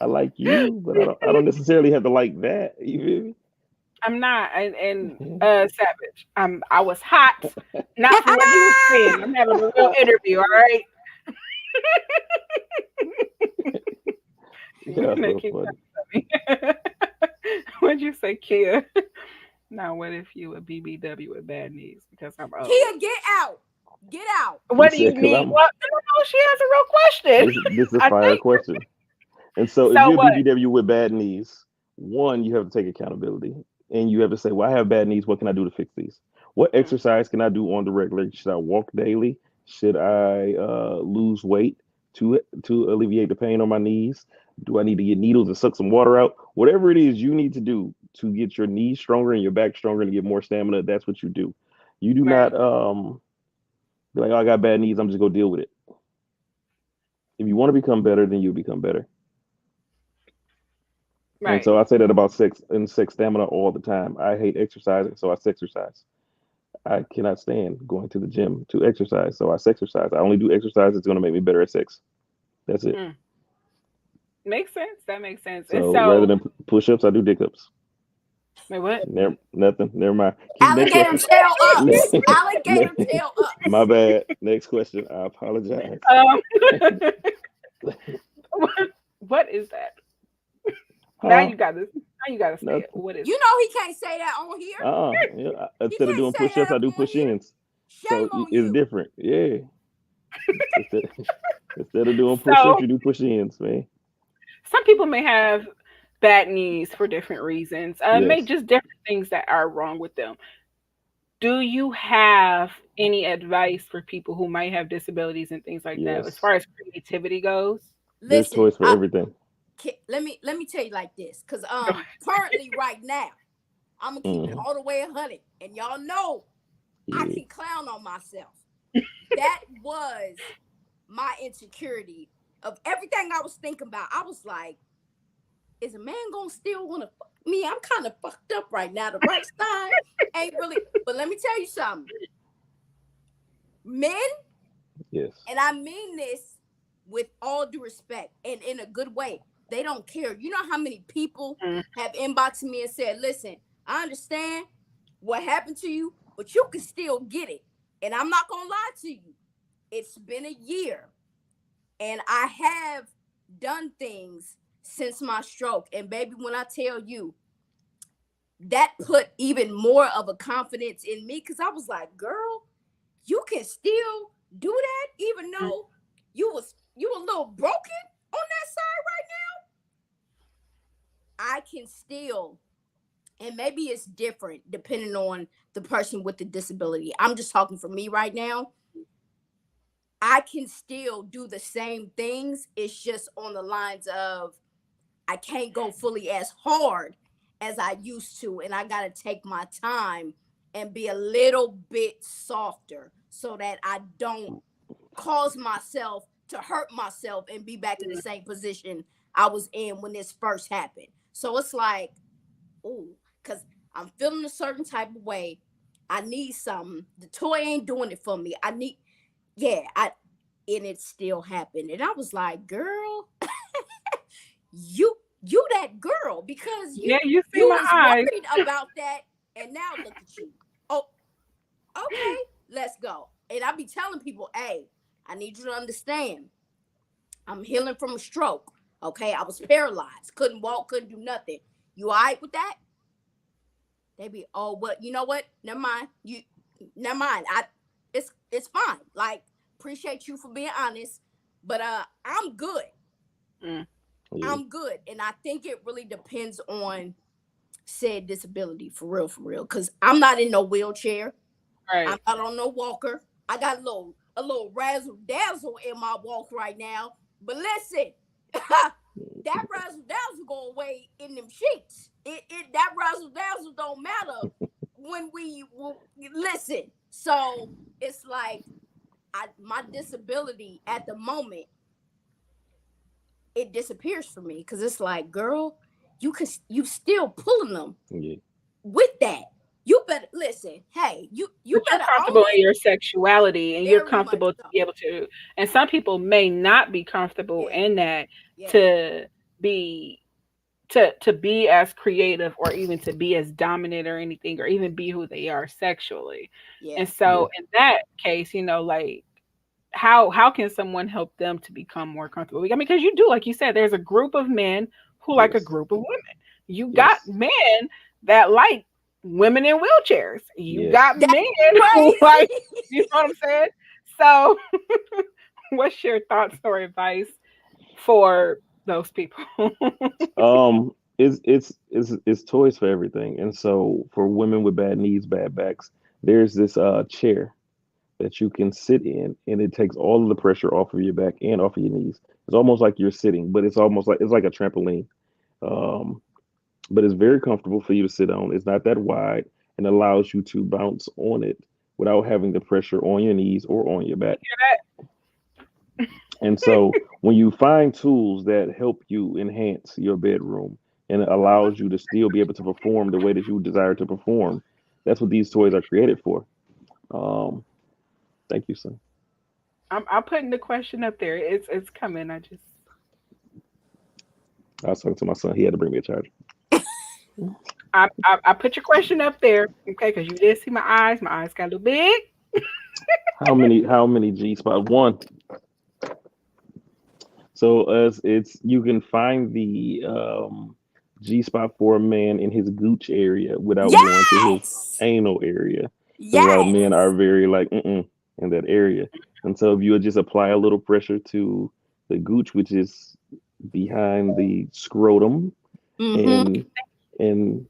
Speaker 3: I like you, but I don't necessarily have to like that. You feel
Speaker 1: I'm not, and
Speaker 3: me?
Speaker 1: Savage. I was hot, not for what he was saying. I'm having a real interview. All right. You're
Speaker 3: Yeah,
Speaker 1: gonna
Speaker 3: so
Speaker 1: keep
Speaker 3: funny.
Speaker 1: me. What'd you say, Kia? Now, what if you a BBW with bad knees? Because I'm old.
Speaker 2: Kia, get out. Get out.
Speaker 3: He
Speaker 1: What do
Speaker 3: said,
Speaker 1: you
Speaker 3: "Cause
Speaker 1: need?
Speaker 3: I'm
Speaker 1: Well, no, she has a real question.
Speaker 3: this is a
Speaker 1: I
Speaker 3: fire
Speaker 1: think.
Speaker 3: question." And so, if
Speaker 1: So
Speaker 3: you're a
Speaker 1: what?
Speaker 3: BBW with bad knees, one, you have to take accountability, and you have to say, "Well, I have bad knees. What can I do to fix these? What
Speaker 1: Mm,
Speaker 3: exercise can I do on the regular? Should I walk daily? Should I lose weight to alleviate the pain on my knees? Do I need to get needles and suck some water out? Whatever it is you need to do to get your knees stronger and your back stronger and get more stamina, that's what you do. You do
Speaker 1: right,
Speaker 3: not be like, oh, I got bad knees. I'm just gonna deal with it. If you want to become better, then you become better. And
Speaker 1: right.
Speaker 3: so I say that about sex and sex stamina all the time. I hate exercising, so I exercise. I cannot stand going to the gym to exercise, so I exercise. I only do exercise that's going to make me better at sex. That's it.
Speaker 1: Mm. Makes sense. That makes sense. And
Speaker 3: So rather
Speaker 1: so,
Speaker 3: than push-ups, I do dick-ups.
Speaker 1: wait, what?
Speaker 3: Never, nothing. Never mind. Next
Speaker 2: Alligator
Speaker 3: question.
Speaker 2: tail ups.
Speaker 3: Ne-
Speaker 2: Alligator tail
Speaker 3: My
Speaker 2: ups.
Speaker 3: bad. Next question. I apologize.
Speaker 1: Um, what is that? Now
Speaker 3: Huh?
Speaker 1: you got this. Now you got to say it.
Speaker 3: Nothing.
Speaker 1: What is
Speaker 2: You know he can't say that on here.
Speaker 3: Yeah.
Speaker 2: He
Speaker 3: Instead of
Speaker 2: can't
Speaker 3: doing
Speaker 2: say
Speaker 3: push-ups,
Speaker 2: that
Speaker 3: I
Speaker 2: up
Speaker 3: do
Speaker 2: on here.
Speaker 3: push-ins.
Speaker 2: Shame
Speaker 3: So
Speaker 2: on
Speaker 3: it's
Speaker 2: you.
Speaker 3: different. Yeah. Instead, instead of doing push-ups,
Speaker 1: so?
Speaker 3: you do push-ins, man.
Speaker 1: Some people may have bad knees for different reasons. May
Speaker 3: Yes.
Speaker 1: just different things that are wrong with them. Do you have any advice for people who might have disabilities and things like that as
Speaker 3: Yes.
Speaker 1: far as creativity goes?
Speaker 3: There's
Speaker 2: Listen,
Speaker 3: toys for everything.
Speaker 2: let me tell you like this, cause
Speaker 1: Go
Speaker 2: currently right now, I'm gonna keep it
Speaker 3: Hmm.
Speaker 2: all the way 100, and y'all know I
Speaker 3: Yeah.
Speaker 2: can clown on myself. that was my insecurity of everything I was thinking about. I was like, is a man gonna still want to fuck me? I'm kind of fucked up right now. The right side ain't really. But let me tell you something. Men,
Speaker 3: Yes.
Speaker 2: and I mean this with all due respect and in a good way, they don't care. You know how many people have inboxed me and said, listen, I understand what happened to you, but you can still get it. And I'm not gonna lie to you. It's been a year and I have done things since my stroke. And baby, when I tell you, that put even more of a confidence in me, because I was like, girl, you can still do that even though you a little broken on that side right now. I can still, and maybe it's different depending on the person with the disability. I'm just talking for me right now. I can still do the same things. It's just on the lines of I can't go fully as hard as I used to, and I got to take my time and be a little bit softer so that I don't cause myself to hurt myself and be back in the same position I was in when this first happened. So it's like, ooh, because I'm feeling a certain type of way. I need something. The toy ain't doing it for me. And it still happened. And I was like, girl, you that girl, because
Speaker 1: you see
Speaker 2: you
Speaker 1: my
Speaker 2: was
Speaker 1: eyes.
Speaker 2: worried about that, and now look at you. Oh, okay, let's go. And I be telling people, hey, I need you to understand, I'm healing from a stroke. Okay, I was paralyzed, couldn't walk, couldn't do nothing. You all right with that? They be, oh, well, you know what? Never mind. It's fine. Like, appreciate you for being honest, but I'm good. I'm good. And I think it really depends on said disability, for real. Because I'm not in no wheelchair.
Speaker 1: Right.
Speaker 2: I'm not on no walker. I got a little razzle dazzle in my walk right now. But listen, that razzle dazzle go away in them sheets. That razzle dazzle don't matter when we listen. So it's like my disability at the moment, it disappears for me, because it's like, girl, you still pulling them with that. You better listen. Hey, you
Speaker 1: But you're
Speaker 2: better
Speaker 1: comfortable
Speaker 2: own
Speaker 1: in
Speaker 2: it.
Speaker 1: your sexuality, and you're
Speaker 2: Very much
Speaker 1: comfortable to
Speaker 2: so.
Speaker 1: be able to. And some people may not be comfortable
Speaker 2: Yeah,
Speaker 1: in that
Speaker 2: yeah,
Speaker 1: to be to be as creative or even to be as dominant or anything or even be who they are sexually.
Speaker 2: yeah.
Speaker 1: And so in that case, like how can someone help them to become more comfortable? I mean, because you do, like you said, there's a group of men who like a
Speaker 3: Yes.
Speaker 1: group of women. You got
Speaker 3: Yes.
Speaker 1: men that like women in wheelchairs. You
Speaker 3: Yes.
Speaker 1: got
Speaker 2: That's
Speaker 1: men who like,
Speaker 2: crazy.
Speaker 1: you know what I'm saying? So, what's your thoughts or advice for those people?
Speaker 3: It's toys for everything. And so for women with bad knees, bad backs, there's this chair that you can sit in, and it takes all of the pressure off of your back and off of your knees. It's almost like you're sitting, but it's like a trampoline. Um, but it's very comfortable for you to sit on. It's not that wide and allows you to bounce on it without having the pressure on your knees or on your back. And so when you find tools that help you enhance your bedroom and it allows you to still be able to perform the way that you desire to perform, that's what these toys are created for. Um, thank you, son.
Speaker 1: I'm putting the question up there. It's coming.
Speaker 3: I was talking to my son. He had to bring me a charger.
Speaker 1: I put your question up there, okay? Because you did see my eyes. My eyes got a little big.
Speaker 3: How many G spot? One. So as it's you can find the G spot for a man in his gooch area without going to his
Speaker 2: Yes,
Speaker 3: anal area, because a lot of men are
Speaker 2: yes.
Speaker 3: very like in that area. And so if you would just apply a little pressure to the gooch, which is behind the scrotum
Speaker 2: Mm-hmm.
Speaker 3: and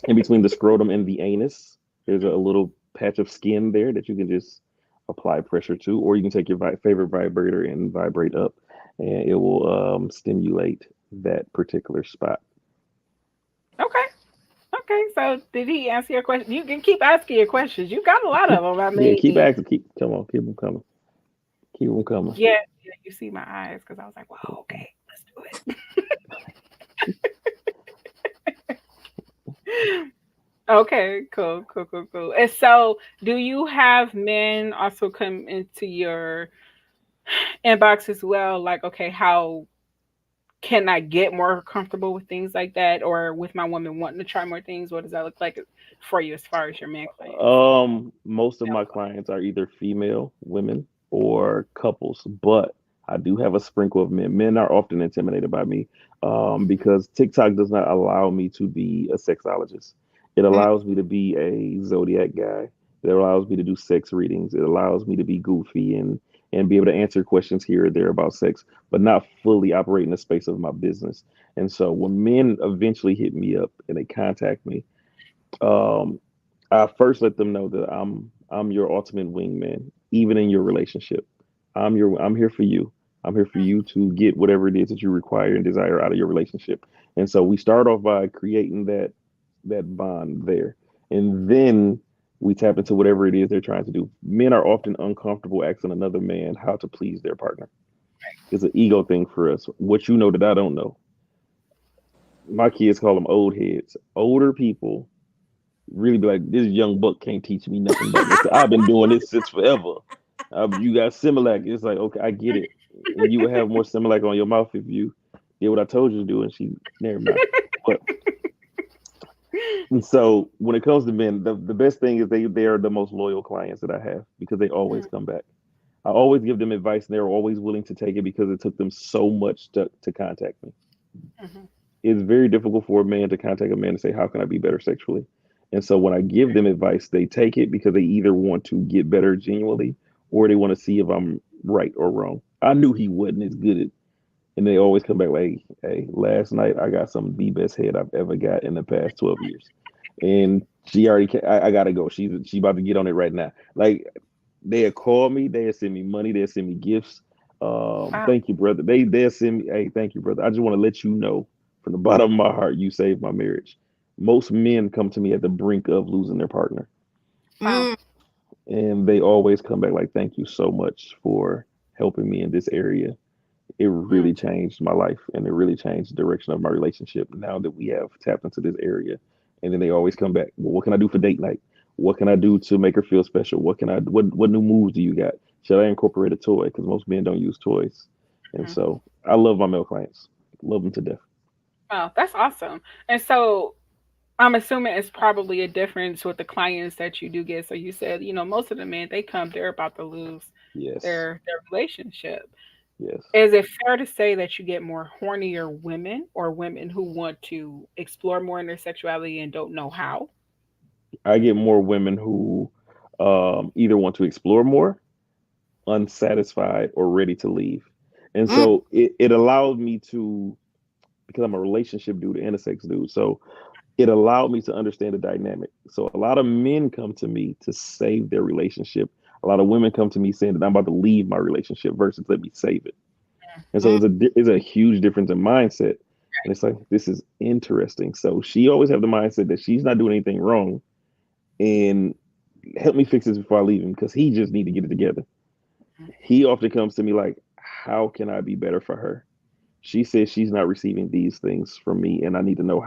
Speaker 3: in between the scrotum and the anus, there's a little patch of skin there that you can just apply pressure to, or you can take your favorite vibrator and vibrate up, and it will stimulate that particular spot.
Speaker 1: Okay. Okay, so did he answer your question? You can keep asking your questions. You got a lot of them. I
Speaker 3: Yeah, keep
Speaker 1: mean,
Speaker 3: asking. Come on, keep them coming. Keep them coming.
Speaker 1: yeah, yeah, you see my eyes because I was like, wow, okay, let's do it. Okay, cool, cool, cool, cool. And so, do you have men also come into your inbox as well? Like, okay, how can I get more comfortable with things like that, or with my woman wanting to try more things? What does that look like for you as far as your man clients?
Speaker 3: Most of
Speaker 1: Male
Speaker 3: my clients are either female women or couples, but I do have a sprinkle of men. Men are often intimidated by me because TikTok does not allow me to be a sexologist. It
Speaker 1: clients?
Speaker 3: allows me to be a zodiac guy. It allows me to do sex readings. It allows me to be goofy and be able to answer questions here or there about sex, but not fully operate in the space of my business. And so when men eventually hit me up and they contact me, um, I first let them know that I'm your ultimate wingman, even in your relationship. I'm here for you. I'm here for you to get whatever it is that you require and desire out of your relationship. And so we start off by creating that bond there. And then we tap into whatever it is they're trying to do. Men are often uncomfortable asking another man how to please their partner. It's an ego thing for us. What you know that I don't know. My kids call them old heads. Older people really be like, this young buck can't teach me nothing but this. I've been doing this since forever. You got Similac. It's like, okay, I get it. And you would have more Similac on your mouth if you did what I told you to do. And she, never mind. But and so when it comes to men, the best thing is they are the most loyal clients that I have because they always come back. I always give them advice and they're always willing to take it because it took them so much to contact me.
Speaker 1: Mm-hmm.
Speaker 3: It's very difficult for a man to contact a man and say, how can I be better sexually? And so when I give them advice, they take it because they either want to get better genuinely or they want to see if I'm right or wrong. I knew he wasn't as good at, and they always come back like, hey, last night I got some of the best head I've ever got in the past 12 years. And she already, I gotta go. She's about to get on it right now. Like they'll call me, they'll send me money, they'll send me gifts.
Speaker 1: Wow.
Speaker 3: Thank you, brother. They'll send me, hey, thank you, brother. I just want to let you know from the bottom of my heart, you saved my marriage. Most men come to me at the brink of losing their partner,
Speaker 1: Wow.
Speaker 2: Mm,
Speaker 3: and they always come back like, thank you so much for helping me in this area. It
Speaker 1: Mm.
Speaker 3: really changed my life and it really changed the direction of my relationship now that we have tapped into this area. And then they always come back. Well, what can I do for date night? What can I do to make her feel special? What new moves do you got? Should I incorporate a toy? Because most men don't use toys. And
Speaker 1: Mhm.
Speaker 3: so I love my male clients. Love them to death.
Speaker 1: Wow, that's awesome. And so I'm assuming it's probably a difference with the clients that you do get. So you said, most of the men they come, they're about to lose
Speaker 3: Yes.
Speaker 1: their relationship.
Speaker 3: Yes.
Speaker 1: Is it fair to say that you get more hornier women or women who want to explore more in their sexuality and don't know how?
Speaker 3: I get more women who either want to explore more, unsatisfied, or ready to leave. And
Speaker 2: mm,
Speaker 3: so it allowed me to, because I'm a relationship dude and a sex dude. So it allowed me to understand the dynamic. So a lot of men come to me to save their relationship. A lot of women come to me saying that I'm about to leave my relationship versus let me save it. And so
Speaker 2: mm,
Speaker 3: there's a huge difference in mindset. And it's like, this is interesting. So she always have the mindset that she's not doing anything wrong and help me fix this before I leave him because he just need to get it together. He often comes to me like, how can I be better for her? She says she's not receiving these things from me and I need to know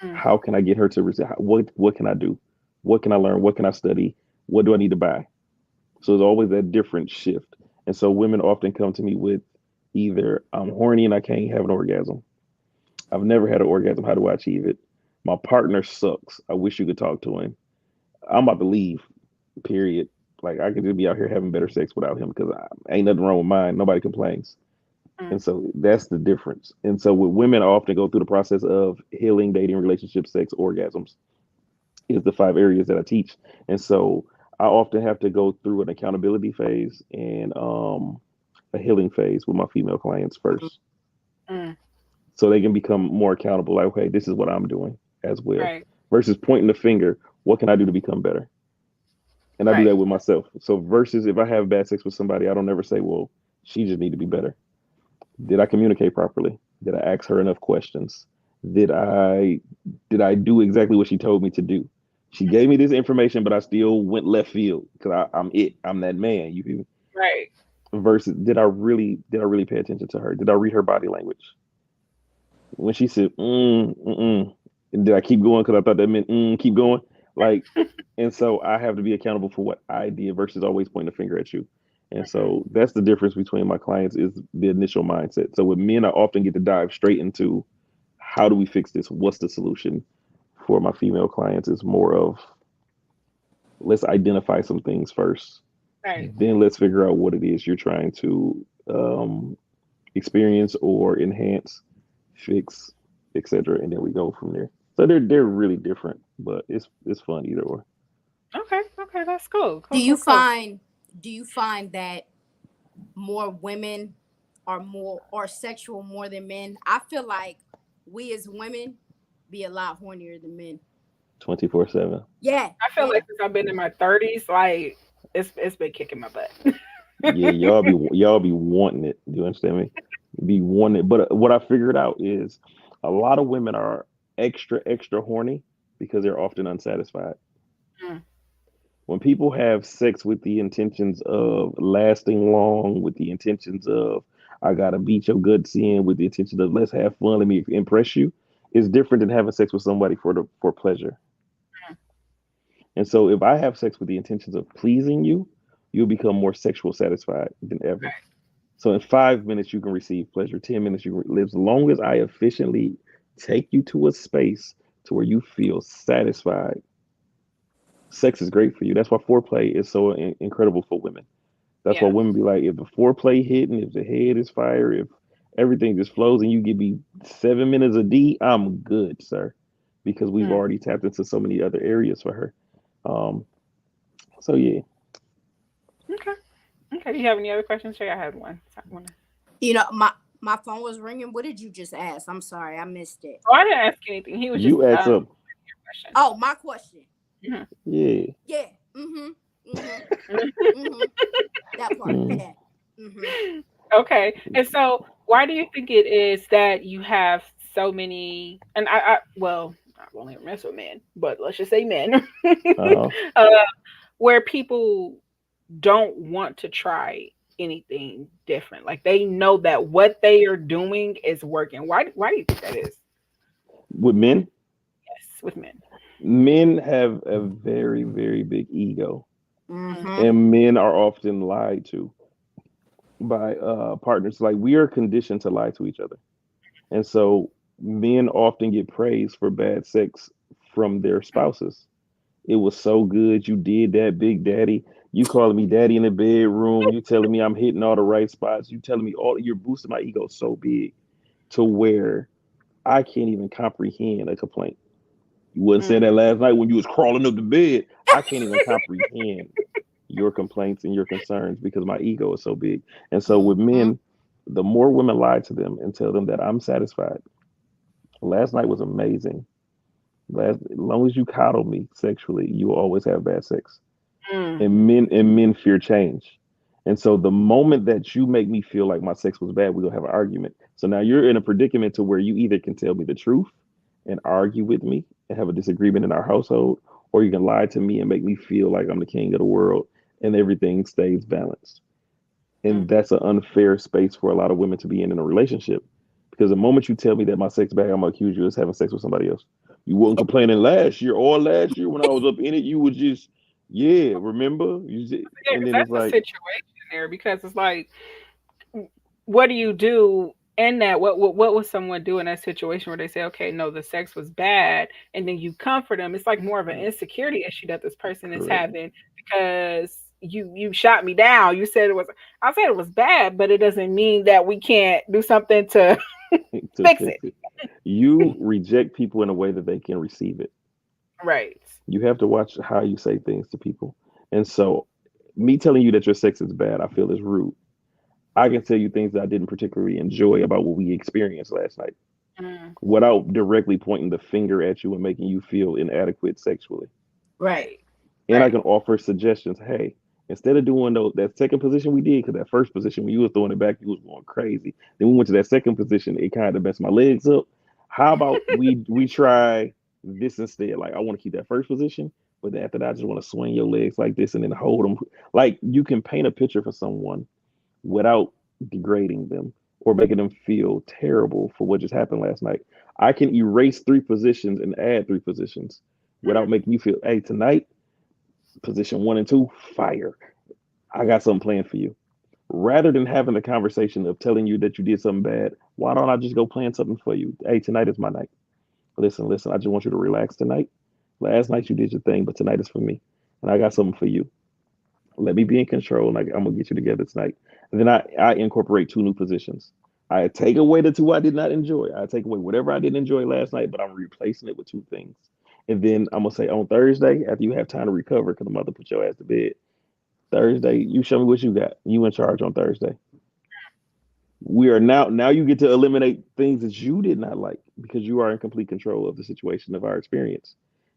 Speaker 1: Mm.
Speaker 3: how can I get her to receive? What can I do? What can I learn? What can I study? What do I need to buy? So there's always that different shift. And so women often come to me with either I'm horny and I can't have an orgasm. I've never had an orgasm. How do I achieve it? My partner sucks. I wish you could talk to him. I'm about to leave. Period. Like I could just be out here having better sex without him because ain't nothing wrong with mine. Nobody complains.
Speaker 1: Mm.
Speaker 3: And so that's the difference. And so with women, I often go through the process of healing, dating, relationship, sex, orgasms is the 5 areas that I teach. And so I often have to go through an accountability phase and a healing phase with my female clients
Speaker 2: mm.
Speaker 3: first.
Speaker 1: Mm.
Speaker 3: So they can become more accountable. Like, okay, this is what I'm doing as well.
Speaker 1: Right.
Speaker 3: Versus pointing the finger, what can I do to become better? And I do
Speaker 1: Right.
Speaker 3: that with myself. So versus if I have bad sex with somebody, I don't ever say, well, she just need to be better. Did I communicate properly? Did I ask her enough questions? Did I do exactly what she told me to do? She gave me this information, but I still went left field because I'm that man. You feel me?
Speaker 1: Right.
Speaker 3: Versus did I really pay attention to her? Did I read her body language? When she said and did I keep going because I thought that meant keep going? Like, and so I have to be accountable for what I did versus always pointing a finger at you. And so that's the difference between my clients is the initial mindset. So with men, I often get to dive straight into how do we fix this? What's the solution? For my female clients, it's more of let's identify some things first.
Speaker 1: Right.
Speaker 3: Then let's figure out what it is you're trying to experience or enhance, fix, etc. And then we go from there. So they're really different, but it's fun either or.
Speaker 1: Okay. Okay. That's cool.
Speaker 2: Do
Speaker 1: Cool.
Speaker 2: you
Speaker 1: Cool. Cool.
Speaker 2: find that more women are sexual more than men? I feel like we as women be a lot hornier than men.
Speaker 3: 24/7.
Speaker 2: Yeah.
Speaker 1: I feel
Speaker 2: Yeah.
Speaker 1: like since I've been in my 30s, like it's been kicking my butt.
Speaker 3: Yeah, y'all be wanting it. Do you understand me? Be wanting it. But what I figured out is a lot of women are extra horny because they're often unsatisfied.
Speaker 1: Mm.
Speaker 3: When people have sex with the intentions of lasting long, with the intentions of I gotta beat your guts in, with the intention of let's have fun, let me impress you, it's different than having sex with somebody for pleasure. And so if I have sex with the intentions of pleasing you, you'll become more sexual satisfied than ever. So in 5 minutes you can receive pleasure. 10 minutes you can, as long as I efficiently take you to a space to where you feel satisfied. Sex is great for you. That's why foreplay is so incredible for women. That's why
Speaker 1: Yeah.
Speaker 3: women be like, if the foreplay hitting, if the head is fire, if everything just flows, and you give me 7 minutes of D, I'm good, sir, because we've
Speaker 1: Mm.
Speaker 3: already tapped into so many other areas for her. Um, so yeah,
Speaker 1: Okay. Okay. Do you have any other questions, Shay? I had one. So I wanna...
Speaker 2: You know, my phone was ringing. What did you just ask? I'm sorry, I missed it.
Speaker 1: Oh, I didn't ask anything. He was just
Speaker 3: you ask up.
Speaker 1: your question.
Speaker 2: Oh, my question.
Speaker 1: Mhm.
Speaker 3: Yeah.
Speaker 2: Yeah. Mm-hmm. Mm-hmm.
Speaker 1: Mhm.
Speaker 2: Mm-hmm. That part.
Speaker 3: Mm.
Speaker 2: Yeah. Mm-hmm.
Speaker 1: Okay. And so, why do you think it is that you have so many? And well, I've only ever messed with men, but let's just say men,
Speaker 3: Uh-huh.
Speaker 1: uh, where people don't want to try anything different. Like they know that what they are doing is working. Why do you think that is?
Speaker 3: With men,
Speaker 1: Yes, with men.
Speaker 3: men have a very big ego,
Speaker 1: Mm.
Speaker 2: Mm-hmm.
Speaker 3: and men are often lied to by partners. Like we are conditioned to lie to each other, and so men often get praised for bad sex from their spouses. It was so good. You did that, Big Daddy. You calling me daddy in the bedroom. You telling me I'm hitting all the right spots. You telling me all you're boosting my ego so big to where I can't even comprehend a complaint. You wasn't saying
Speaker 1: Mm.
Speaker 3: that last night when you was crawling up the bed. I can't even comprehend your complaints and your concerns because my ego is so big. And so with
Speaker 2: Mm-hmm.
Speaker 3: men, the more women lie to them and tell them that I'm satisfied. Last night was amazing. As long as you coddle me sexually, you will always have bad sex.
Speaker 1: Mm.
Speaker 3: And men fear change. And so the moment that you make me feel like my sex was bad, we're gonna have an argument. So now you're in a predicament to where you either can tell me the truth and argue with me and have a disagreement in our household, or you can lie to me and make me feel like I'm the king of the world and everything stays balanced.
Speaker 1: Mm.
Speaker 3: And that's an unfair space for a lot of women to be in a relationship. Because the moment you tell me that my sex bad, I'm gonna accuse you of having sex with somebody else. You weren't complaining last year or last year when I was up in it. You were just, yeah, remember?
Speaker 1: Yeah,
Speaker 3: And
Speaker 1: because
Speaker 3: then it's
Speaker 1: that's the
Speaker 3: like,
Speaker 1: situation there. Because it's like, what do you do in that? What would someone do in that situation where they say, okay, no, the sex was bad, and then you comfort them? It's like more of an insecurity issue that this person is
Speaker 3: correct.
Speaker 1: having because you shot me down. You said it was. I said it was bad, but it doesn't mean that we can't do something to
Speaker 3: To
Speaker 1: fix it.
Speaker 3: fix it. You reject people in a way that they can receive it.
Speaker 1: Right.
Speaker 3: You have to watch how you say things to people. And so, me telling you that your sex is bad, I feel is rude. I can tell you things that I didn't particularly enjoy about what we experienced last night
Speaker 1: Mm.
Speaker 3: without directly pointing the finger at you and making you feel inadequate sexually.
Speaker 2: Right.
Speaker 1: Right.
Speaker 3: And I
Speaker 1: Right.
Speaker 3: can offer suggestions. Hey, instead of doing that second position we did, because that first position when you was throwing it back, you was going crazy. Then we went to that second position, it kind of messed my legs up. How about we try this instead? Like I want to keep that first position, but then after that, I just want to swing your legs like this and then hold them. Like you can paint a picture for someone without degrading them or making them feel terrible for what just happened last night. I can erase three positions and add three positions without making you feel, hey, tonight, position one and two, fire. I got something planned for you. Rather than having the conversation of telling you that you did something bad, why don't I just go plan something for you? Hey, tonight is my night. Listen, I just want you to relax tonight. Last night you did your thing, but tonight is for me. And I got something for you. Let me be in control, and I'm gonna get you together tonight. And then I incorporate two new positions. I take away the two I did not enjoy. I take away whatever I didn't enjoy last night, but I'm replacing it with two things. And then I'm gonna say on Thursday, after you have time to recover, because the mother put your ass to bed. Thursday, you show me what you got. You in charge on Thursday. We are now you get to eliminate things that you did not like because you are in complete control of the situation of our experience.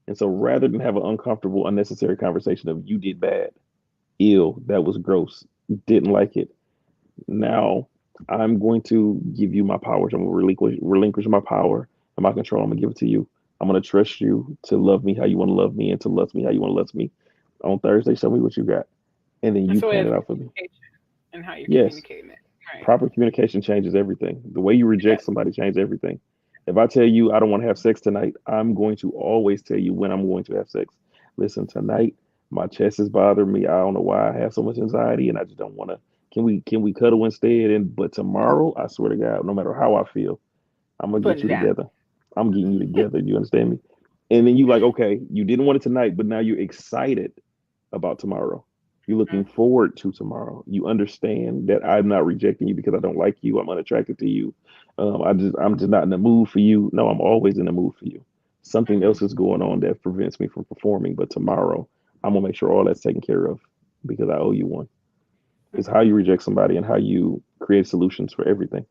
Speaker 3: And so rather than have an uncomfortable, unnecessary conversation of you did bad, ill, that was gross, didn't like it. Now I'm going to give you my powers. I'm going to relinquish my power and my control. I'm going to give it to you. I'm going to trust you to love me how you want to love me and to love me how you want to love me. On Thursday, show me what you got. And then you
Speaker 1: So
Speaker 3: plan
Speaker 1: it's
Speaker 3: it out for me.
Speaker 1: communication and how you're
Speaker 3: Yes.
Speaker 1: communicating it. Right.
Speaker 3: Proper communication changes everything. The way you reject somebody changes everything. If I tell you I don't want to have sex tonight, I'm going to always tell you when I'm going to have sex. Listen, tonight my chest is bothering me. I don't know why I have so much anxiety, and I just don't want to. Can we cuddle instead? And but tomorrow, I swear to God, no matter how I feel, I'm gonna get
Speaker 1: Putting
Speaker 3: you
Speaker 1: it down.
Speaker 3: together. I'm getting you together. You understand me? And then you like, okay, you didn't want it tonight, but now you're excited about tomorrow. You're looking forward to tomorrow. You understand that I'm not rejecting you because I don't like you. I'm unattracted to you. I'm just not in the mood for you. No, I'm always in the mood for you. Something
Speaker 1: Mm-hmm.
Speaker 3: else is going on that prevents me from performing. But tomorrow, I'm gonna make sure all that's taken care of because I owe you one. It's how you reject somebody and how you create solutions for everything.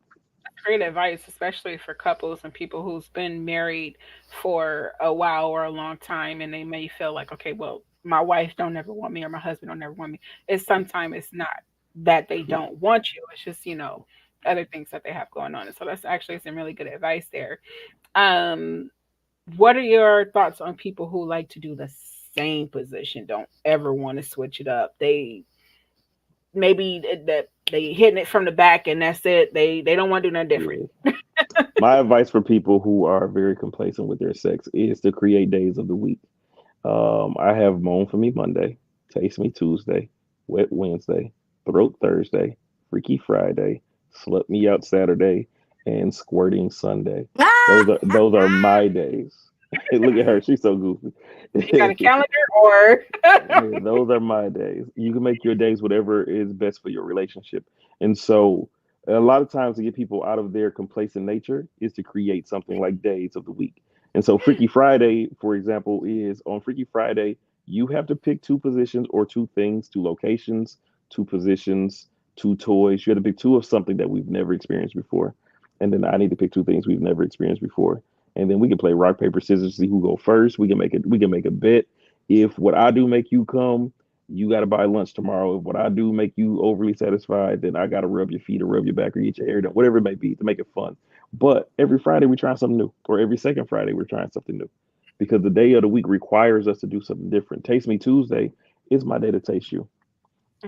Speaker 1: Great advice, especially for couples and people who's been married for a while or a long time, and they may feel like, okay, well, my wife don't ever want me or my husband don't ever want me. It's sometimes it's not that they don't want you. It's just other things that they have going on. And so that's actually some really good advice there. Um, what are your thoughts on people who like to do the same position, don't ever want to switch it up? They maybe that they hitting it from the back and that's it. They don't want to do nothing different.
Speaker 3: Yeah. My advice for people who are very complacent with their sex is to create days of the week. I have Moan for Me Monday, Taste Me Tuesday, Wet Wednesday, Throat Thursday, Freaky Friday, Slut Me Out Saturday, and Squirting Sunday. Those are my days. Look at her, she's so goofy.
Speaker 1: You got a calendar or
Speaker 3: Yeah, those are my days. You can make your days whatever is best for your relationship. And so, a lot of times to get people out of their complacent nature is to create something like days of the week. And so, Freaky Friday, for example, is on Freaky Friday, you have to pick two positions or two things, two locations, two positions, two toys. You have to pick two of something that we've never experienced before. And then I need to pick two things we've never experienced before. And then we can play rock, paper, scissors, see who go first. We can make a bet. If what I do make you come, you got to buy lunch tomorrow. If what I do make you overly satisfied, then I got to rub your feet or rub your back or get your hair done, whatever it may be to make it fun. But every Friday we're trying something new, or every second Friday we're trying something new, because the day of the week requires us to do something different. Taste Me Tuesday is my day to taste you.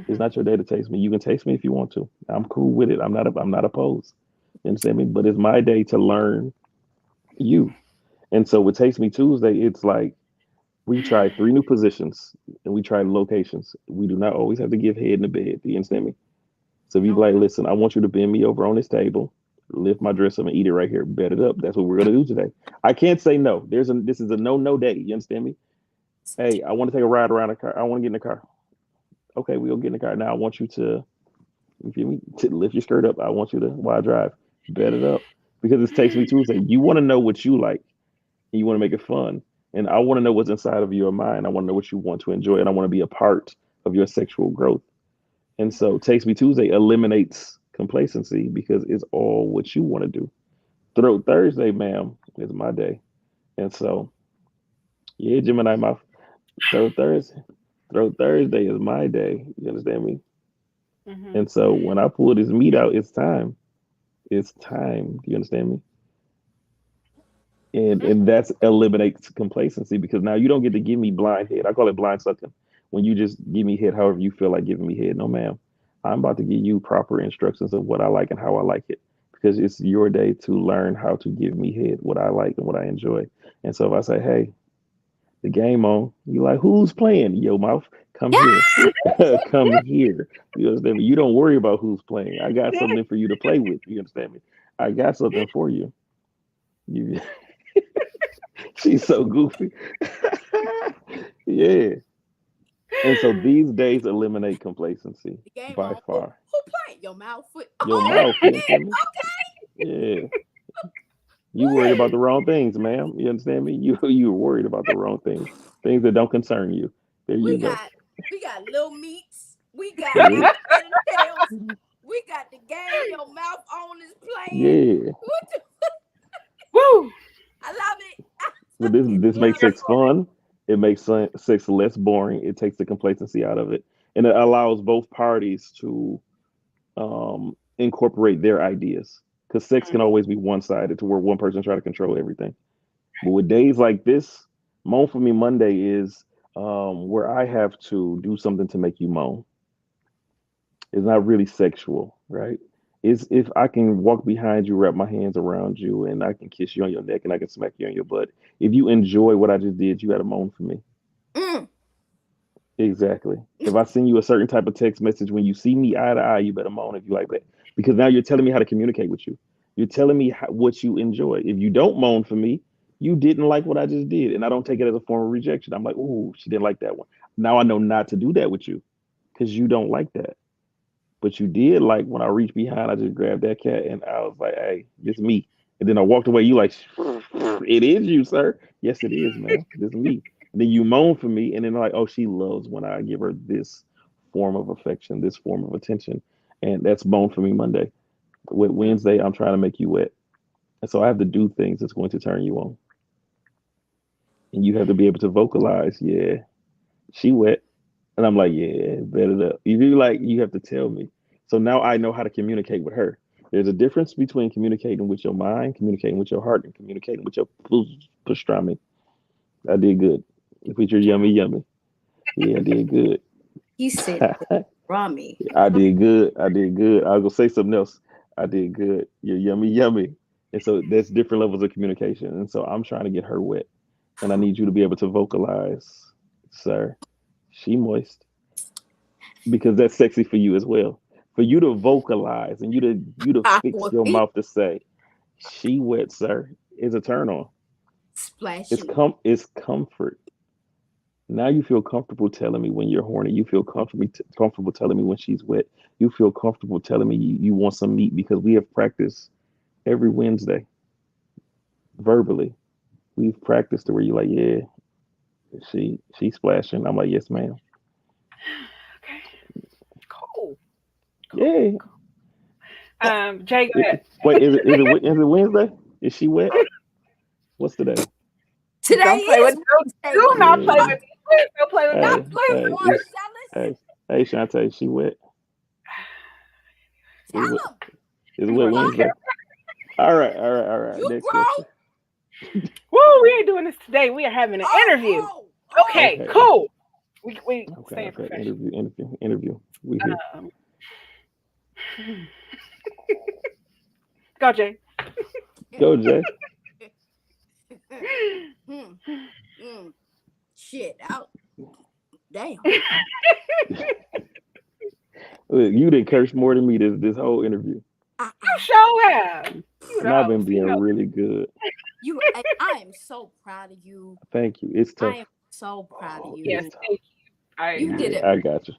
Speaker 3: It's
Speaker 1: Mhm.
Speaker 3: not your day to taste me. You can taste me if you want to. I'm cool with it. I'm not opposed. You understand me? But it's my day to learn you. And so with Taste Me Tuesday, it's like we try three new positions and we try locations. We do not always have to give head in the bed. Do you understand me? So if you like,
Speaker 1: Okay.
Speaker 3: listen, I want you to bend me over on this table, lift my dress up and eat it right here, bed it up. That's what we're gonna do today. I can't say no. This is a no day. You understand me? Hey, I want to take a ride around the car. I want to get in the car. Okay, we'll get in the car. Now I want you to, you feel me, to lift your skirt up. I want you to while I drive, bed it up. Because it takes me Tuesday. You want to know what you like and you want to make it fun. And I want to know what's inside of your mind. I want to know what you want to enjoy, and I want to be a part of your sexual growth. And so, Takes Me Tuesday eliminates complacency because it's all what you want to do. Throat Thursday, ma'am, is my day. And so, yeah, Gemini, my throat Thursday. Throat Thursday is my day. You understand me?
Speaker 1: Mhm.
Speaker 3: And so, when I pull this meat out, it's time. It's time. Do you understand me? And that's eliminates complacency because now you don't get to give me blind head. I call it blind sucking. When you just give me head however you feel like giving me head. No, ma'am. I'm about to give you proper instructions of what I like and how I like it because it's your day to learn how to give me head, what I like and what I enjoy. And so if I say, hey, the game on, you like, who's playing? Yo, mouth, come here. Come here. You understand me? You don't worry about who's playing. I got something for you to play with. You understand me? I got something for you. You She's so goofy. Yeah. And so these days eliminate complacency
Speaker 2: The game
Speaker 3: by
Speaker 2: on.
Speaker 3: far.
Speaker 2: Who playing? Your mouth foot.
Speaker 3: Your
Speaker 2: Oh,
Speaker 3: mouth, you
Speaker 2: yeah,
Speaker 3: understand me? Yeah. You
Speaker 2: go
Speaker 3: worried
Speaker 2: ahead.
Speaker 3: about the wrong things, ma'am. You understand me? You were worried about the wrong things. Things that don't concern you. There you
Speaker 2: We
Speaker 3: go.
Speaker 2: got little meats. We got
Speaker 3: Yeah.
Speaker 2: head and tails. We got the game. Your mouth on is playing.
Speaker 3: Yeah.
Speaker 2: What the,
Speaker 1: Woo!
Speaker 2: I love it.
Speaker 3: So this
Speaker 2: Love
Speaker 3: makes
Speaker 2: it.
Speaker 3: sex fun. It makes sex less boring. It takes the complacency out of it. And it allows both parties to incorporate their ideas. Because sex can always be one sided to where one person try to control everything. But with days like this, Moan for Me Monday is where I have to do something to make you moan. It's not really sexual, right? It's if I can walk behind you, wrap my hands around you, and I can kiss you on your neck and I can smack you on your butt. If you enjoy what I just did, you got to moan for me.
Speaker 2: Mm.
Speaker 3: Exactly. If I send you a certain type of text message when you see me eye to eye, you better moan if you like that. Because now you're telling me how to communicate with you. You're telling me what you enjoy. If you don't moan for me, you didn't like what I just did. And I don't take it as a form of rejection. I'm like, oh, she didn't like that one. Now I know not to do that with you because you don't like that. But you did like when I reached behind, I just grabbed that cat and I was like, hey, this me. And then I walked away. You like, it is you, sir. Yes, it is, man. This is me. And then you moan for me, and then like, oh, she loves when I give her this form of affection, this form of attention, and that's moan for me Monday. With Wednesday, I'm trying to make you wet, and so I have to do things that's going to turn you on, and you have to be able to vocalize. Yeah, she wet, and I'm like, yeah, bet it up. You do like you have to tell me. So now I know how to communicate with her. There's a difference between communicating with your mind, communicating with your heart, and communicating with your pastrami. I did good. With your yummy, yummy. Yeah, I did good.
Speaker 2: He said, Rami.
Speaker 3: I did good. I did good. I was gonna say something else. I did good. You're yummy, yummy. And so there's different levels of communication. And so I'm trying to get her wet. And I need you to be able to vocalize, sir, she moist. Because that's sexy for you as well. For you to vocalize and you to fix your mouth to say, she wet, sir, is a turn on.
Speaker 2: Splashing.
Speaker 3: It's comfort. Now you feel comfortable telling me when you're horny. You feel comfortable telling me when she's wet. You feel comfortable telling me you want some meat because we have practiced every Wednesday verbally. We've practiced to where you're like, yeah, she's splashing. I'm like, yes, ma'am.
Speaker 1: Okay. Cool.
Speaker 3: Yeah.
Speaker 1: Jay, go ahead.
Speaker 3: Wait, is it Wednesday? Is she wet? What's today?
Speaker 2: Today
Speaker 1: Don't play with
Speaker 2: Wednesday.
Speaker 1: do not
Speaker 3: Yeah.
Speaker 1: play with me. Don't play with
Speaker 2: Not
Speaker 1: me.
Speaker 2: play with Marcellus.
Speaker 3: Hey, Shantae, she wet.
Speaker 2: Tell him.
Speaker 3: It's wet Wednesday. All right.
Speaker 2: You
Speaker 3: Next
Speaker 2: grow.
Speaker 3: question.
Speaker 1: Woo, we ain't doing this today. We are having an interview.
Speaker 2: Oh.
Speaker 1: Okay, cool. We stay
Speaker 3: Okay.
Speaker 1: professional.
Speaker 3: Interview. We here.
Speaker 1: Go, Jay.
Speaker 3: Go, Jay.
Speaker 2: Shit out. Damn.
Speaker 3: Look, you didn't curse more than me this whole interview.
Speaker 1: You sure have.
Speaker 3: And I've been being really good.
Speaker 2: I am so proud of you.
Speaker 3: Thank you. It's tough.
Speaker 2: I am so proud of you.
Speaker 1: Yes, thank you.
Speaker 2: You did it.
Speaker 3: I got you.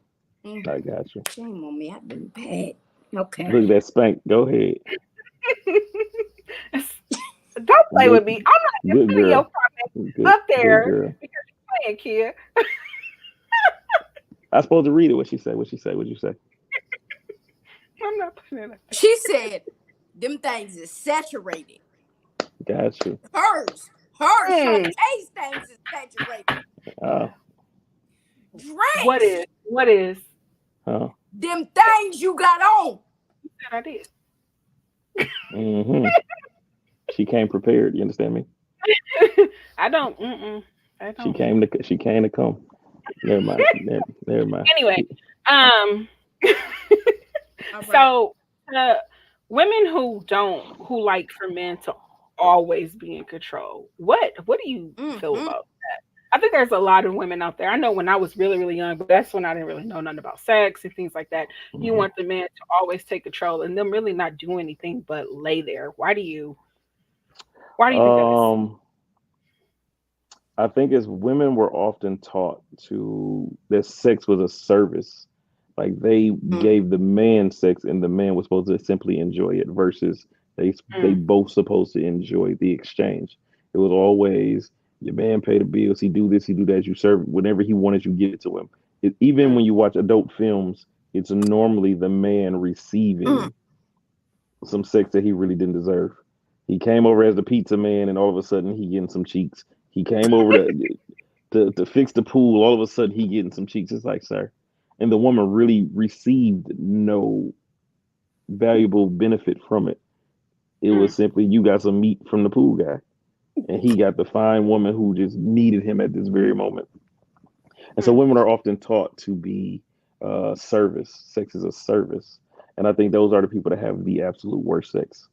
Speaker 2: I
Speaker 3: got you.
Speaker 2: Shame on me. I've been bad. Okay.
Speaker 3: Look at that spank. Go ahead.
Speaker 1: Don't play with me. I'm not
Speaker 3: good
Speaker 1: putting your
Speaker 3: girl.
Speaker 1: comments
Speaker 3: Good,
Speaker 1: up there
Speaker 3: good girl.
Speaker 1: because you're playing, kid.
Speaker 3: I supposed to read it. What she say? What'd you say?
Speaker 1: I'm not putting it up.
Speaker 2: She said, "Them things is saturated."
Speaker 3: Got you.
Speaker 2: Hers. Taste things is saturated. Drinks.
Speaker 1: What is?
Speaker 3: Huh?
Speaker 2: Them things you got on.
Speaker 1: You said I did.
Speaker 3: Mm-hmm. She came prepared. You understand me?
Speaker 1: I don't. I
Speaker 3: She
Speaker 1: don't.
Speaker 3: came to. She came to come. Never mind. Never mind.
Speaker 1: Anyway, um,
Speaker 2: All right.
Speaker 1: so uh, women who like for men to always be in control. What do you feel
Speaker 2: Mm-hmm.
Speaker 1: about? I think there's a lot of women out there. I know when I was really, really young, but that's when I didn't really know nothing about sex and things like that. You
Speaker 3: Mhm.
Speaker 1: want the man to always take control and them really not do anything but lay there. Why do you think that is?
Speaker 3: Um, I think as women were often taught to that sex was a service. Like they gave the man sex and the man was supposed to simply enjoy it versus they
Speaker 1: Mm,
Speaker 3: both supposed to enjoy the exchange. It was always your man pay the bills, he do this, he do that, you serve whenever he wanted you give it to him. Even
Speaker 1: mm,
Speaker 3: when you watch adult films, it's normally the man
Speaker 2: Mm-hmm.
Speaker 3: receiving some sex that he really didn't deserve. He came over as the pizza man and all of a sudden he getting some cheeks. He came over to fix the pool, all of a sudden he getting some cheeks. It's like, sir. And the woman really received no valuable benefit from it. It was
Speaker 1: mm,
Speaker 3: simply you got some meat from the pool guy, and he got the fine woman who just needed him at this very moment. And so
Speaker 1: mm,
Speaker 3: women are often taught to be service. Sex is a service, and I think those are the people that have the absolute worst sex.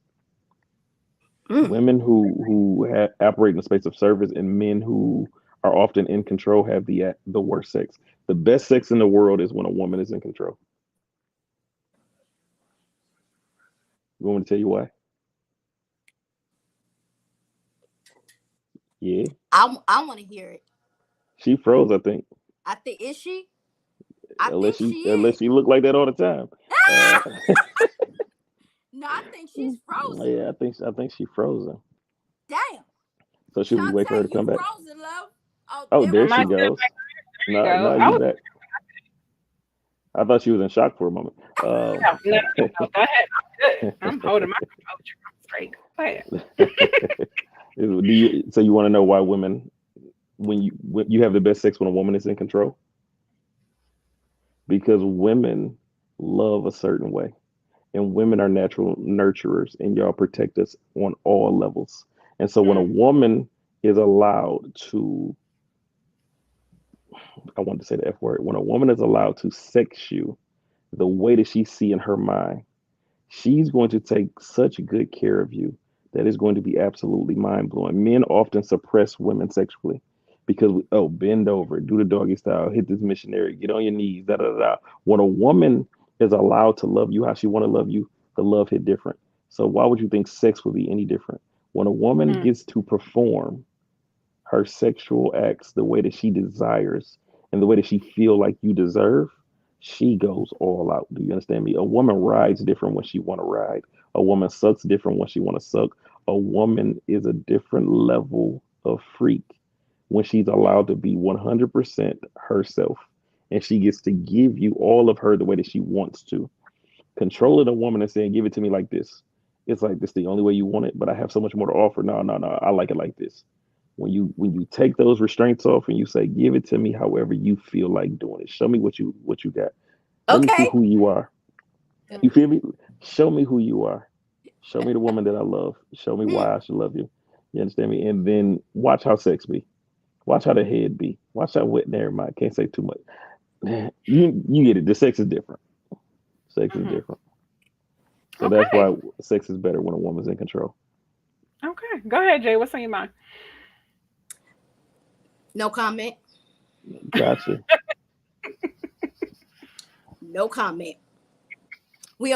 Speaker 2: Mm.
Speaker 3: Women who operate in the space of service and men who are often in control have the worst sex. The best sex in the world is when a woman is in control. You want me to tell you why? Yeah,
Speaker 2: I want to hear it.
Speaker 3: she froze. I think
Speaker 2: I think is she? I think she is.
Speaker 3: unless she look like that all the time. Uh,
Speaker 2: No, I think she's frozen.
Speaker 3: yeah, I think she frozen.
Speaker 2: Damn.
Speaker 3: So should we wait for her
Speaker 2: Shantae,
Speaker 3: to
Speaker 2: you
Speaker 3: come back?
Speaker 2: frozen, love. Oh,
Speaker 3: Oh,
Speaker 2: there
Speaker 3: there
Speaker 2: we
Speaker 1: am I
Speaker 3: she
Speaker 1: still
Speaker 2: go.
Speaker 3: goes.
Speaker 1: back? There you
Speaker 3: No,
Speaker 1: go.
Speaker 3: no,
Speaker 1: I
Speaker 3: you
Speaker 1: was
Speaker 3: back. I thought she was in shock for a moment.
Speaker 1: no, no, no, no. Go ahead. I'm good. I'm holding my composure. I'm straight. Go ahead.
Speaker 3: So you want to know why women when you have the best sex when a woman is in control? Because women love a certain way, and women are natural nurturers, and y'all protect us on all levels. And so when a
Speaker 1: Mm,
Speaker 3: woman is allowed to, I wanted to say the F word, when a woman is allowed to sex you the way that she see in her mind, she's going to take such good care of you that is going to be absolutely mind blowing. Men often suppress women sexually because oh, bend over, do the doggy style, hit this missionary, get on your knees, da da da. When a woman is allowed to love you how she want to love you, the love hit different. So why would you think sex would be any different? When a woman
Speaker 1: mm,
Speaker 3: gets to perform her sexual acts the way that she desires and the way that she feel like you deserve, she goes all out. Do you understand me? A woman rides different when she want to ride. A woman sucks different when she want to suck. A woman is a different level of freak when she's
Speaker 1: mm,
Speaker 3: allowed to be 100% herself and she gets to give you all of her the way that she wants to.
Speaker 1: mm,
Speaker 3: Controlling a woman and saying, give it to me like this. It's like this the only way you want it, but I have so much more to offer. No, no, no. I like it like this. When you take those restraints off and you say, give it to me however you feel like doing it. Show me what you got. Let me see
Speaker 2: Okay.
Speaker 3: who you are.
Speaker 1: mm.
Speaker 3: You feel me? Show me who you are. Show me the woman that I love. Show me
Speaker 2: Hmm.
Speaker 3: why I should love you. You understand me? And then watch how sex be. Watch how the head be. Watch how wet. Never mind. Can't say too much. Man, you get it. The sex is different. Sex is
Speaker 1: Mhm.
Speaker 3: different. So that's
Speaker 1: Okay.
Speaker 3: why sex is better when a woman's in control.
Speaker 1: Okay. Go ahead, Jay. What's on your mind?
Speaker 2: No comment.
Speaker 3: Gotcha.
Speaker 2: No comment. We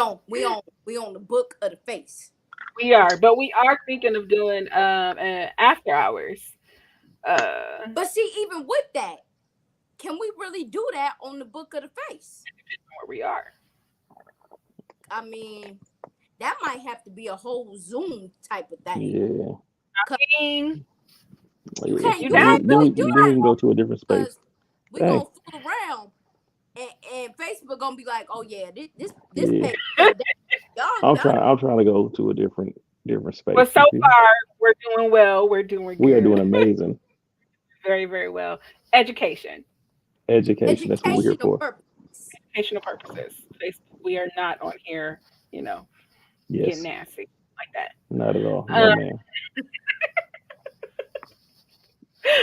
Speaker 2: on the book of the face.
Speaker 1: We are, but we are thinking of doing after hours. Uh,
Speaker 2: But see, even with that, can we really do that on the book of the face?
Speaker 1: where we are.
Speaker 2: I mean, that might have to be a whole Zoom type of thing.
Speaker 3: Yeah.
Speaker 2: Cause
Speaker 1: Ding.
Speaker 2: you
Speaker 3: Yeah.
Speaker 2: can't
Speaker 1: You
Speaker 2: you
Speaker 3: Then
Speaker 1: down?
Speaker 3: we
Speaker 2: can't
Speaker 3: then
Speaker 2: really
Speaker 3: we
Speaker 2: do
Speaker 3: then we
Speaker 2: that
Speaker 3: can go to a different space.
Speaker 2: because we
Speaker 3: Hey,
Speaker 2: gonna fool around and Facebook gonna be like, oh yeah, this
Speaker 3: yeah.
Speaker 2: page shut down. Y'all
Speaker 3: I'm
Speaker 2: done.
Speaker 3: trying. I'm trying to go to a different space.
Speaker 1: Well, so
Speaker 3: You feel me?
Speaker 1: far we're doing well. We're doing
Speaker 3: We are doing
Speaker 1: good.
Speaker 3: amazing.
Speaker 1: Very, very well. Education,
Speaker 3: Education. That's what we're here
Speaker 2: Educational
Speaker 3: for.
Speaker 2: purpose.
Speaker 1: educational purposes. We are not on here, you know, getting
Speaker 3: Yes.
Speaker 1: nasty like that.
Speaker 3: Not at all. No,
Speaker 1: Uh,
Speaker 3: ma'am.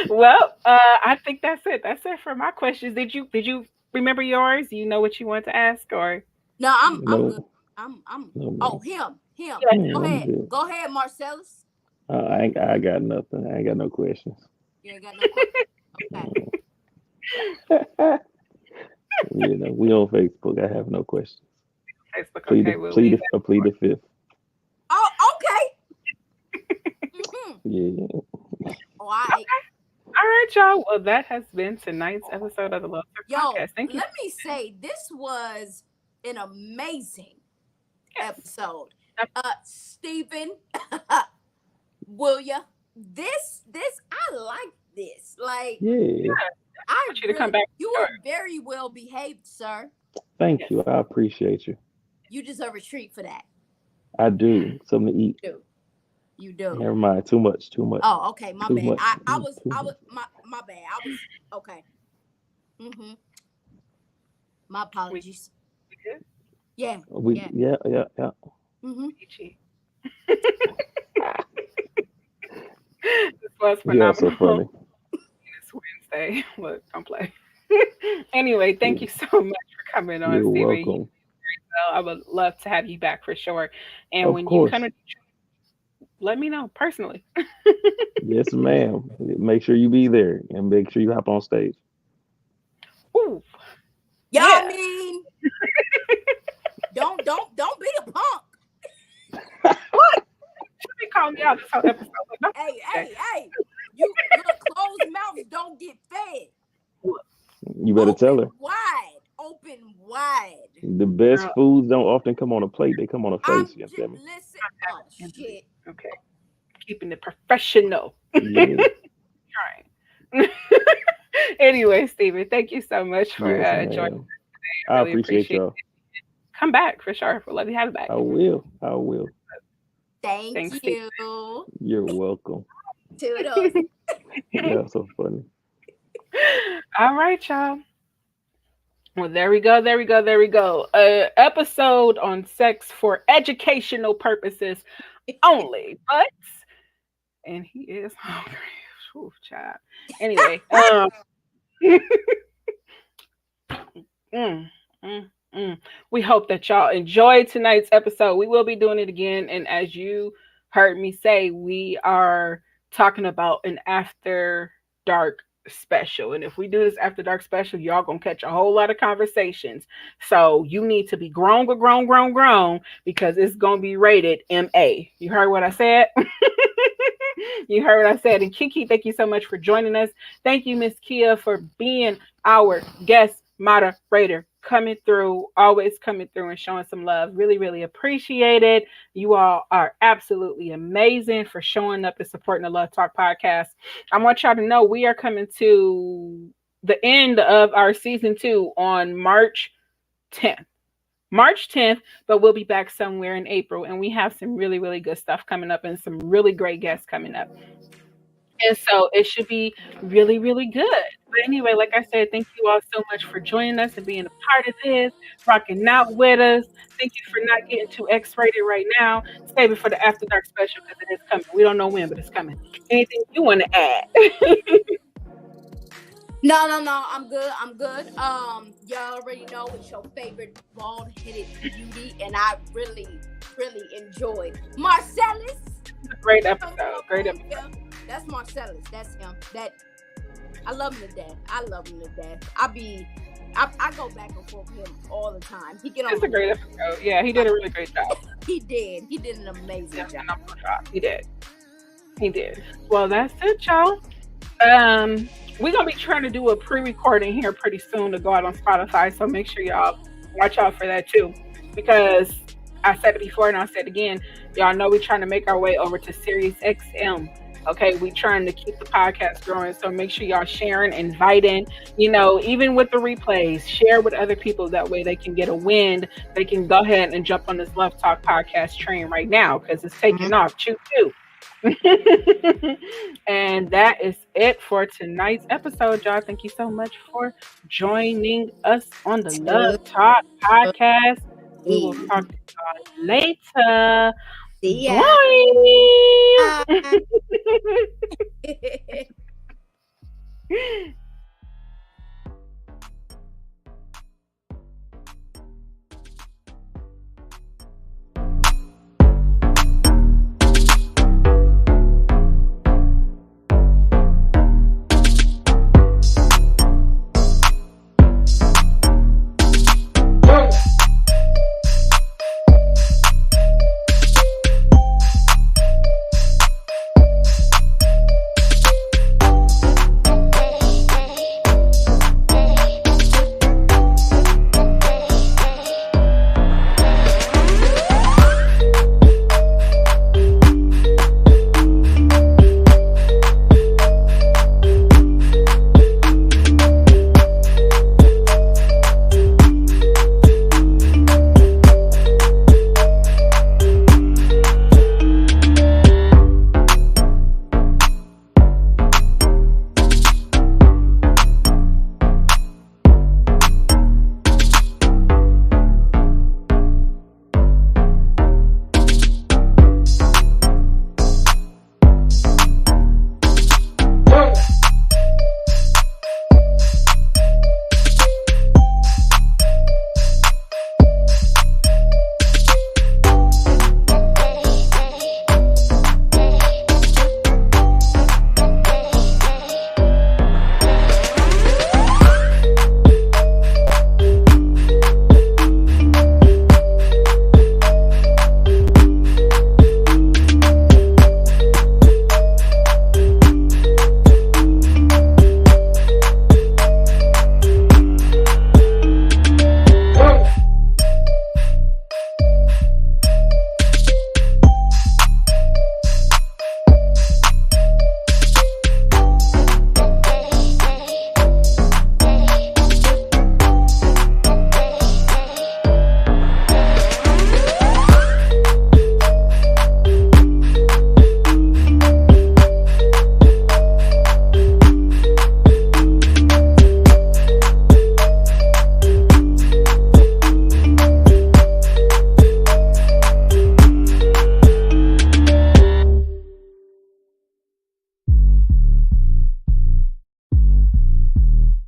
Speaker 1: Well, I think that's it. That's it for my questions. Did you remember yours? Do you know what you want to ask or?
Speaker 2: No, I'm good.
Speaker 3: No,
Speaker 2: I'm
Speaker 3: no,
Speaker 2: oh,
Speaker 3: man.
Speaker 2: him.
Speaker 1: Yeah.
Speaker 2: Go
Speaker 3: I'm
Speaker 2: ahead.
Speaker 3: good.
Speaker 2: Go ahead, Marcellus.
Speaker 3: I got nothing. I ain't got no questions.
Speaker 2: You ain't got no question. Okay.
Speaker 3: We on Facebook. I have no questions.
Speaker 1: Facebook. Okay, we'll leave that.
Speaker 3: Plead the fifth.
Speaker 2: Oh, okay. Mm-hmm.
Speaker 3: Yeah.
Speaker 2: All right.
Speaker 1: All right, y'all. Well, that has been tonight's episode of the Love Talk
Speaker 2: Yo,
Speaker 1: Podcast. Thank you.
Speaker 2: let me say this was an amazing
Speaker 1: Yes.
Speaker 2: episode. Steven, will ya? This I like this. Like
Speaker 3: Yeah.
Speaker 1: I want you to come back.
Speaker 2: you were very well behaved, sir.
Speaker 3: Thank you. I appreciate you.
Speaker 2: You deserve a treat for that.
Speaker 3: I do. Something to eat.
Speaker 2: You do.
Speaker 3: Never mind. Too much. Too much.
Speaker 2: Oh, okay, my
Speaker 3: Too
Speaker 2: bad.
Speaker 3: much.
Speaker 2: I was
Speaker 3: Too much.
Speaker 2: my bad. I was okay. Mm-hmm. My apologies.
Speaker 1: We good?
Speaker 2: Yeah.
Speaker 3: Yeah.
Speaker 2: Mm-hmm.
Speaker 1: Peachy. This was
Speaker 3: You are so
Speaker 1: phenomenal.
Speaker 3: funny.
Speaker 1: It's Wednesday. Look, don't play. Anyway, thank you so much for coming on,
Speaker 3: You're
Speaker 1: Steven.
Speaker 3: welcome.
Speaker 1: I would love to have you back for sure. And
Speaker 3: Of
Speaker 1: when you come
Speaker 3: course.
Speaker 1: to, let me know personally.
Speaker 3: Yes, ma'am. Make sure you be there and make sure you hop on stage.
Speaker 1: Ooh,
Speaker 2: Yeah,
Speaker 1: yeah.
Speaker 2: I mean, don't be a punk.
Speaker 1: What? They called me out this whole episode. Like, no,
Speaker 2: Hey. You little closed mouths don't get fed.
Speaker 3: You better tell her.
Speaker 2: Open wide.
Speaker 3: The best
Speaker 1: girl,
Speaker 3: foods don't often come on a plate. They come on a
Speaker 2: I'm
Speaker 3: face. You understand me?
Speaker 2: listen. Oh shit.
Speaker 1: okay. Keeping it professional.
Speaker 3: Yeah.
Speaker 1: Trying. Anyway, Steven, thank you so much for
Speaker 3: Yes,
Speaker 1: joining.
Speaker 3: ma'am.
Speaker 1: I
Speaker 3: I
Speaker 1: really
Speaker 3: appreciate
Speaker 1: appreciate it.
Speaker 3: y'all.
Speaker 1: Come back for sure. We'll love you have it back.
Speaker 3: I will. I will.
Speaker 2: Thank
Speaker 1: Thanks, Steve.
Speaker 2: you.
Speaker 3: You're welcome.
Speaker 2: Toodles.
Speaker 3: Yeah, so funny.
Speaker 1: All right, y'all. Well, there we go. Episode on sex for educational purposes only. But and he is hungry. Ooh, child. Anyway, mm, mm, mm. We hope that y'all enjoyed tonight's episode. We will be doing it again, and as you heard me say, we are talking about an after dark special. And if we do this after dark special, y'all gonna catch a whole lot of conversations. So you need to be grown, because it's gonna be rated MA. You heard what I said? You heard what I said. And Kiki, thank you so much for joining us. Thank you, Miss Kia, for being our guest moderator, coming through, always coming through and showing some love. Really, really appreciate it. You all are absolutely amazing for showing up and supporting the Love Talk podcast. I want y'all to know we are coming to the end of our season 2 on March 10th. March 10th, but we'll be back somewhere in April. And we have some really, really good stuff coming up and some really great guests coming up. And so it should be really, really good. But anyway, like I said, thank you all so much for joining us and being a part of this, rocking out with us. Thank you for not getting too X-rated right now. Save it for the After Dark special because it is coming. We don't know when, but it's coming. Anything you want to add?
Speaker 2: No. I'm good. Y'all already know it's your favorite bald-headed beauty, and I really enjoyed Marcellus.
Speaker 1: Great episode. Great episode.
Speaker 2: That's Marcellus. That's him. That I love him to death. I go back and forth with him all the time. He get on.
Speaker 1: It's a great episode. Yeah, he did a really great job.
Speaker 2: He did an amazing job.
Speaker 1: He did. Well, that's it, y'all. We're gonna be trying to do a pre-recording here pretty soon to go out on Spotify, so make sure y'all watch out for that too, because I said it before and I'll say it again. Y'all know we're trying to make our way over to Sirius XM. Okay, we trying to keep the podcast growing, so make sure y'all sharing, inviting, even with the replays, share with other people. That way they can get a wind. They can go ahead and jump on this Love Talk podcast train right now because it's taking off. Choo choo. And that is it for tonight's episode, y'all. Thank you so much for joining us on the Love Talk podcast. We will talk to y'all later.
Speaker 2: See ya.
Speaker 1: Bye.